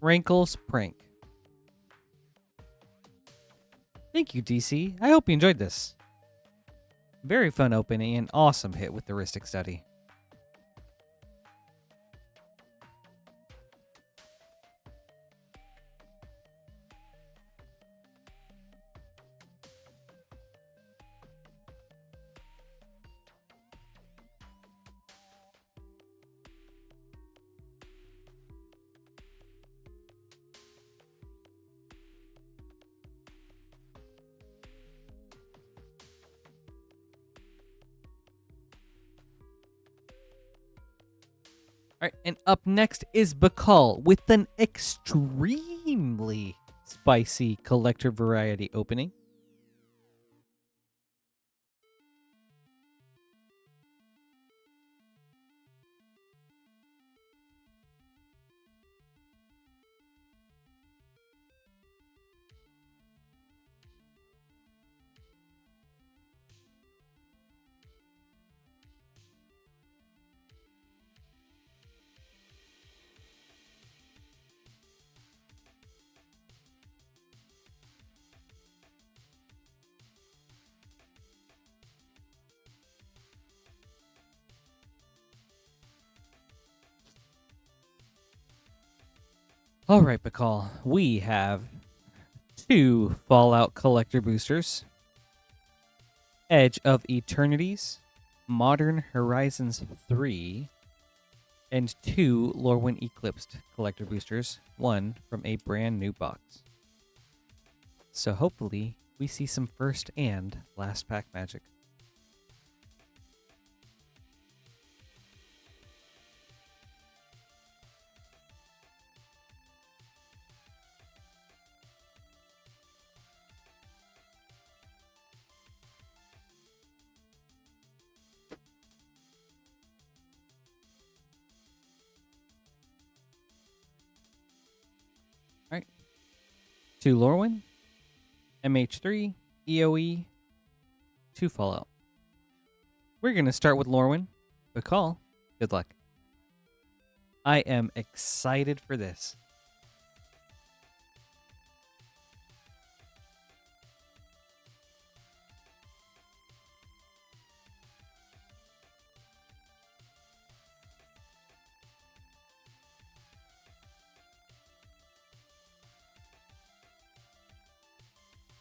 Rankle's Prank. Thank you, DC. I hope you enjoyed this. Very fun opening and awesome hit with the Rhystic Study. All right, and up next is Bakal with an extremely spicy collector variety opening. All right, Bakal, we have 2 Fallout Collector boosters. Edge of Eternities, Modern Horizons 3, and 2 Lorwyn Eclipsed collector boosters, 1 from a brand new box. So hopefully we see some first and last pack magic. 2 Lorwyn, MH3, EOE, 2 Fallout. We're going to start with Lorwyn. Good call. Good luck. I am excited for this.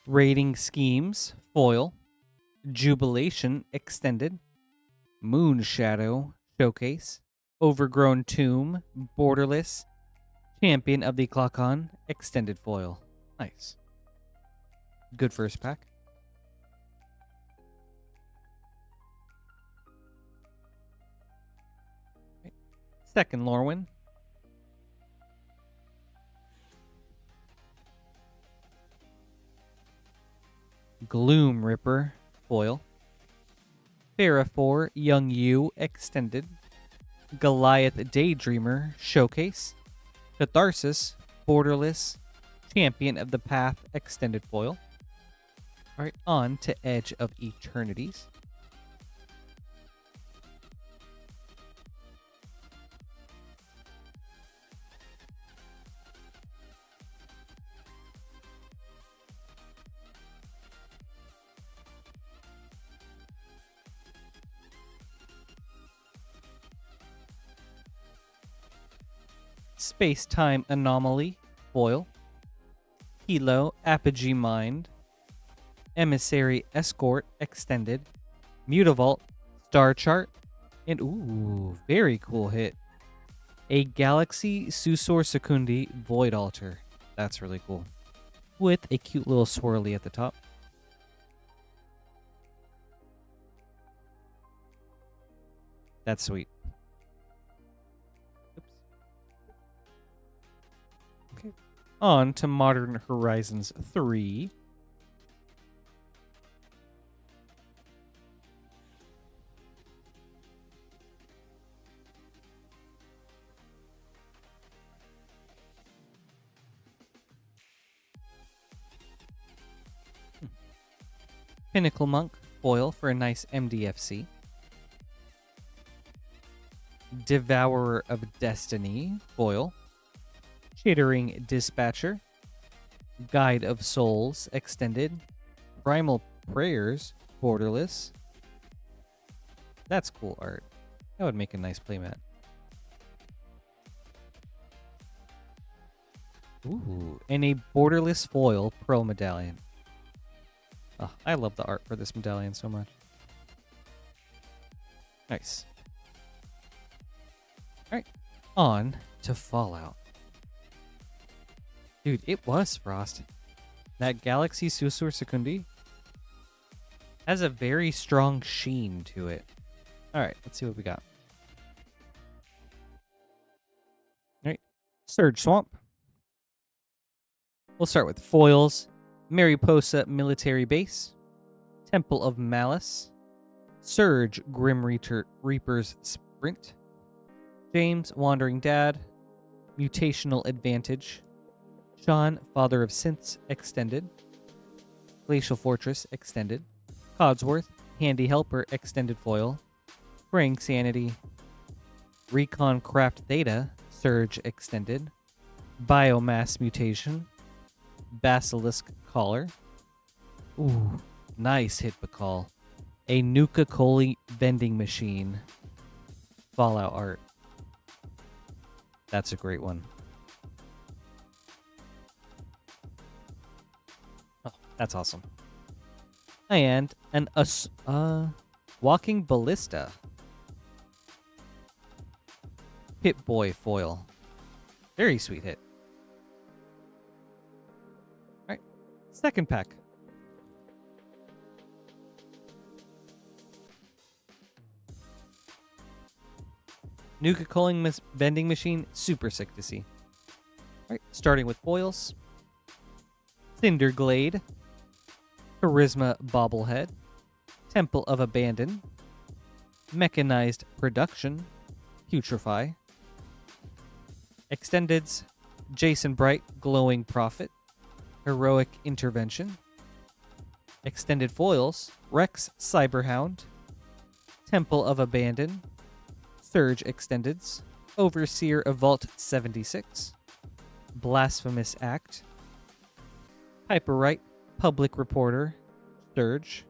Raiding Schemes, foil. Jubilation, extended. Moonshadow, showcase. Overgrown Tomb, borderless. Champion of the Clockon, extended foil. Nice. Good first pack. Okay. Second Lorwyn. Gloom Ripper, foil. Pharaoh Young Yu, extended. Goliath Daydreamer, showcase. Catharsis, borderless. Champion of the Path, extended foil. Alright, on to Edge of Eternities. Space-Time Anomaly, foil. Hilo, Apogee Mind. Emissary Escort, extended. Mutavault, Star Chart. And, ooh, very cool hit. A Galaxy Susor Secundi Void Altar. That's really cool. With a cute little swirly at the top. That's sweet. Okay. On to Modern Horizons 3. Pinnacle Monk, foil for a nice MDFC. Devourer of Destiny, foil. Chittering Dispatcher. Guide of Souls, extended. Primal Prayers, borderless. That's cool art. That would make a nice playmat. Ooh, and a borderless foil Pro Medallion. Oh, I love the art for this medallion so much. Nice. Alright, on to Fallout. Dude, it was Frost. That Galaxy Susur Secundi has a very strong sheen to it. Alright, let's see what we got. Alright, Surge Swamp. We'll start with foils. Mariposa Military Base. Temple of Malice. Surge Grim Reaper's Sprint. James Wandering Dad. Mutational Advantage. Sean Father of Synths, extended. Glacial Fortress, extended. Codsworth Handy Helper, extended foil. Praying Sanity. Recon Craft Theta, Surge, extended. Biomass Mutation. Basilisk Collar. Ooh, nice hit Bakal. A Nuka-Cola vending machine. Fallout art. That's a great one. Oh, that's awesome. And an Walking Ballista. Pip-Boy foil. Very sweet hit. Alright, second pack. Nuka-Cola vending machine, super sick to see. Alright, starting with foils. Cinderglade. Charisma Bobblehead. Temple of Abandon. Mechanized Production. Putrefy. Extendeds. Jason Bright, Glowing Prophet. Heroic Intervention. Extended foils, Rex Cyberhound, Temple of Abandon, Surge Extendeds, Overseer of Vault 76, Blasphemous Act, Hyperwrite, Public Reporter, Surge,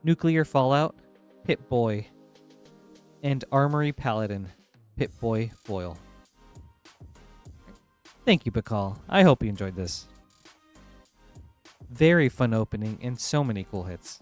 Nuclear Fallout, Pip-Boy, and Armory Paladin, Pip-Boy Foil. Thank you, Pakal. I hope you enjoyed this. Very fun opening and so many cool hits.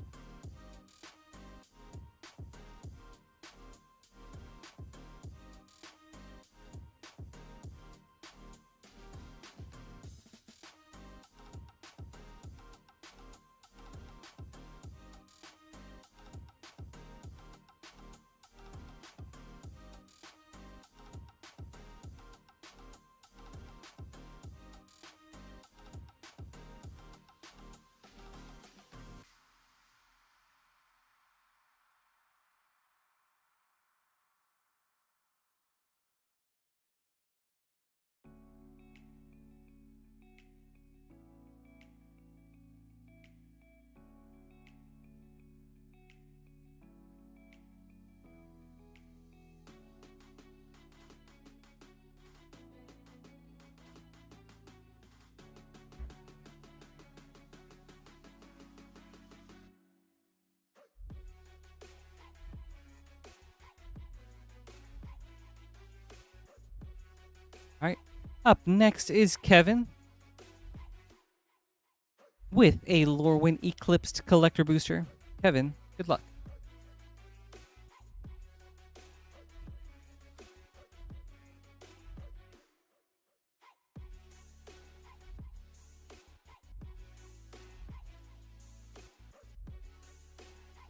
All right. Up next is Kevin with a Lorwyn Eclipsed Collector Booster. Kevin, good luck.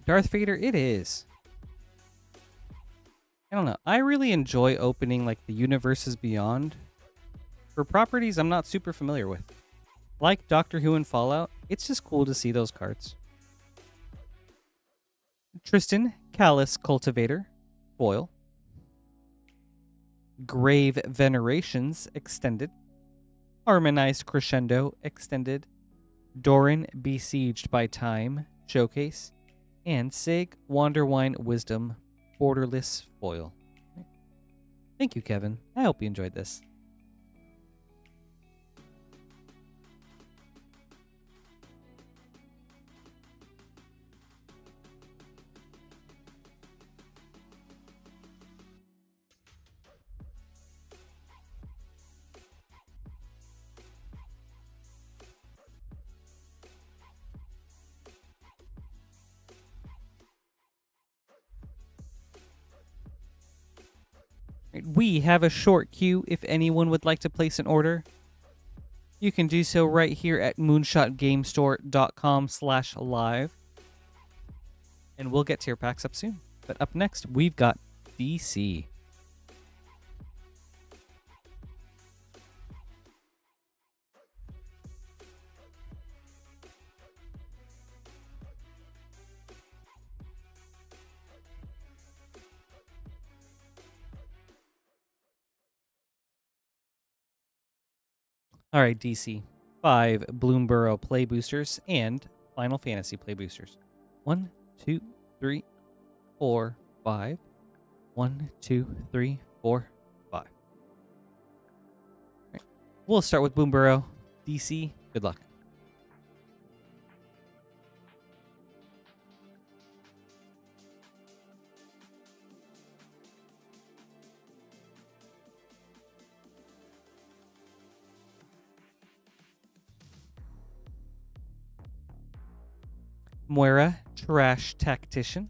Darth Vader it is. I don't know. I really enjoy opening like the Universes Beyond for properties I'm not super familiar with. Like Doctor Who and Fallout, it's just cool to see those cards. Tristan, Callous Cultivator, foil. Grave Venerations, extended. Harmonized Crescendo, extended. Doran, Besieged by Time, showcase. And Sig, Wanderwine Wisdom, borderless foil. Thank you, Kevin. I hope you enjoyed this. We have a short queue if anyone would like to place an order. You can do so right here at moonshotgamestore.com/live. And we'll get to your packs up soon. But up next, we've got DC. All right, DC. 5 Bloomborough play boosters and Final Fantasy play boosters. 1, 2, 3, 4, 5. 1, 2, 3, 4, 5. All right. We'll start with Bloomborough. DC, good luck. Moira, Trash Tactician.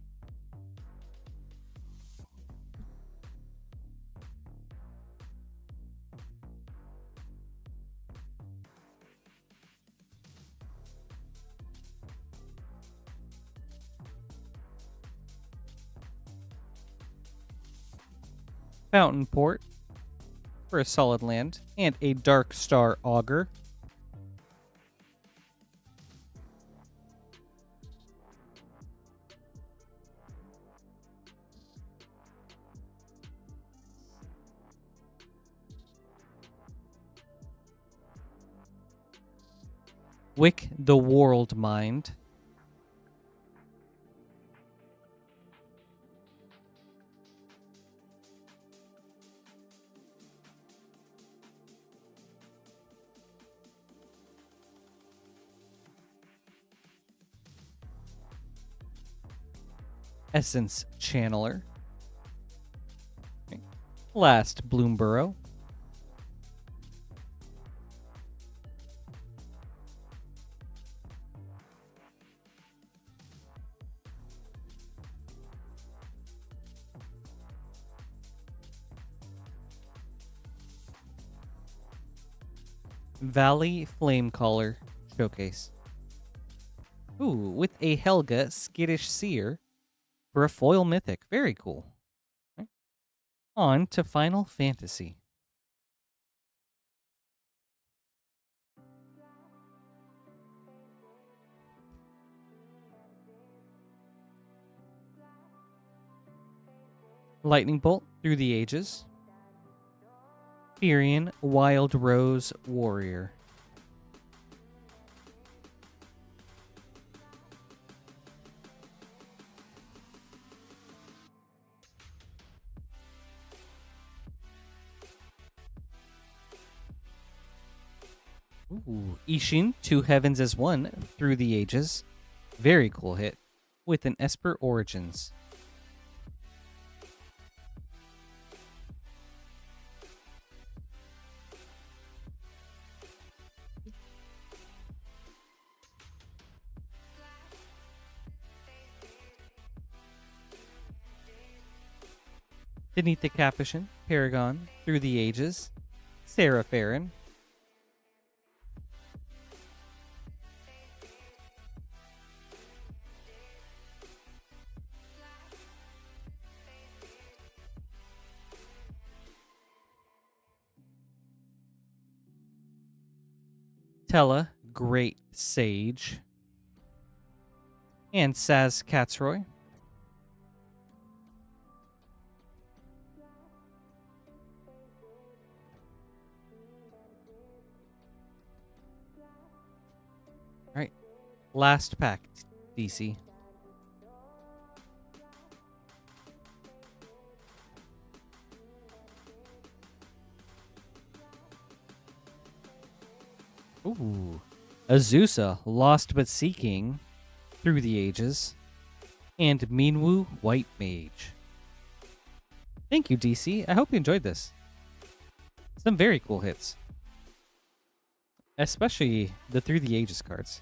Fountain Port for a solid land, and a Dark Star Augur. Wick the World Mind. Essence Channeler. Okay. Last Bloomborough. Valley Flamecaller Showcase. Ooh, with a Helga Skittish Seer for a foil mythic. Very cool. Okay. On to Final Fantasy. Lightning Bolt Through the Ages. Firion Wild Rose Warrior. Ooh, Ishin, Two Heavens as One, Through the Ages. Very cool hit. With an Esper Origins. Beneath the Capuchin, Paragon, Through the Ages. Sarah Farron. Tella, Great Sage. And Saz Katzroy. All right. Last pack, DC. Ooh. Azusa, Lost But Seeking, Through the Ages. And Minwu, White Mage. Thank you, DC. I hope you enjoyed this. Some very cool hits. Especially the Through the Ages cards.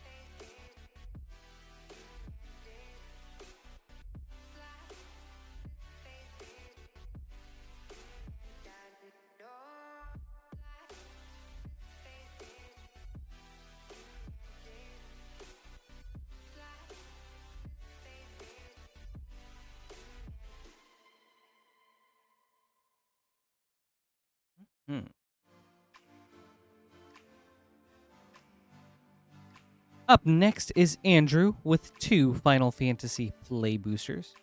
Up next is Andrew with 2 Final Fantasy Play Boosters.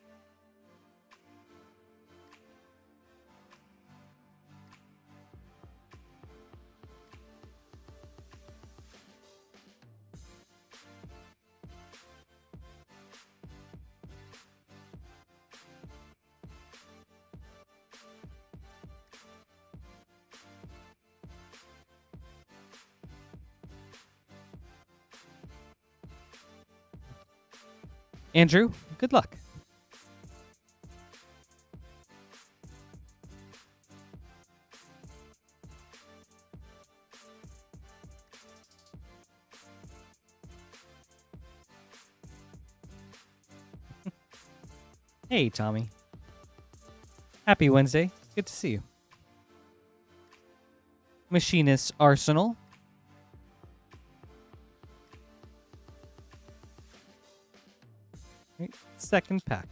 Andrew, good luck. Hey, Tommy. Happy Wednesday. Good to see you. Machinist's Arsenal. Right, second pack.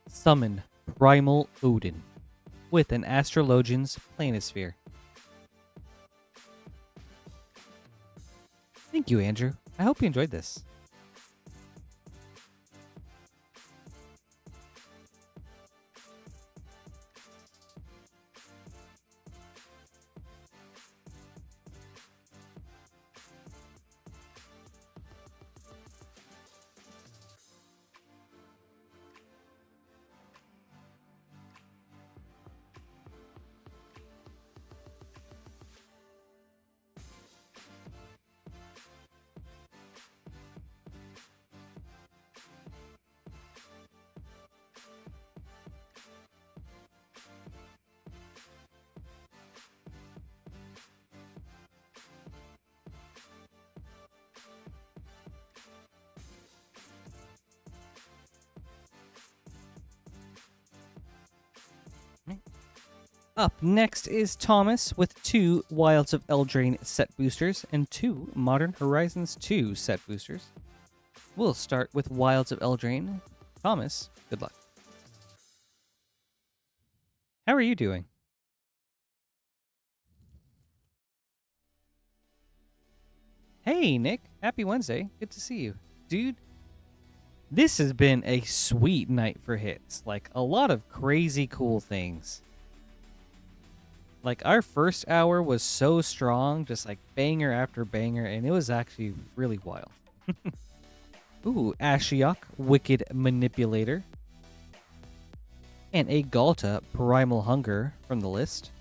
Summon Primal Odin with an Astrologian's Planisphere. Thank you, Andrew. I hope you enjoyed this. Up next is Thomas with 2 Wilds of Eldraine set boosters and 2 Modern Horizons 2 set boosters. We'll start with Wilds of Eldraine. Thomas, good luck. How are you doing? Hey, Nick. Happy Wednesday. Good to see you. Dude, this has been a sweet night for hits. Like, a lot of crazy cool things. Like, our first hour was so strong, just like banger after banger, and it was actually really wild. Ooh, Ashiok, Wicked Manipulator. And a Galta, Primal Hunger from the list.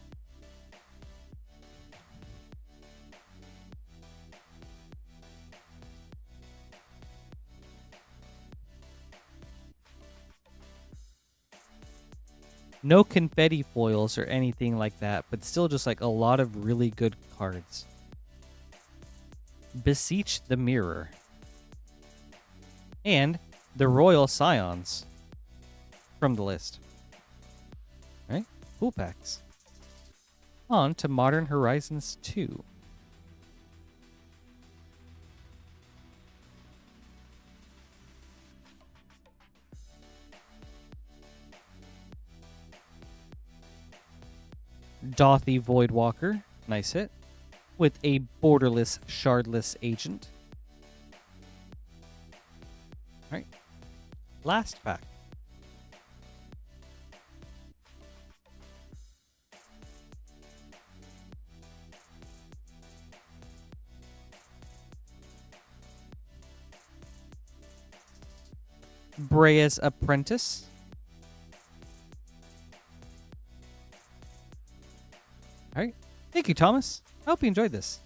No confetti foils or anything like that, but still just like a lot of really good cards. Beseech the Mirror. And the Royal Scions from the list. Alright, cool packs. On to Modern Horizons 2. Dothy Voidwalker, nice hit, with a borderless, shardless agent. Alright, last pack. Brea's Apprentice. All right. Thank you, Thomas. I hope you enjoyed this.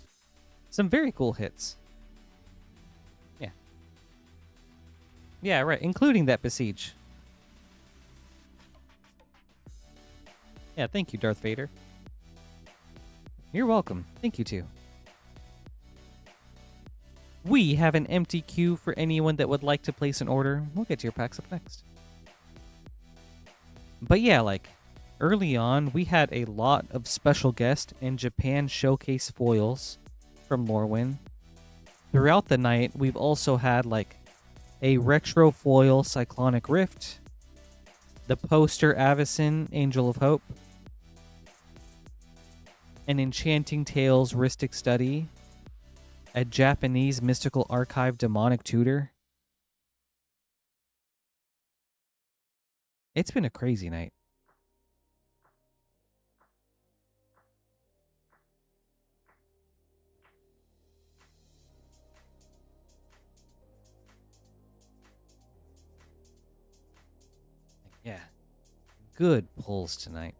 Some very cool hits. Yeah. Yeah, right. Including that Besiege. Yeah, thank you, Darth Vader. You're welcome. Thank you, too. We have an empty queue for anyone that would like to place an order. We'll get to your packs up next. But yeah, like, early on, we had a lot of special guest and Japan showcase foils from Lorwyn. Throughout the night, we've also had like a retro foil Cyclonic Rift, the poster Avacyn Angel of Hope, an Enchanting Tales Rhystic Study, a Japanese Mystical Archive Demonic Tutor. It's been a crazy night. Yeah. Good pulls tonight.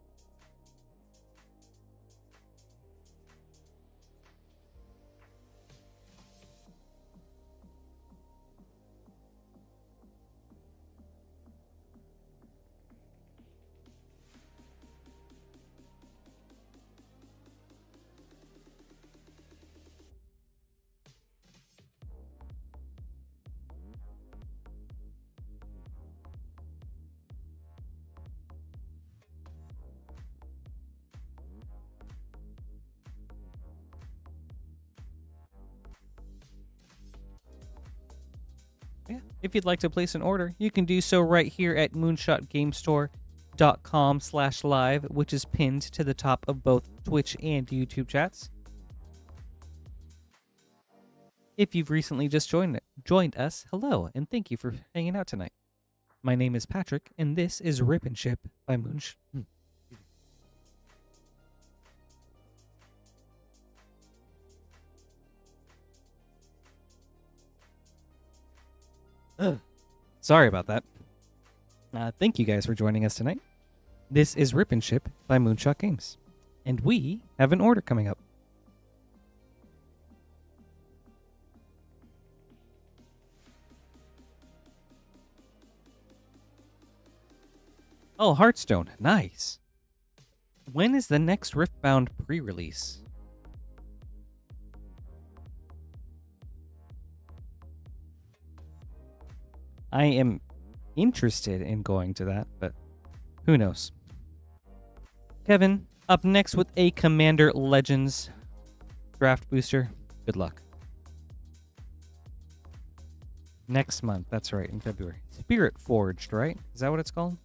Yeah. If you'd like to place an order, you can do so right here at moonshotgamestore.com/live, which is pinned to the top of both Twitch and YouTube chats. If you've recently just joined us, hello, and thank you for hanging out tonight. My name is Patrick, and this is Rip and Ship by Moonshot. Sorry about that. Thank you guys for joining us tonight. This is Rip and Ship by Moonshot Games, and we have an order coming up. Oh, Hearthstone. Nice. When is the next Riftbound pre-release? I am interested in going to that, but who knows? Kevin, Up next with a Commander Legends draft booster. Good luck. Next month, that's right, in February. Spirit Forged, right? Is that what it's called?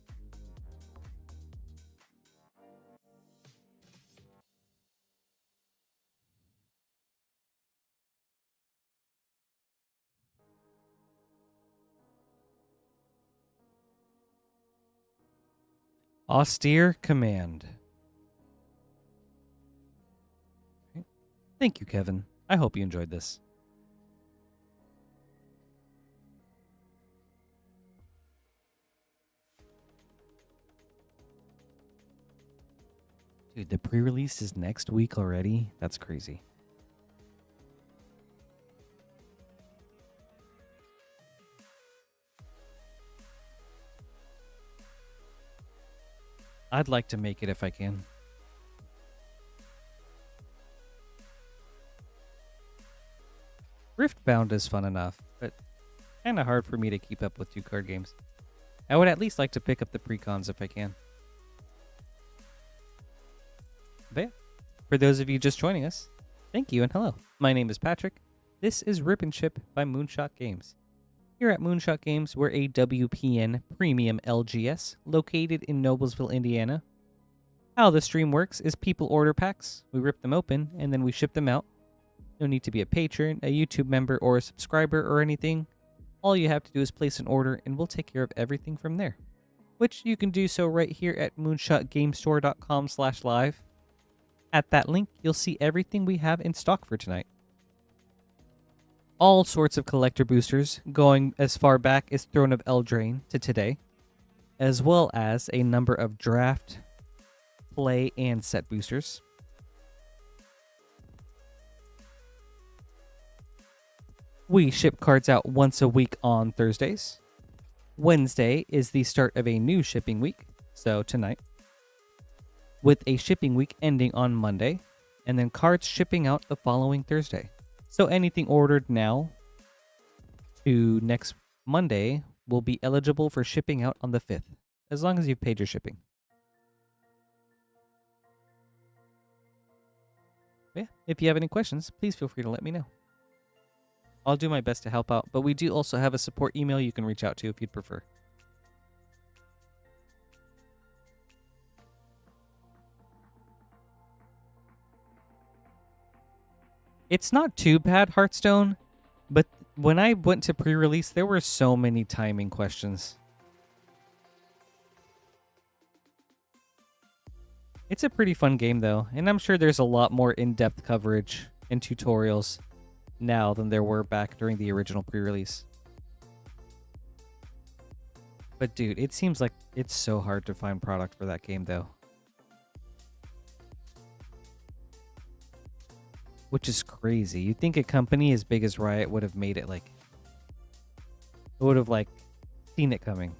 Austere Command. Okay. Thank you, Kevin. I hope you enjoyed this. Dude, the pre-release is next week already? That's crazy. I'd like to make it if I can. Riftbound is fun enough, but kind of hard for me to keep up with 2-card games. I would at least like to pick up the precons if I can. But yeah, for those of you just joining us, thank you and hello. My name is Patrick. This is Rip and Chip by Moonshot Games. Here at Moonshot Games, we're a WPN Premium LGS located in Noblesville, Indiana. How the stream works is people order packs, we rip them open, and then we ship them out. No need to be a patron, a YouTube member, or a subscriber or anything. All you have to do is place an order, and we'll take care of everything from there. Which you can do so right here at moonshotgamestore.com/live. At that link, you'll see everything we have in stock for tonight. All sorts of collector boosters, going as far back as Throne of Eldraine to today, as well as a number of draft, play, and set boosters. We ship cards out once a week on Thursdays. Wednesday is the start of a new shipping week, so tonight, with a shipping week ending on Monday, and then cards shipping out the following Thursday. So anything ordered now to next Monday will be eligible for shipping out on the 5th, as long as you've paid your shipping. Yeah, if you have any questions, please feel free to let me know. I'll do my best to help out, but we do also have a support email you can reach out to if you'd prefer. It's not too bad, Hearthstone, but when I went to pre-release, there were so many timing questions. It's a pretty fun game, though, and I'm sure there's a lot more in-depth coverage and tutorials now than there were back during the original pre-release. But dude, it seems like it's so hard to find product for that game, though. Which is crazy. You'd think a company as big as Riot would have made it seen it coming.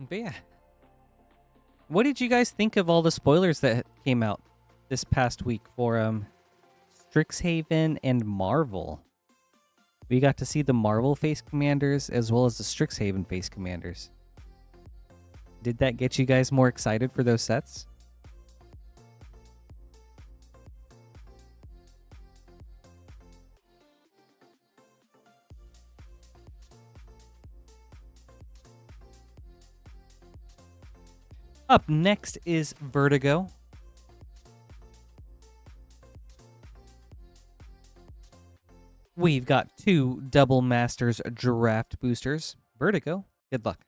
But yeah. What did you guys think of all the spoilers that came out this past week for Strixhaven and Marvel? We got to see the Marvel face commanders as well as the Strixhaven face commanders. Did that get you guys more excited for those sets? Up next is Vertigo. We've got 2 Double Masters draft boosters. Vertigo, good luck.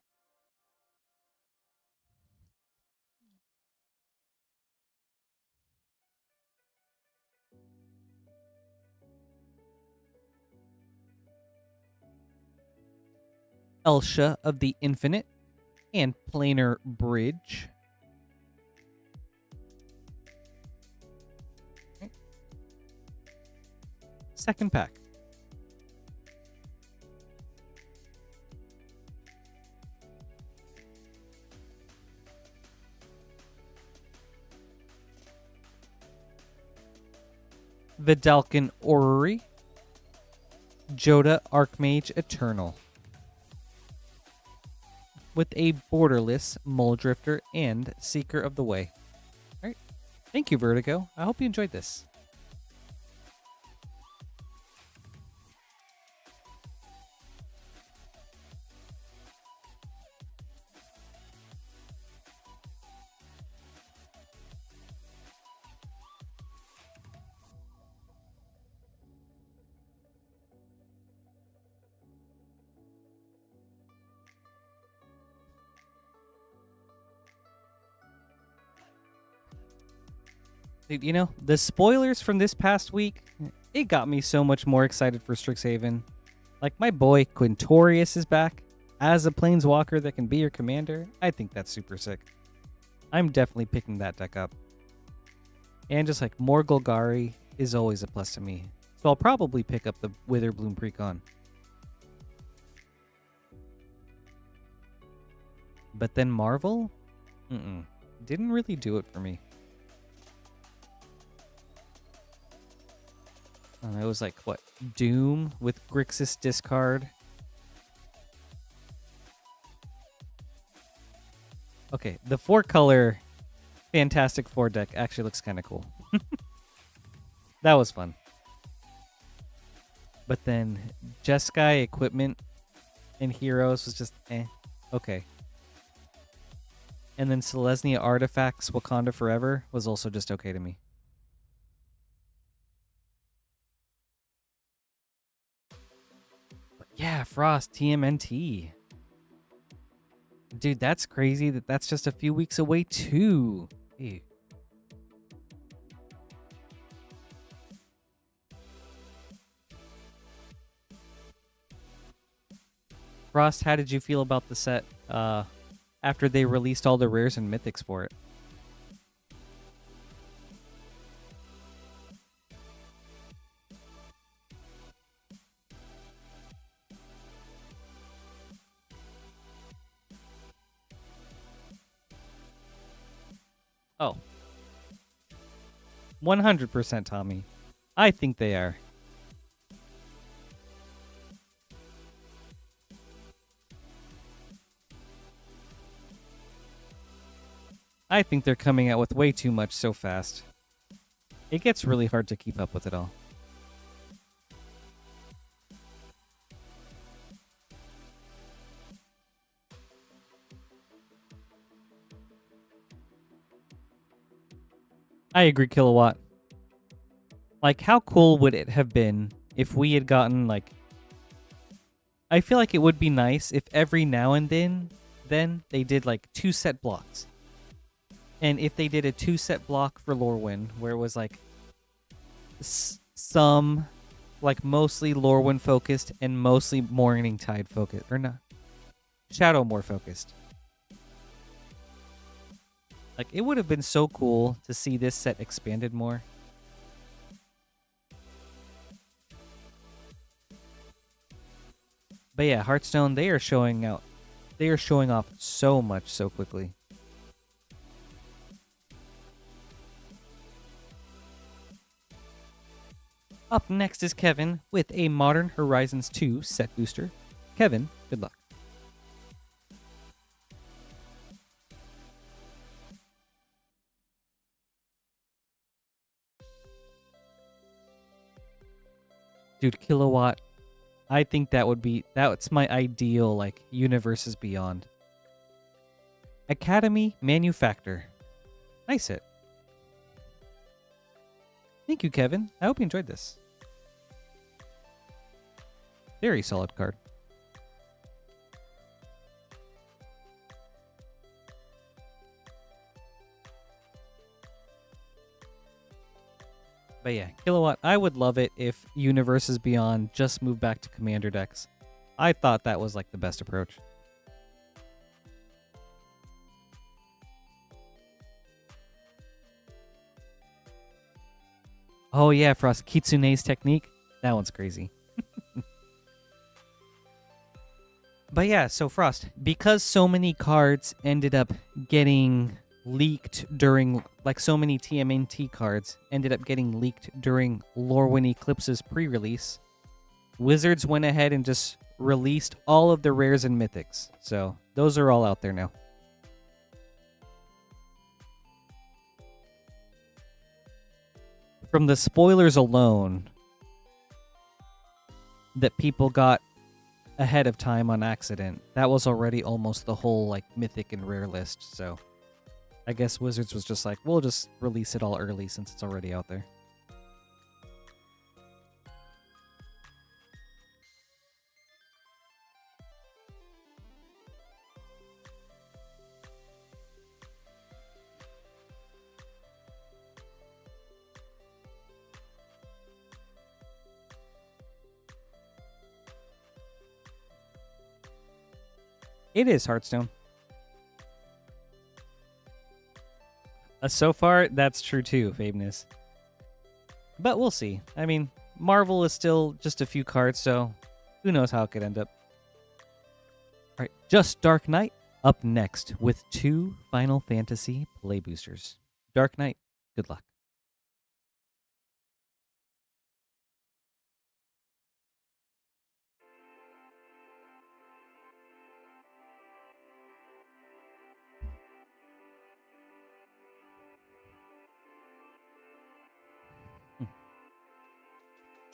Elsha of the Infinite, and Planar Bridge. Okay. Second pack. Vidalcan Orrery, Joda Archmage Eternal, with a borderless Muldrifter and Seeker of the Way. All right. Thank you, Vertigo. I hope you enjoyed this. Dude, you know, the spoilers from this past week, it got me so much more excited for Strixhaven. Like, my boy Quintorius is back as a planeswalker that can be your commander. I think that's super sick. I'm definitely picking that deck up. And just like more Golgari is always a plus to me. So I'll probably pick up the Witherbloom Precon. But then Marvel? Didn't really do it for me. It was like, what? Doom with Grixis discard. Okay, the 4-color Fantastic Four deck actually looks kind of cool. That was fun. But then Jeskai Equipment and Heroes was just okay. And then Selesnya Artifacts Wakanda Forever was also just okay to me. But yeah, Frost TMNT. Dude, that's crazy that that's just a few weeks away too. Hey. Frost, how did you feel about the set after they released all the rares and mythics for it? Oh. 100% Tommy. I think they are. I think they're coming out with way too much so fast. It gets really hard to keep up with it all. I agree, Kilowatt. Like, how cool would it have been if we had gotten, like... I feel like it would be nice if every now and then they did, like, 2 set blocks. And if they did a 2 set block for Lorwyn, where it was, like, some, like, mostly Lorwyn focused and mostly Morning Tide focused. Or not. Shadowmoor focused. Like, it would have been so cool to see this set expanded more. But yeah, Hearthstone, they are showing out. They are showing off so much so quickly. Up next is Kevin with a Modern Horizons 2 set booster. Kevin, good luck. Dude, Kilowatt, I think that's my ideal, like, Universes Beyond. Academy Manufactor. Nice hit. Thank you, Kevin. I hope you enjoyed this. Very solid card. But yeah, Kilowatt, I would love it if Universes Beyond just moved back to Commander decks. I thought that was like the best approach. Oh yeah, Frost, Kitsune's technique. That one's crazy. But yeah, so Frost, because so many cards ended up getting leaked during, like so many TMNT cards ended up getting leaked during Lorwyn Eclipse's pre-release, Wizards went ahead and just released all of the rares and mythics. So those are all out there now. From the spoilers alone that people got ahead of time on accident, that was already almost the whole like mythic and rare list. So I guess Wizards was just like, we'll just release it all early since it's already out there. It is Hearthstone. So far, that's true too, Fabeness. But we'll see. I mean, Marvel is still just a few cards, so who knows how it could end up. All right, just Dark Knight up next with 2 Final Fantasy play boosters. Dark Knight, good luck.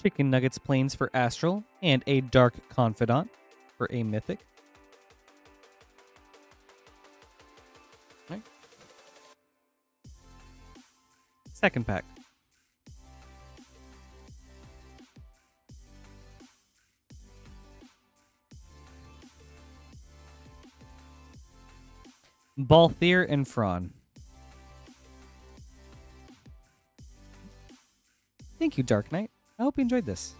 Chicken Nuggets Plains for Astral, and a Dark Confidant for a Mythic. Right. Second pack. Balthier and Fron. Thank you, Dark Knight. I hope you enjoyed this.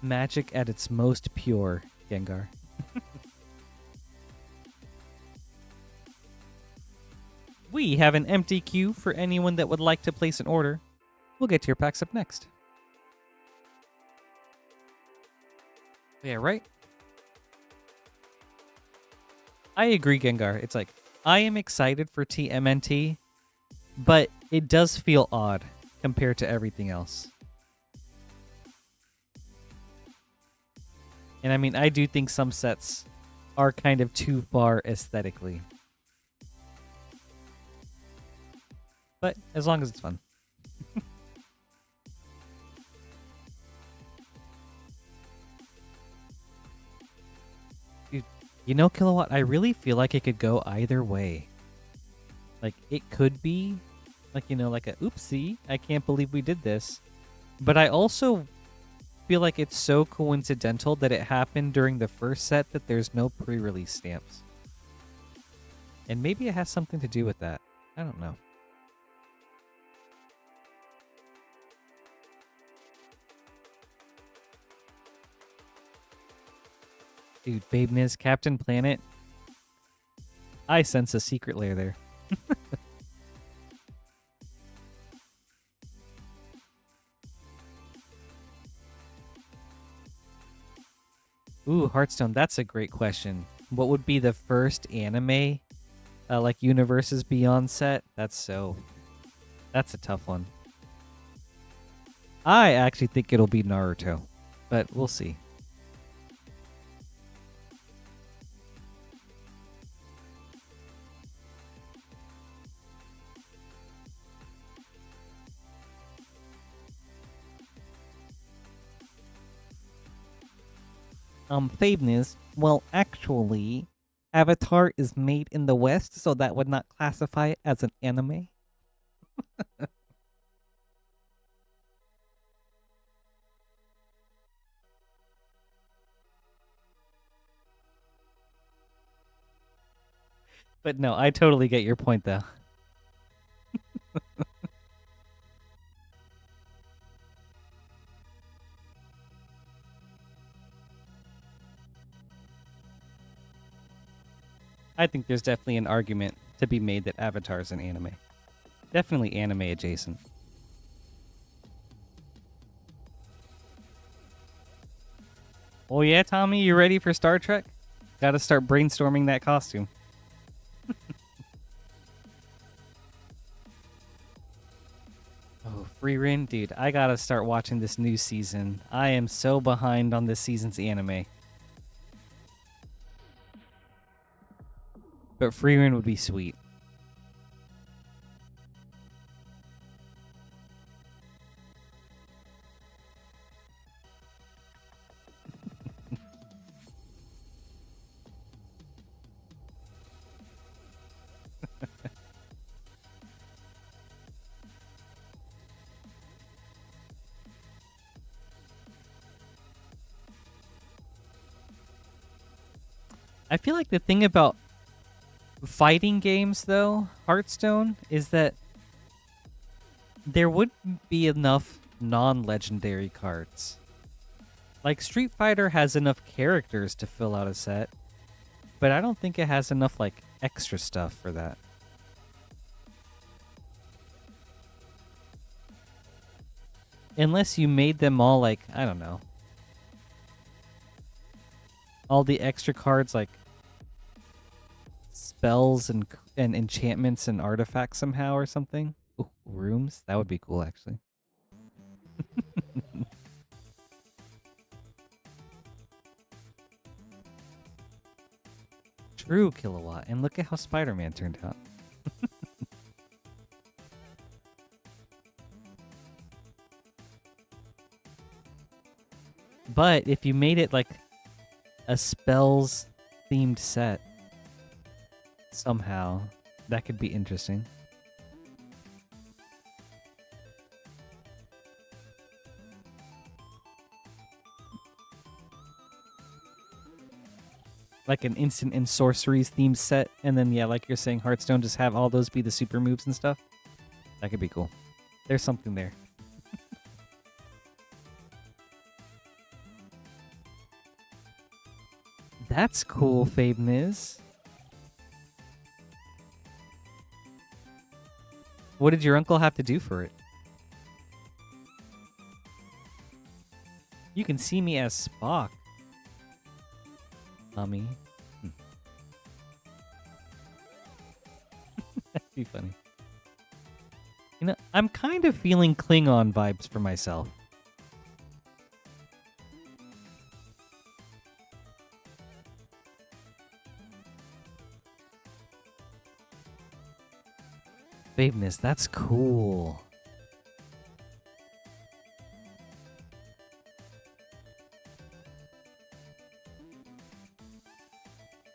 Magic at its most pure, Gengar. We have an empty queue for anyone that would like to place an order. We'll get to your packs up next. Yeah, right? I agree, Gengar. It's like, I am excited for TMNT, but it does feel odd compared to everything else. And I mean, I do think some sets are kind of too far aesthetically. But as long as it's fun. Dude, you know, Kilowatt, I really feel like it could go either way. Like, it could be, like, you know, like a oopsie, I can't believe we did this. But I also feel like it's so coincidental that it happened during the first set that there's no pre-release stamps. And maybe it has something to do with that. I don't know. Dude, Babe Niz, Captain Planet. I sense a secret layer there. Ooh, Hearthstone, that's a great question. What would be the first anime, like Universes Beyond set? That's a tough one. I actually think it'll be Naruto, but we'll see. Fabeness, well, actually, Avatar is made in the West, so that would not classify it as an anime. But no, I totally get your point, though. I think there's definitely an argument to be made that Avatar is an anime. Definitely anime adjacent. Oh yeah, Tommy, you ready for Star Trek? Gotta start brainstorming that costume. Oh, free reign? Dude, I gotta start watching this new season. I am so behind on this season's anime. But free reign would be sweet. I feel like the thing about fighting games, though, Hearthstone, is that there wouldn't be enough non-legendary cards. Like, Street Fighter has enough characters to fill out a set, but I don't think it has enough, like, extra stuff for that. Unless you made them all, like, I don't know. All the extra cards, like, spells and enchantments and artifacts somehow or something. Ooh, rooms? That would be cool, actually. True, Kilowatt. And look at how Spider-Man turned out. But if you made it like a spells-themed set, somehow, that could be interesting. Like an instant and sorceries themed set, and then, yeah, like you're saying, Hearthstone, just have all those be the super moves and stuff. That could be cool. There's something there. That's cool, Fabe Niz. What did your uncle have to do for it? You can see me as Spock. Mommy. That'd be funny. You know, I'm kind of feeling Klingon vibes for myself. Babeness, that's cool.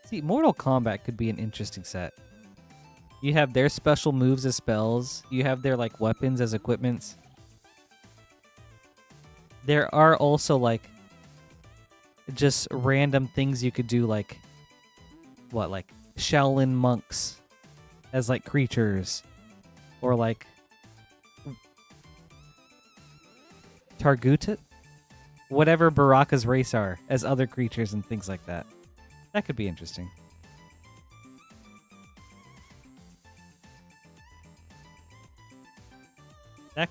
See, Mortal Kombat could be an interesting set. You have their special moves as spells. You have their, like, weapons as equipments. There are also, like, just random things you could do, like, what, like, Shaolin monks as, like, creatures. Or, like, Targutat? Whatever Baraka's race are, as other creatures and things like that. That could be interesting. That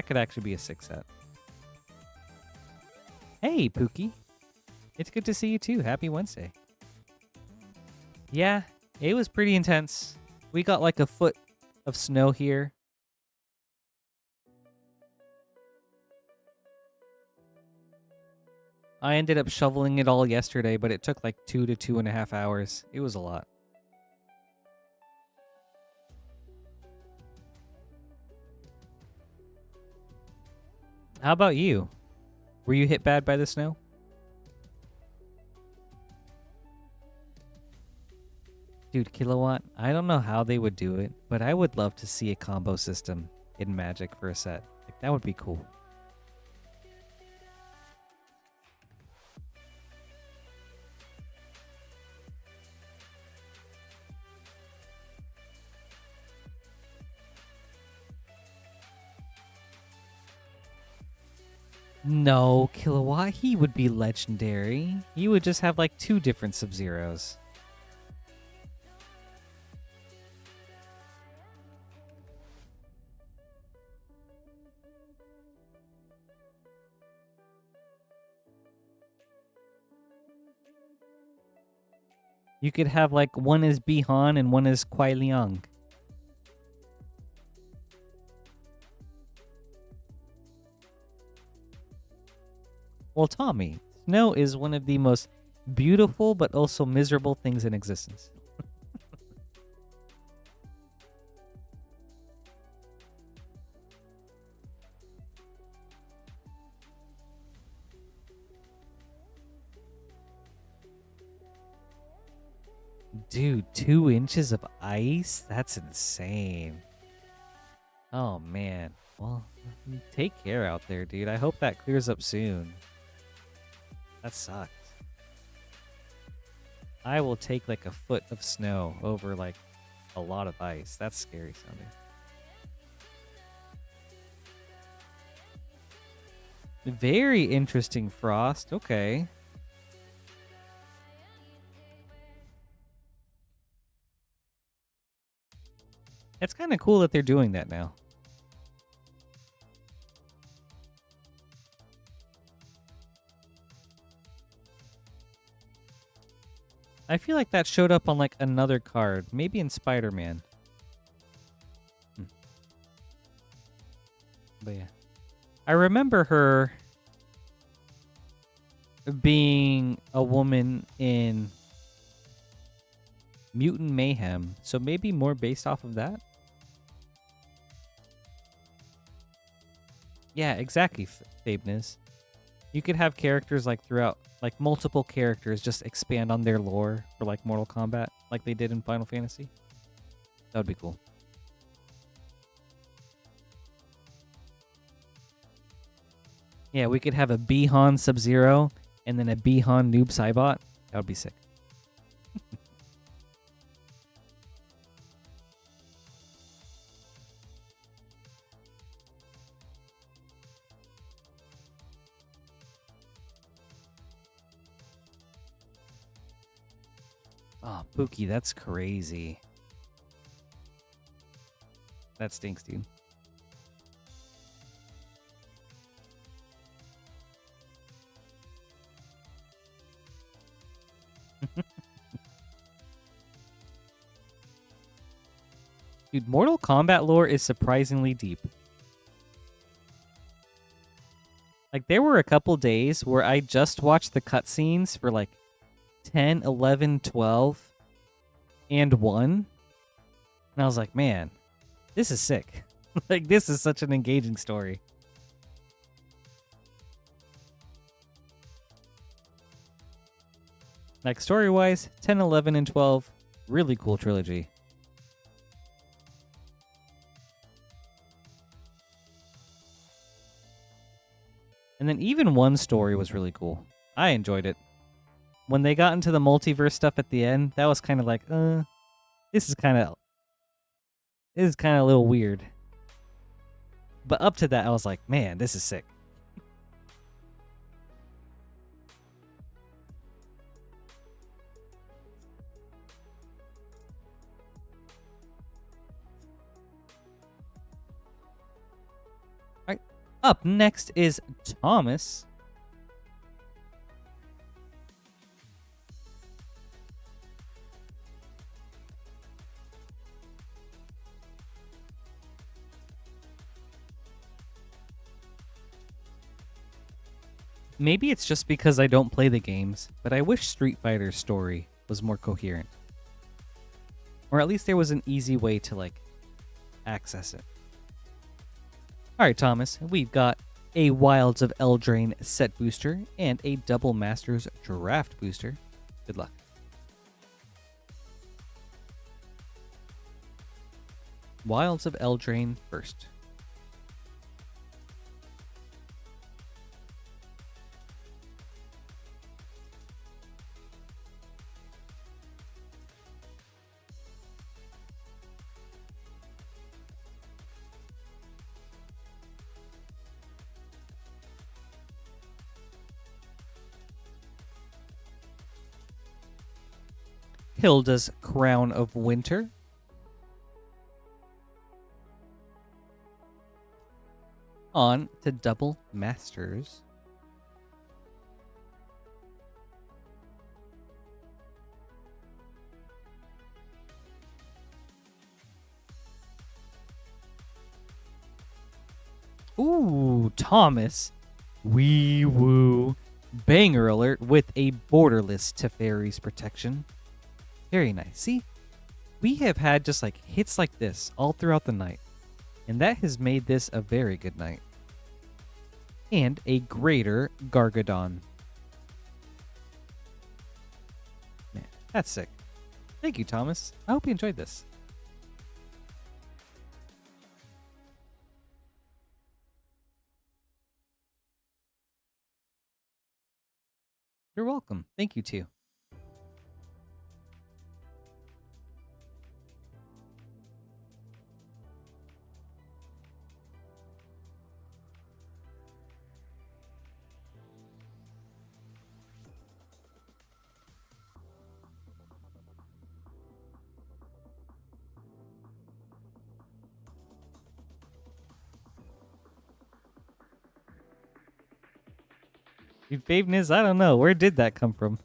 could actually be a 6 set. Hey, Pookie. It's good to see you too. Happy Wednesday. Yeah, it was pretty intense. We got like a foot of snow here. I ended up shoveling it all yesterday, but it took like 2 to 2.5 hours. It was a lot. How about you? Were you hit bad by the snow? Dude, Kilowatt, I don't know how they would do it, but I would love to see a combo system in Magic for a set. Like, that would be cool. No, Kilowatt, he would be legendary. You would just have like 2 different Sub-Zeros. You could have like one is Bihan and one is Kuai Liang. Well, Tommy, snow is one of the most beautiful but also miserable things in existence. Dude, 2 inches of ice? That's insane. Oh, man. Well, take care out there, dude. I hope that clears up soon. That sucks. I will take like a foot of snow over like a lot of ice. That's scary sounding. Very interesting, Frost. Okay. It's kind of cool that they're doing that now. I feel like that showed up on like another card, maybe in Spider-Man. But yeah. I remember her being a woman in Mutant Mayhem, so maybe more based off of that? Yeah, exactly, Fabness. You could have characters like throughout, like multiple characters just expand on their lore for like Mortal Kombat, like they did in Final Fantasy. That would be cool. Yeah, we could have a Bihan Sub-Zero and then a Bihan Noob Saibot. That would be sick. Oh, Pookie, that's crazy. That stinks, dude. Dude, Mortal Kombat lore is surprisingly deep. Like, there were a couple days where I just watched the cutscenes for like 10, 11, 12, and 1. And I was like, man, this is sick. Like, this is such an engaging story. Like, story-wise, 10, 11, and 12, really cool trilogy. And then even 1 story was really cool. I enjoyed it. When they got into the multiverse stuff at the end, that was kind of like, this is kind of a little weird. But up to that, I was like, man, this is sick. All right, up next is Thomas. Maybe it's just because I don't play the games, but I wish Street Fighter's story was more coherent. Or at least there was an easy way to, like, access it. Alright, Thomas, we've got a Wilds of Eldraine set booster and a Double Masters draft booster. Good luck. Wilds of Eldraine first. Hilda's Crown of Winter. On to Double Masters. Ooh, Thomas. Wee woo. Banger alert with a borderless Teferi's protection. Very nice. See, we have had just like hits like this all throughout the night. And that has made this a very good night. And a greater Gargadon. Man, that's sick. Thank you, Thomas. I hope you enjoyed this. You're welcome. Thank you, too. Faveness, I don't know. Where did that come from?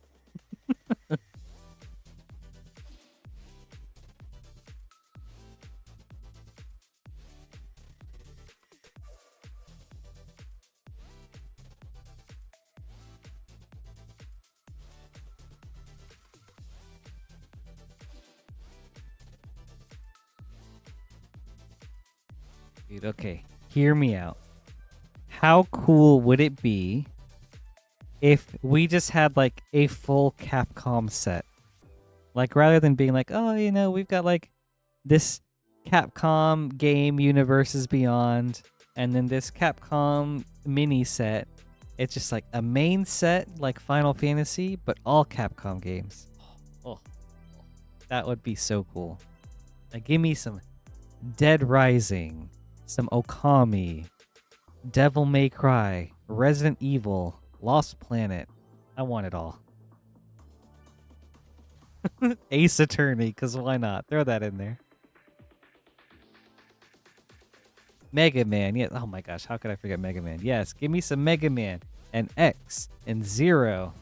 Dude, okay. Hear me out. How cool would it be if we just had like a full Capcom set? Like rather than being like, oh, you know, we've got like this Capcom game Universes Beyond and then this Capcom mini set. It's just like a main set like Final Fantasy, but all Capcom games. Oh, that would be so cool. Like, give me some Dead Rising, some Okami, Devil May Cry, Resident Evil, Lost Planet. I want it all. Ace Attorney, because why not? Throw that in there. Mega Man. Yeah. Oh my gosh, how could I forget Mega Man? Yes, give me some Mega Man and X and Zero.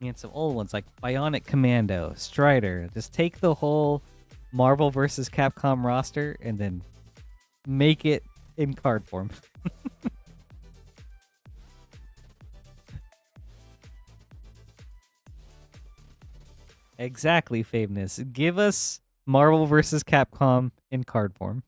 And some old ones like Bionic Commando, Strider. Just take the whole Marvel vs. Capcom roster and then make it in card form. Exactly, Faveness. Give us Marvel vs. Capcom in card form.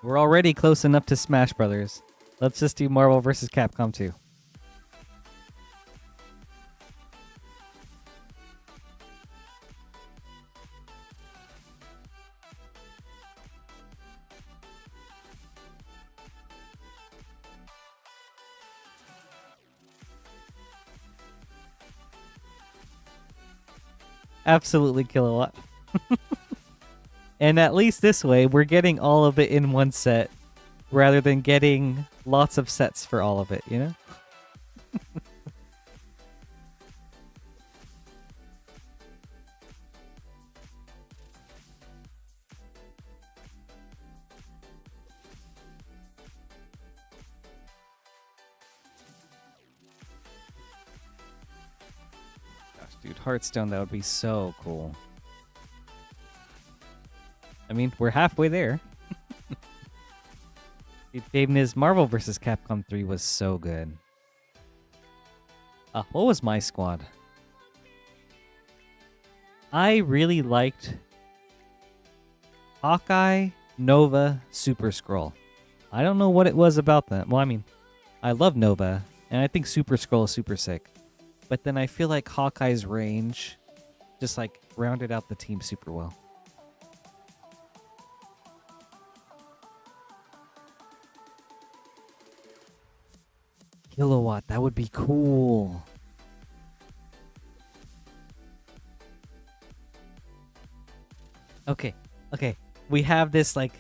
We're already close enough to Smash Brothers. Let's just do Marvel vs. Capcom 2. Absolutely kilowatt. And at least this way, we're getting all of it in one set rather than getting lots of sets for all of it, you know? Gosh, dude, Hearthstone, that would be so cool. I mean, we're halfway there. Dude, Faveness, Marvel vs. Capcom 3 was so good. What was my squad? I really liked Hawkeye, Nova, Super Skrull. I don't know what it was about them. Well, I mean, I love Nova, and I think Super Skrull is super sick. But then I feel like Hawkeye's range just like rounded out the team super well. Kilowatt, that would be cool. Okay, okay. We have this Giga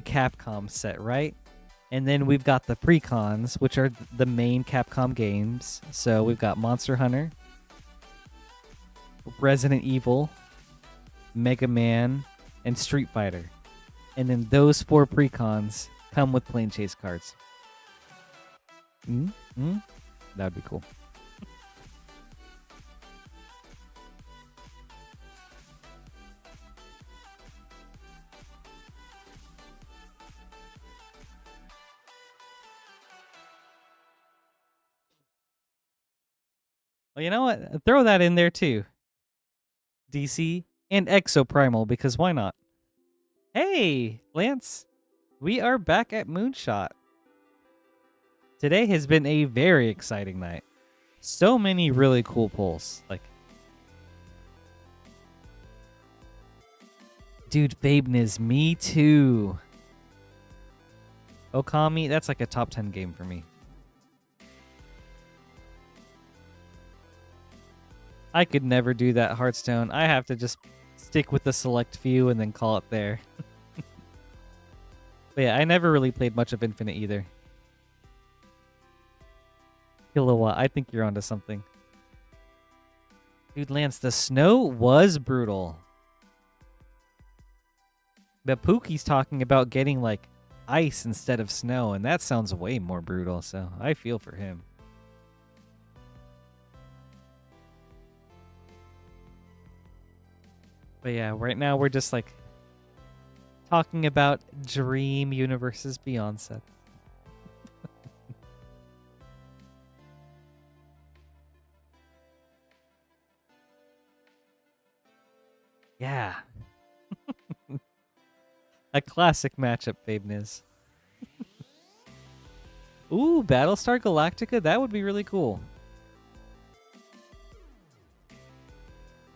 Capcom set, right? And then we've got the precons, which are the main Capcom games. So we've got Monster Hunter, Resident Evil, Mega Man, and Street Fighter. And then those 4 precons come with plane chase cards. That'd be cool. Well, you know what? Throw that in there too. DC and Exoprimal, because why not? Hey, Lance, we are back at Moonshot. Today has been a very exciting night. So many really cool pulls. Like, dude, Fabeness, me too. Okami, that's like a top 10 game for me. I could never do that Hearthstone. I have to just stick with the select few and then call it there. But yeah, I never really played much of Infinite either. Kilowatt, I think you're onto something. Dude, Lance, the snow was brutal. But Pookie's talking about getting like ice instead of snow, and that sounds way more brutal, so I feel for him. But yeah, right now we're just like talking about Dream Universes Beyond sets. Yeah. A classic matchup, Fabeness. Ooh, Battlestar Galactica? That would be really cool.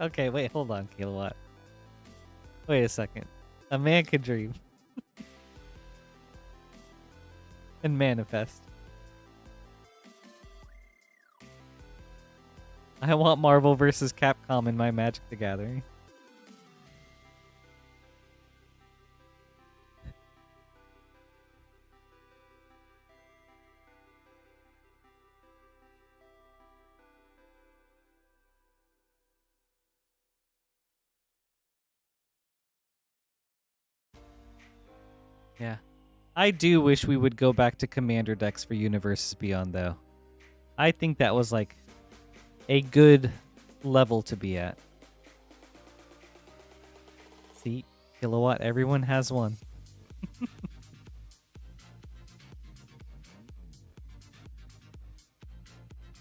Okay, wait, hold on, Kilowatt. Wait a second. A man could dream. And manifest. I want Marvel vs. Capcom in my Magic the Gathering. Yeah. I do wish we would go back to Commander decks for Universes Beyond, though. I think that was, like, a good level to be at. See? Kilowatt, everyone has one.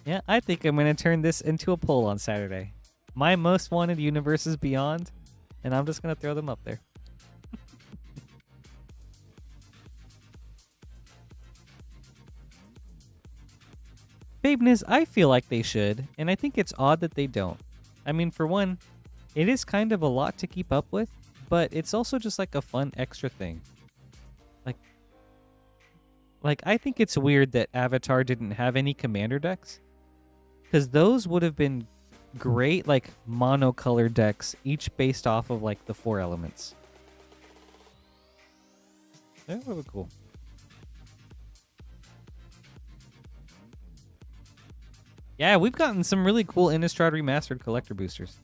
Yeah, I think I'm going to turn this into a poll on Saturday. My most wanted Universes Beyond, and I'm just going to throw them up there. Fabeness, I feel like they should, and I think it's odd that they don't. I mean, for one, it is kind of a lot to keep up with, but it's also just like a fun extra thing. Like I think it's weird that Avatar didn't have any commander decks, because those would have been great, like monocolor decks, each based off of like the 4 elements. That would be cool. Yeah, we've gotten some really cool Innistrad Remastered collector boosters.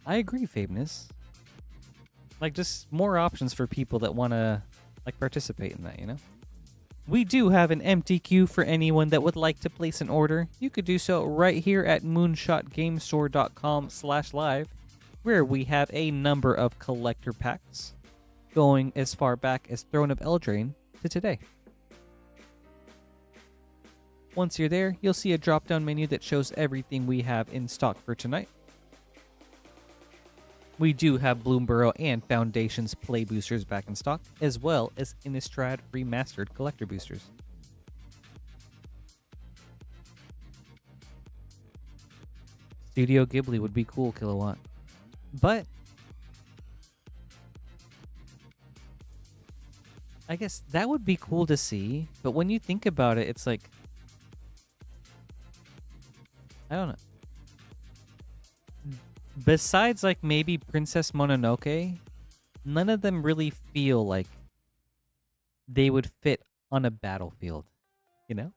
I agree, Fabeness. Like, just more options for people that want to, like, participate in that, you know? We do have an empty queue for anyone that would like to place an order. You could do so right here at moonshotgamestore.com/live, where we have a number of collector packs going as far back as Throne of Eldraine to today. Once you're there, you'll see a drop-down menu that shows everything we have in stock for tonight. We do have Bloomburrow and Foundations Play Boosters back in stock, as well as Innistrad Remastered Collector Boosters. Studio Ghibli would be cool, Kilowatt. But I guess that would be cool to see, but when you think about it, it's like, I don't know. Besides, like, maybe Princess Mononoke, none of them really feel like they would fit on a battlefield, you know?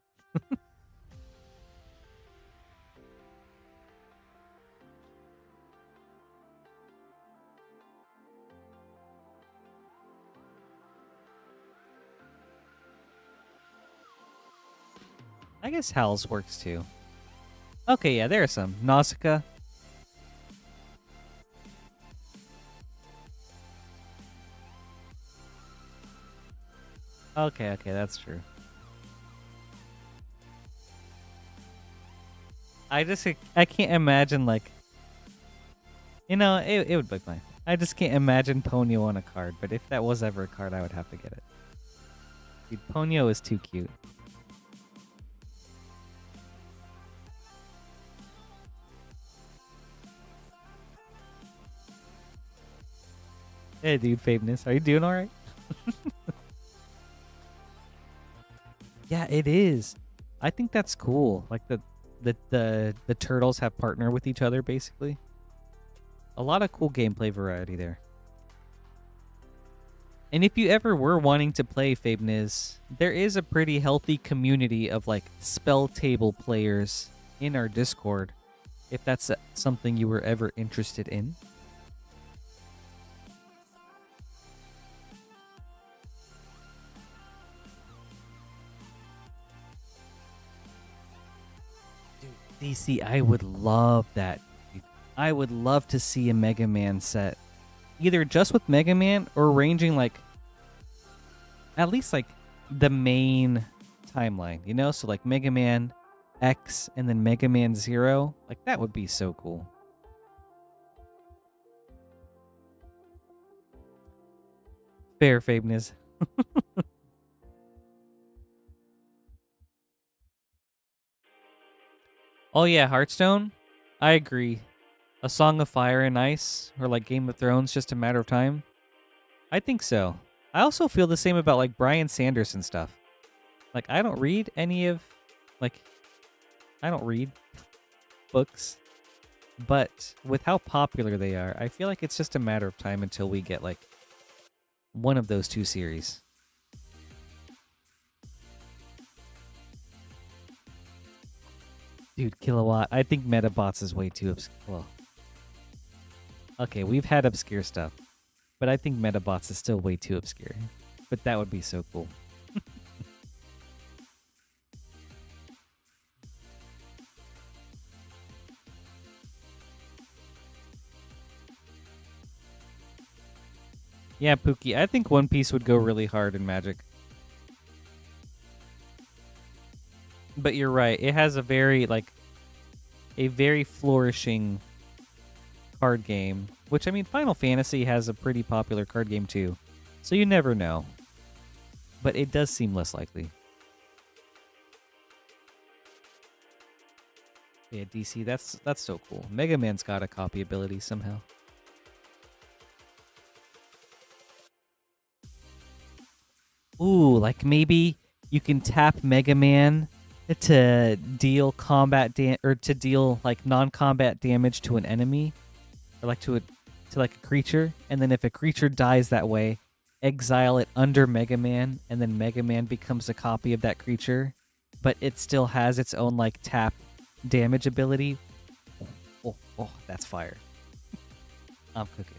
I guess Hal's works too. Okay, yeah, there are some. Nausicaa. Okay, that's true. I can't imagine, like, it would be fine. I just can't imagine Ponyo on a card, but if that was ever a card, I would have to get it. Dude, Ponyo is too cute. Hey, dude, Fabeness, are you doing all right? Yeah, it is. I think that's cool. Like the turtles have partner with each other, basically. A lot of cool gameplay variety there. And if you ever were wanting to play Fabeniz, there is a pretty healthy community of like spell table players in our Discord, if that's something you were ever interested in. Dude, DC, I would love that. I would love to see a Mega Man set. Either just with Mega Man or ranging like at least like the main timeline, you know? So like Mega Man X and then Mega Man 0. Like that would be so cool. Fair, Fabeness. Oh yeah, Hearthstone? I agree. A Song of Fire and Ice or like Game of Thrones, just a matter of time? I think so. I also feel the same about like Brian Sanderson stuff. Like I don't read any of like I don't read books, but with how popular they are, I feel like it's just a matter of time until we get like one of those two series. Dude, Kilowatt, I think Metabots is way too obscure. Well, okay, we've had obscure stuff, but I think Metabots is still way too obscure. But that would be so cool. Yeah, Pookie, I think One Piece would go really hard in Magic. But you're right. It has a very flourishing card game, which I mean Final Fantasy has a pretty popular card game too. So you never know. But it does seem less likely. Yeah, DC, that's so cool. Mega Man's got a copy ability somehow. Ooh, like maybe you can tap Mega Man to deal or to deal like non-combat damage to an enemy or like to like a creature, and then if a creature dies that way, exile it under Mega Man, and then Mega Man becomes a copy of that creature, but it still has its own like tap damage ability. Oh, that's fire. I'm cooking.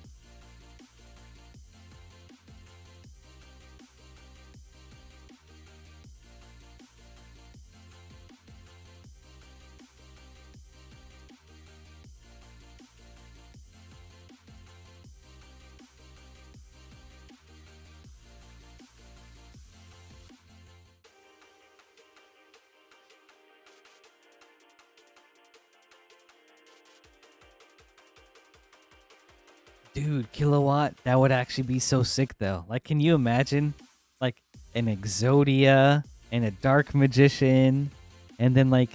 Dude, Kilowatt, that would actually be so sick though. Like, can you imagine like an Exodia and a Dark Magician and then like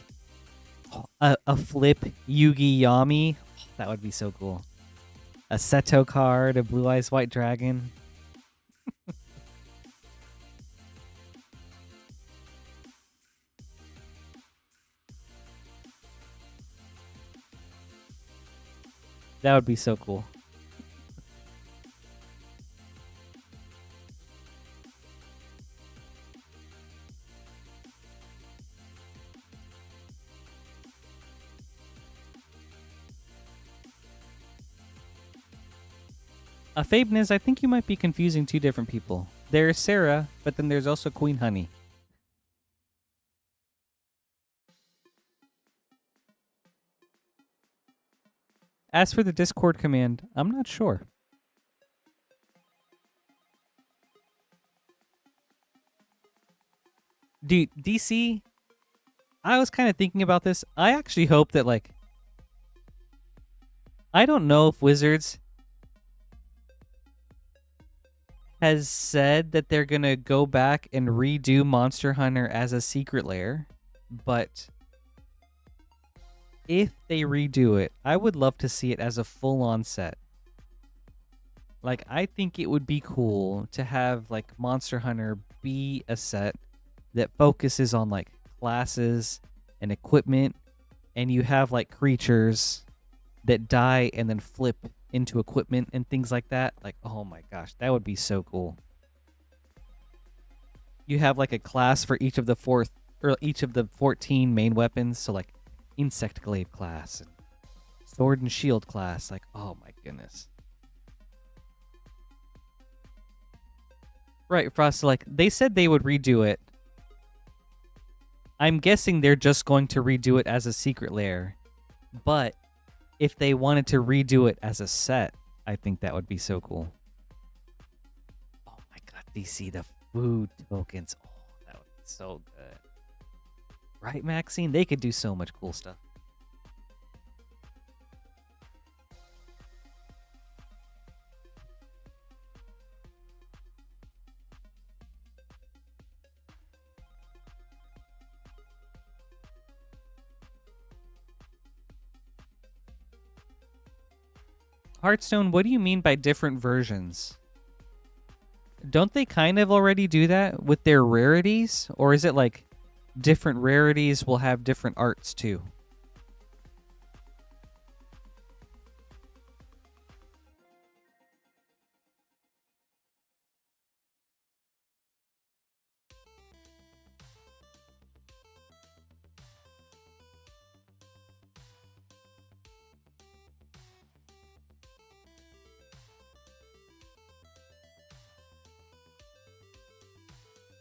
a flip Yugi Yami? That would be so cool. A Seto card, a Blue Eyes White Dragon. That would be so cool. Fabeness, I think you might be confusing two different people. There's Sarah, but then there's also Queen Honey. As for the Discord command, I'm not sure. Dude, DC, I was kind of thinking about this. I actually hope that, like, I don't know if Wizards has said that they're going to go back and redo Monster Hunter as a secret lair, but if they redo it, I would love to see it as a full-on set. Like, I think it would be cool to have, like, Monster Hunter be a set that focuses on, like, classes and equipment, and you have, like, creatures that die and then flip into equipment and things like that. Like, oh my gosh, that would be so cool. You have, like, a class for each of the 14 main weapons. So, like, Insect Glaive class and Sword and Shield class. Like, oh my goodness. Right, Frost, like, they said they would redo it. I'm guessing they're just going to redo it as a secret lair. But if they wanted to redo it as a set, I think that would be so cool. Oh my god, DC, the food tokens. Oh, that would be so good. Right, Maxine? They could do so much cool stuff. Hearthstone, what do you mean by different versions? Don't they kind of already do that with their rarities? Or is it like different rarities will have different arts too?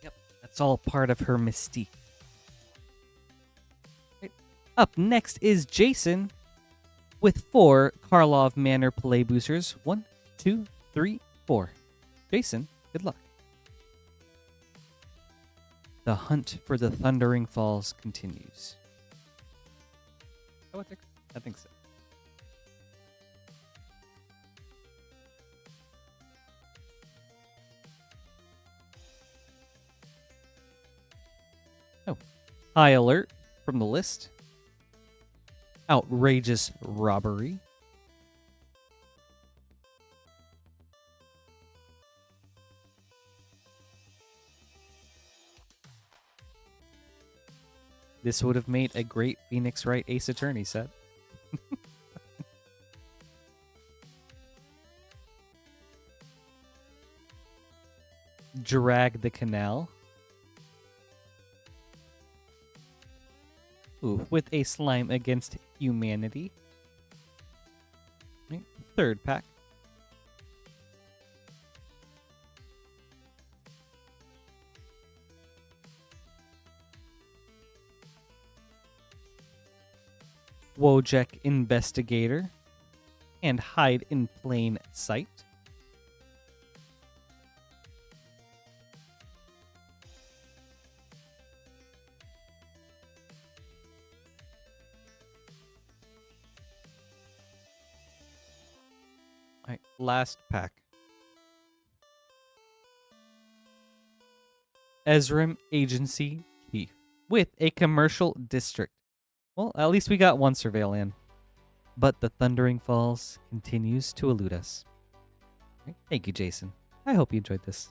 Yep, that's all part of her mystique. Right. Up next is Jason with 4 Karlov Manor play boosters. 1, 2, 3, 4. Jason, good luck. The hunt for the Thundering Falls continues. Oh, I think so. Oh, high alert from the list. Outrageous robbery. This would have made a great Phoenix Wright Ace Attorney set. Drag the Canal. Ooh, with a Slime Against Humanity. Right, 3rd pack. Wojek Investigator, and Hide in Plain Sight. All right, last pack. Ezram Agency Chief with a commercial district. Well, at least we got one surveil in. But the Thundering Falls continues to elude us. Right, thank you, Jason. I hope you enjoyed this.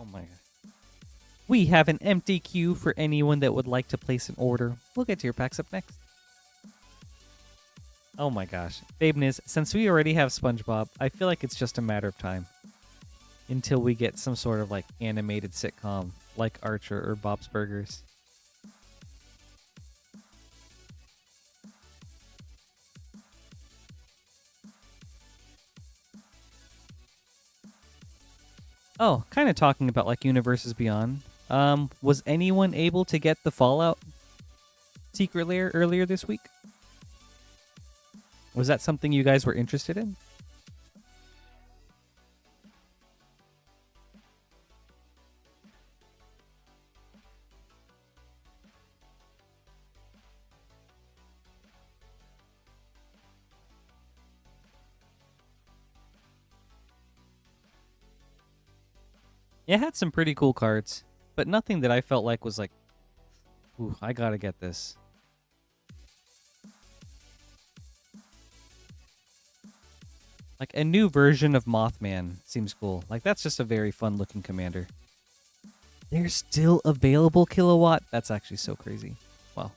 Oh my god. We have an empty queue for anyone that would like to place an order. We'll get to your packs up next. Oh my gosh. Babeness, since we already have SpongeBob, I feel like it's just a matter of time until we get some sort of like animated sitcom like Archer or Bob's Burgers. Oh, kind of talking about like Universes Beyond. Was anyone able to get the Fallout secret lair earlier this week? Was that something you guys were interested in? It had some pretty cool cards, but nothing that I felt like was like, ooh, I gotta get this. Like a new version of Mothman seems cool. Like that's just a very fun looking commander. They're still available, Kilowatt? That's actually so crazy. Wow.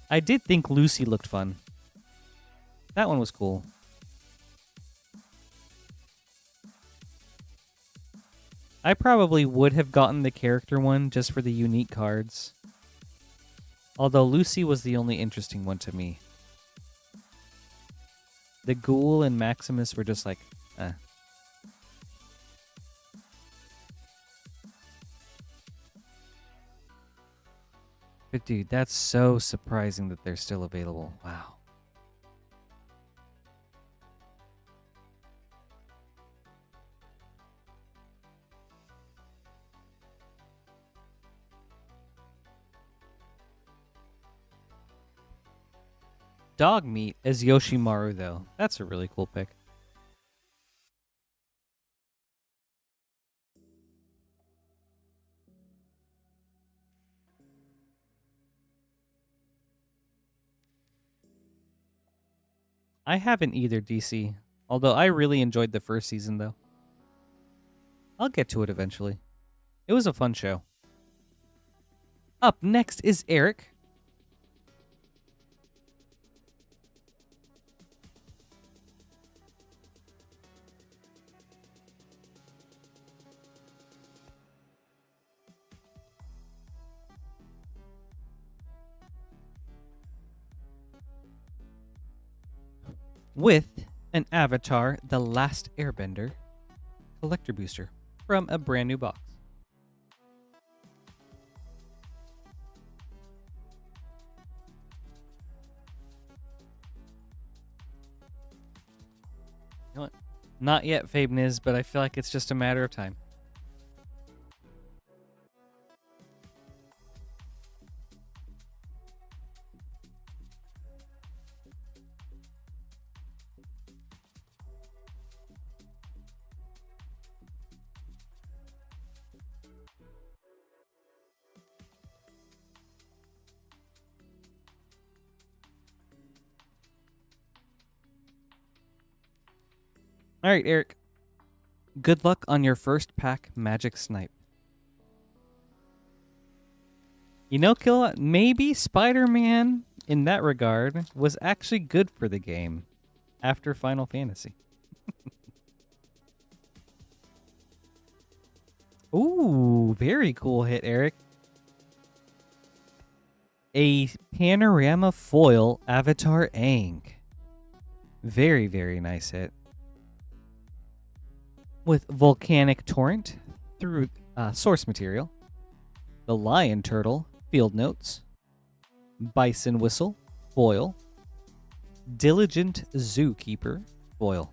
I did think Lucy looked fun. That one was cool. I probably would have gotten the character one just for the unique cards. Although Lucy was the only interesting one to me. The Ghoul and Maximus were just like, eh. But dude, that's so surprising that they're still available. Wow. Dog meat as Yoshimaru, though. That's a really cool pick. I haven't either, DC. Although I really enjoyed the first season, though. I'll get to it eventually. It was a fun show. Up next is Eric. With an Avatar The Last Airbender collector booster from a brand new box. You know what? Not yet, Fabeniz, but I feel like it's just a matter of time. All right, Eric. Good luck on your first pack Magic Snipe. You know, Kill, maybe Spider-Man, in that regard, was actually good for the game after Final Fantasy. Ooh, very cool hit, Eric. A Panorama Foil Avatar Aang. Very, very nice hit. With Volcanic Torrent through source material. The Lion Turtle, Field Notes. Bison Whistle, foil. Diligent Zookeeper, foil.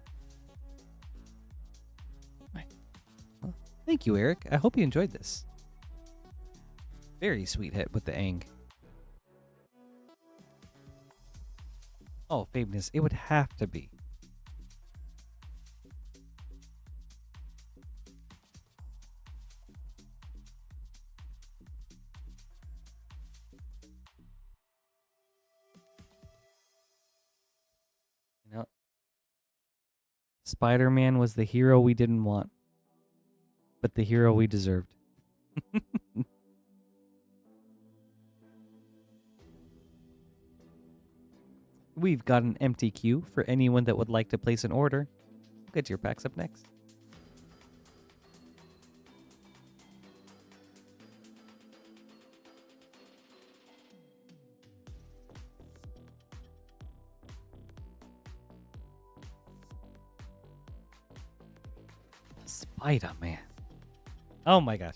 Well, thank you, Eric. I hope you enjoyed this. Very sweet hit with the Aang. Oh, Fabeness, it would have to be. Spider-Man was the hero we didn't want, but the hero we deserved. We've got an empty queue for anyone that would like to place an order. We'll get to your packs up next. Spider-Man. Oh my gosh.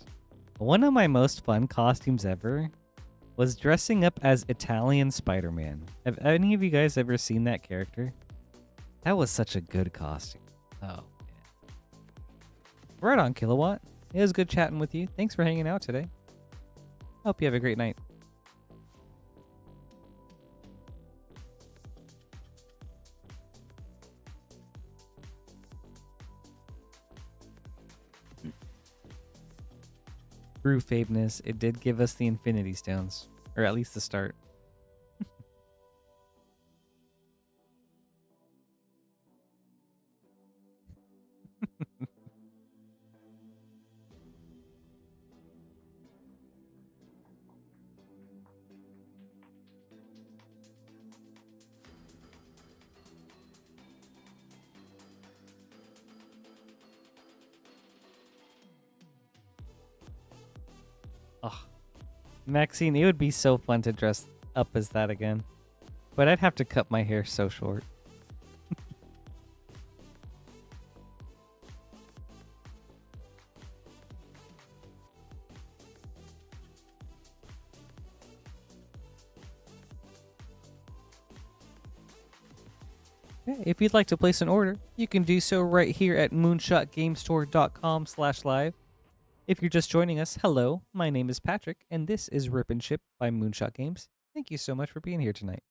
One of my most fun costumes ever was dressing up as Italian Spider-Man. Have any of you guys ever seen that character? That was such a good costume. Oh, man. Right on, Kilowatt. It was good chatting with you. Thanks for hanging out today. Hope you have a great night. Through Fabeness, it did give us the Infinity Stones. Or at least the start. Oh, Maxine, it would be so fun to dress up as that again. But I'd have to cut my hair so short. If you'd like to place an order, you can do so right here at moonshotgamestore.com/live. If you're just joining us, hello, my name is Patrick, and this is Rip and Ship by Moonshot Games. Thank you so much for being here tonight.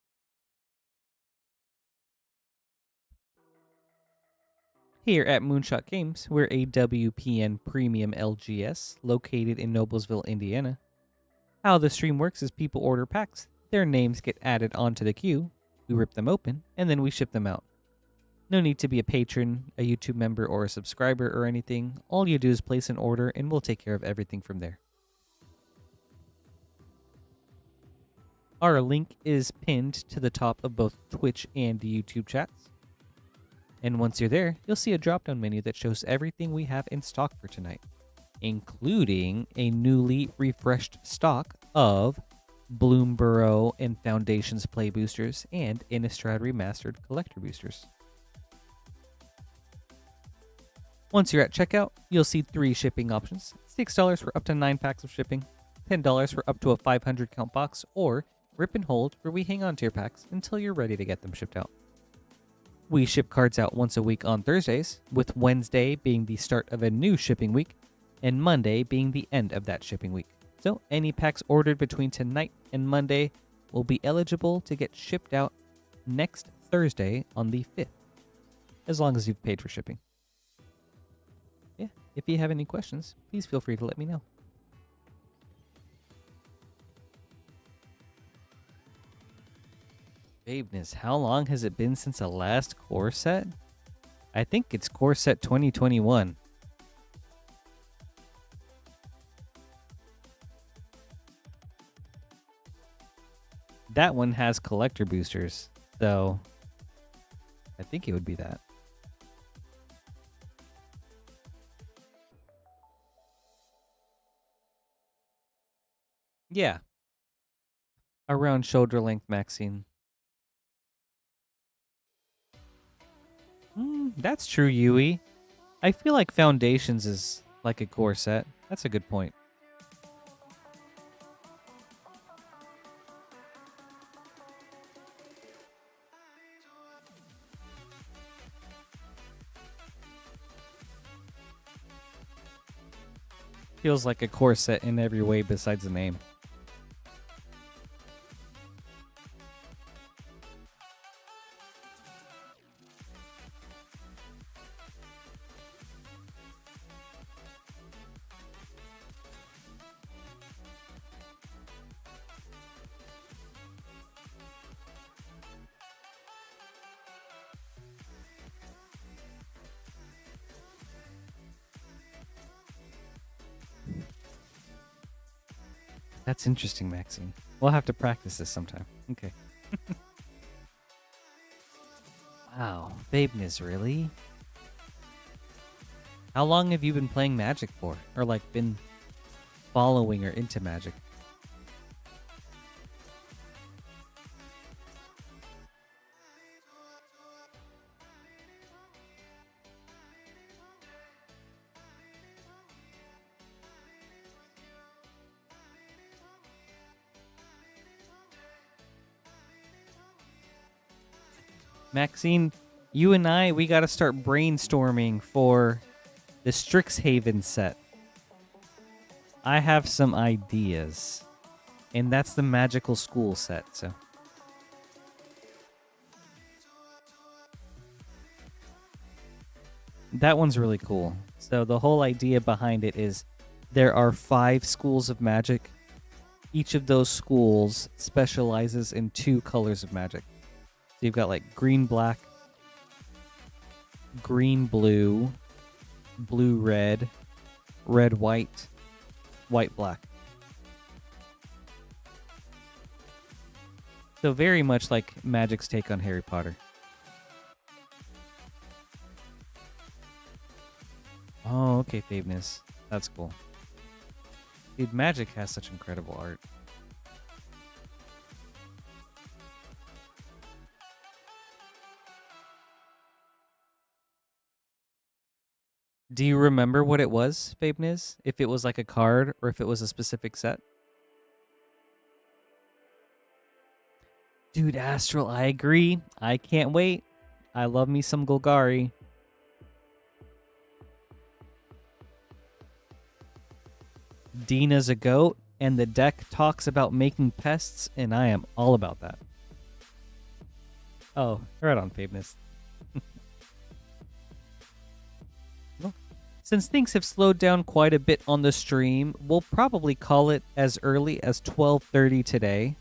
Here at Moonshot Games, we're a WPN Premium LGS located in Noblesville, Indiana. How the stream works is people order packs, their names get added onto the queue, we rip them open, and then we ship them out. No need to be a patron, a YouTube member, or a subscriber or anything. All you do is place an order and we'll take care of everything from there. Our link is pinned to the top of both Twitch and YouTube chats. And once you're there, you'll see a drop-down menu that shows everything we have in stock for tonight, including a newly refreshed stock of Bloomborough and Foundations Play Boosters and Innistrad Remastered Collector Boosters. Once you're at checkout, you'll see 3 shipping options. $6 for up to 9 packs of shipping, $10 for up to a 500 count box, or Rip and Hold, where we hang on to your packs until you're ready to get them shipped out. We ship cards out once a week on Thursdays, with Wednesday being the start of a new shipping week, and Monday being the end of that shipping week. So any packs ordered between tonight and Monday will be eligible to get shipped out next Thursday on the 5th, as long as you've paid for shipping. Yeah, if you have any questions, please feel free to let me know. Babeness, how long has it been since the last core set? I think it's core set 2021. That one has collector boosters, so I think it would be that. Yeah. Around shoulder length, Maxine. That's true, Yui. I feel like Foundations is like a core set. That's a good point. Feels like a core set in every way besides the name. That's interesting, Maxine. We'll have to practice this sometime. Okay. Wow, Babeness, really? How long have you been playing Magic for? Or like been following or into Magic? Maxine, you and I, we got to start brainstorming for the Strixhaven set. I have some ideas. And that's the Magical School set, so. That one's really cool. So the whole idea behind it is there are 5 schools of magic. Each of those schools specializes in 2 colors of magic. So you've got like green, black, green, blue, blue, red, red, white, white, black. So very much like Magic's take on Harry Potter. Oh, okay, Fabeness. That's cool. Dude, Magic has such incredible art. Do you remember what it was, Fabeness? If it was like a card or if it was a specific set? Dude, Astral, I agree. I can't wait. I love me some Golgari. Dina's a goat, and the deck talks about making pests, and I am all about that. Oh, right on, Fabeness. Well, since things have slowed down quite a bit on the stream, we'll probably call it as early as 12:30 today.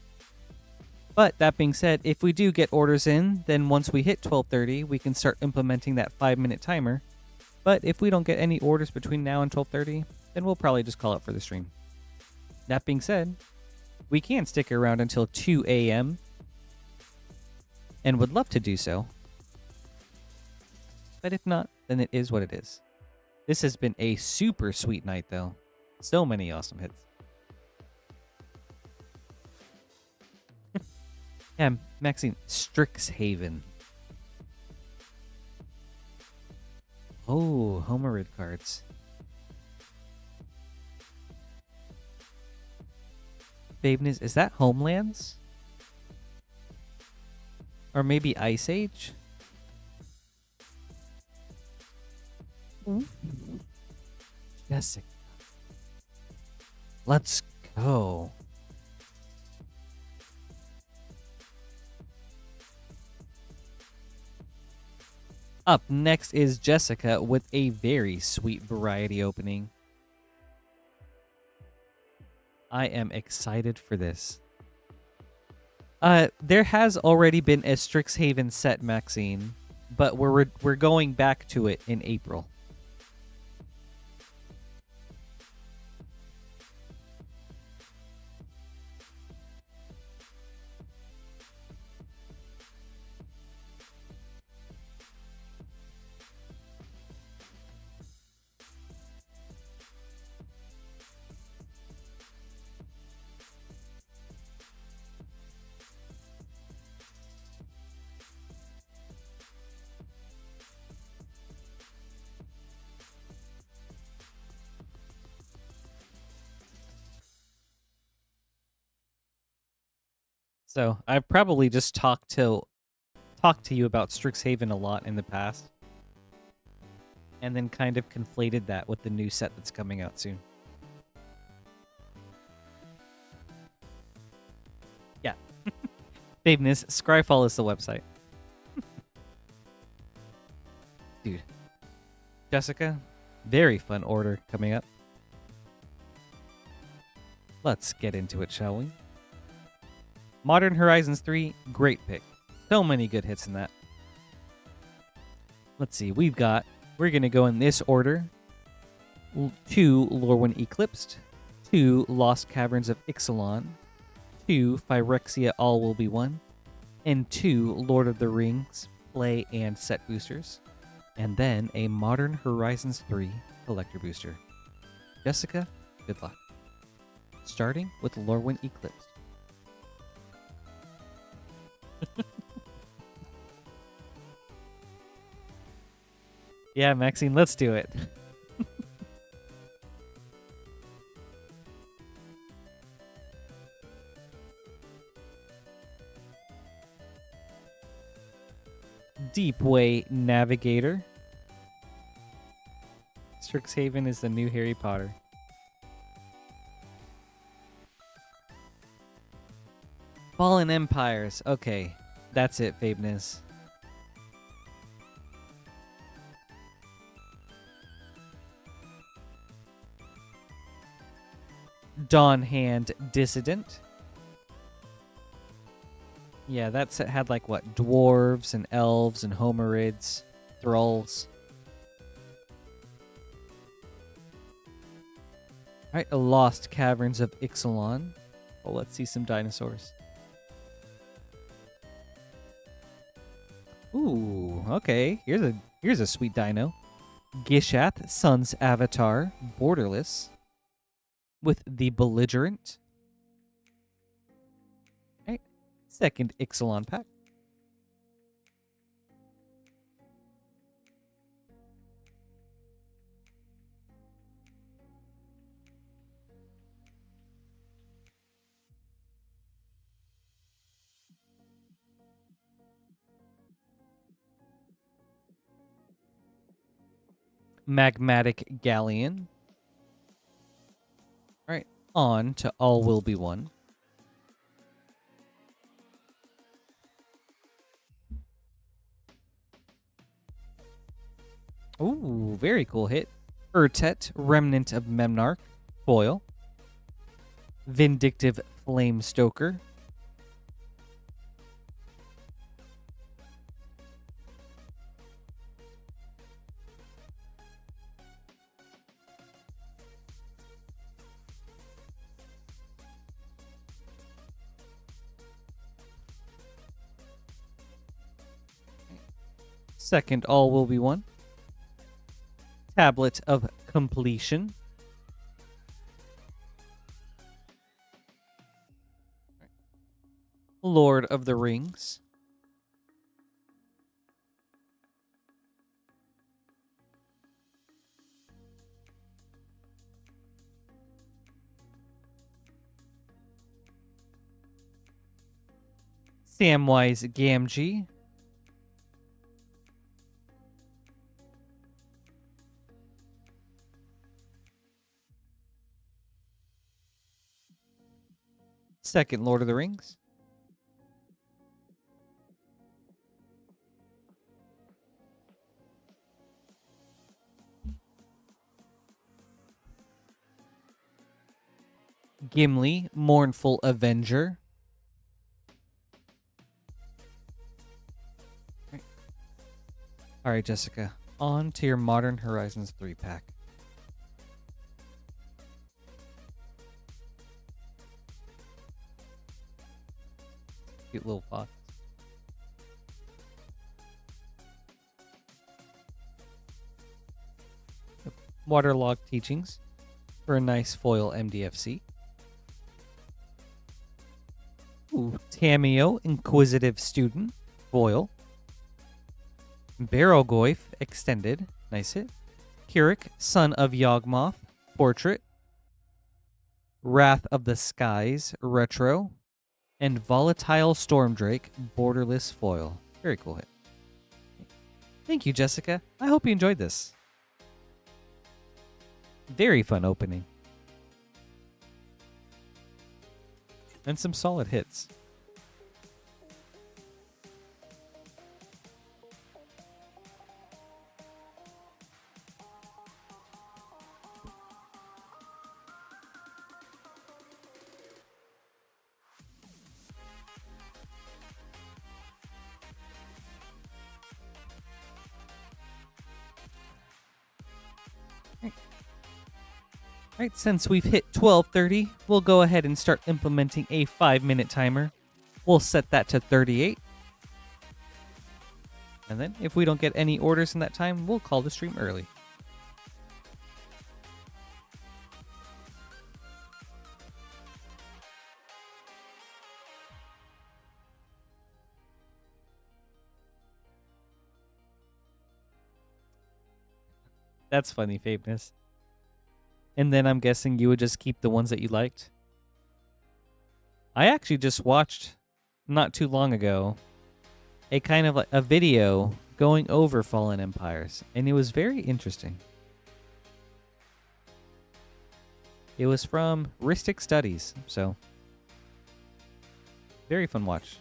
But that being said, if we do get orders in, then once we hit 12:30, we can start implementing that 5-minute timer. But if we don't get any orders between now and 12:30, then we'll probably just call it for the stream. That being said, we can stick around until 2 a.m. and would love to do so. But if not, then it is what it is. This has been a super sweet night, though. So many awesome hits. Yeah, Maxine, Strixhaven. Oh, Homerid cards. Babeness, is that Homelands? Or maybe Ice Age? Jessica. Let's go. Up next is Jessica with a very sweet variety opening. I am excited for this. There has already been a Strixhaven set, Maxine, but we're going back to it in April. So I've probably just talked to you about Strixhaven a lot in the past, and then kind of conflated that with the new set that's coming out soon. Yeah. Babeness, Scryfall is the website. Dude. Jessica, very fun order coming up. Let's get into it, shall we? Modern Horizons 3, great pick. So many good hits in that. Let's see, we're going to go in this order. 2 Lorwyn Eclipsed, 2 Lost Caverns of Ixalan, 2 Phyrexia All Will Be One, and 2 Lord of the Rings play and set boosters, and then a Modern Horizons 3 collector booster. Jessica, good luck. Starting with Lorwyn Eclipse. Yeah, Maxine, let's do it. Deepway Navigator. Strixhaven is the new Harry Potter. Fallen Empires. Okay, that's it, Fabness. Dawnhand Dissident. Yeah, that set had like what? Dwarves and elves and homerids, thralls. Alright, a Lost Caverns of Ixalan. Oh, let's see some dinosaurs. Ooh, okay. Here's a sweet dino. Gishath, Sun's Avatar, borderless. With the Belligerent. Alright, second Ixalan pack. Magmatic Galleon. Alright, on to All Will Be One. Ooh, very cool hit. Urtet, Remnant of Memnarch, foil. Vindictive Flamestoker. Second All Will Be One. Tablet of Completion. Lord of the Rings. Samwise Gamgee. Second Lord of the Rings. Gimli, Mournful Avenger. All right, Jessica, on to your Modern Horizons 3-pack. Cute little fox. Waterlogged Teachings for a nice foil MDFC. Ooh, Tameo, Inquisitive Student, foil. Barrowgoyf, extended, nice hit. Kirik, Son of Yawgmoth, portrait. Wrath of the Skies, retro. And Volatile Stormdrake, borderless foil. Very cool hit. Thank you, Jessica. I hope you enjoyed this. Very fun opening. And some solid hits. Alright, since we've hit 12:30, we'll go ahead and start implementing a 5-minute timer. We'll set that to 38. And then, if we don't get any orders in that time, we'll call the stream early. That's funny, Fabeness. And then I'm guessing you would just keep the ones that you liked? I actually just watched, not too long ago, a kind of like a video going over Fallen Empires, and it was very interesting. It was from Ristic Studies, so very fun watch.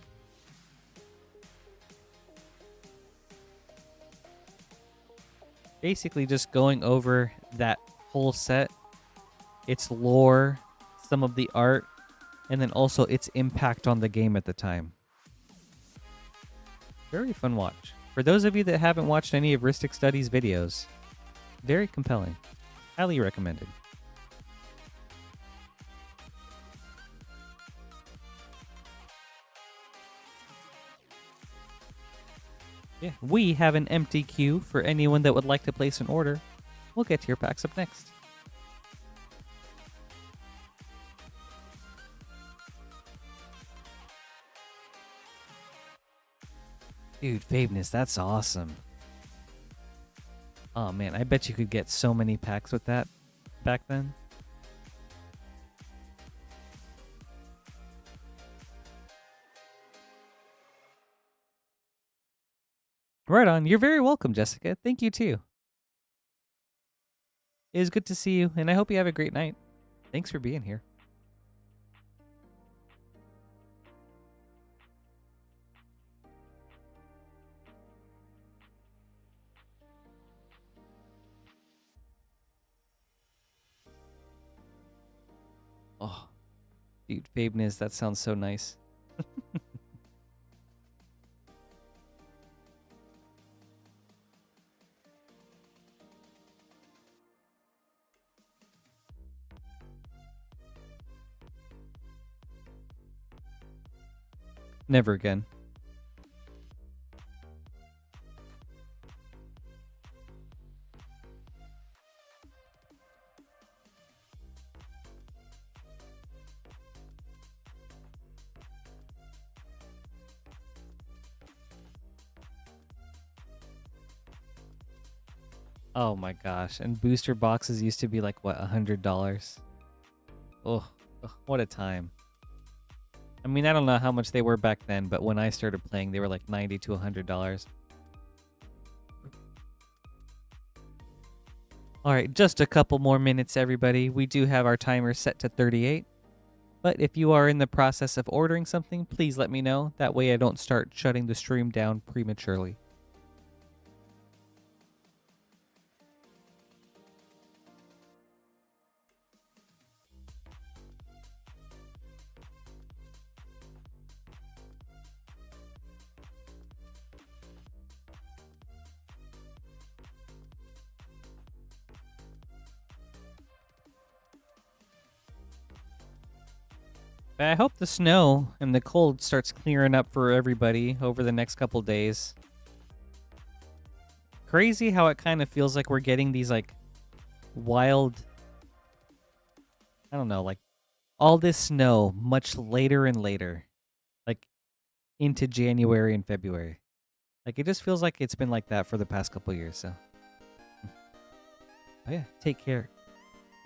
Basically just going over that whole set, its lore, some of the art, and then also its impact on the game at the time. Very fun watch. For those of you that haven't watched any of Ristic Studies videos, very compelling. Highly recommended. Yeah, we have an empty queue for anyone that would like to place an order. We'll get to your packs up next. Dude, Fabeness, that's awesome. Oh man, I bet you could get so many packs with that back then. Right on. You're very welcome, Jessica. Thank you too. It was good to see you, and I hope you have a great night. Thanks for being here. Oh, dude, Fabeness, that sounds so nice. Never again. Oh my gosh. And booster boxes used to be like, what, $100? Oh, what a time. I mean, I don't know how much they were back then, but when I started playing, they were like $90 to $100. Alright, just a couple more minutes, everybody. We do have our timer set to 38. But if you are in the process of ordering something, please let me know. That way I don't start shutting the stream down prematurely. But I hope the snow and the cold starts clearing up for everybody over the next couple days. Crazy how it kind of feels like we're getting these like wild, I don't know, like all this snow much later and later, like into January and February. Like it just feels like it's been like that for the past couple years. So, oh yeah, take care,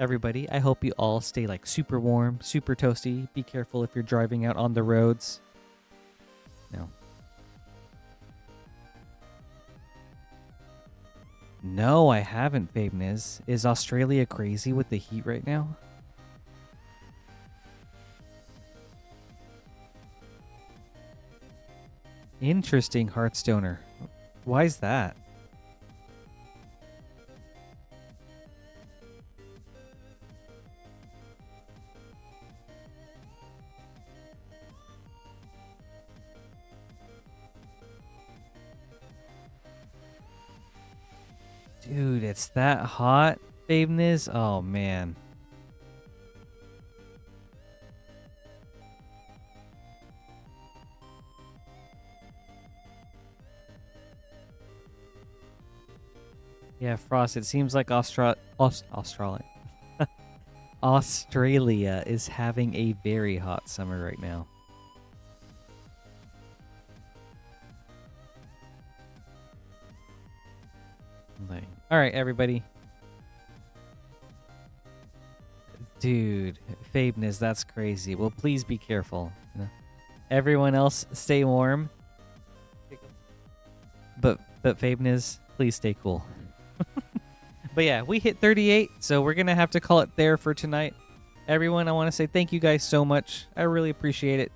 everybody. I hope you all stay like super warm, super toasty. Be careful if you're driving out on the roads. No. No, I haven't, Babe Niz. Is Australia crazy with the heat right now? Interesting, Hearthstoner. Why is that? Dude, it's that hot, Babe Niz? Oh, man. Yeah, Frost, it seems like Australia. Australia is having a very hot summer right now. All right, everybody. Dude, Fabeness, that's crazy. Well, please be careful. Everyone else, stay warm. But Fabeness, please stay cool. But yeah, we hit 38, so we're going to have to call it there for tonight. Everyone, I want to say thank you guys so much. I really appreciate it.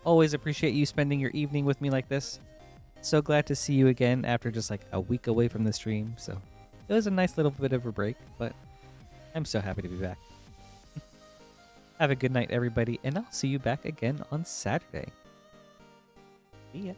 Always appreciate you spending your evening with me like this. So glad to see you again after just like a week away from the stream. So it was a nice little bit of a break, but I'm so happy to be back. Have a good night, everybody, and I'll see you back again on Saturday. See ya.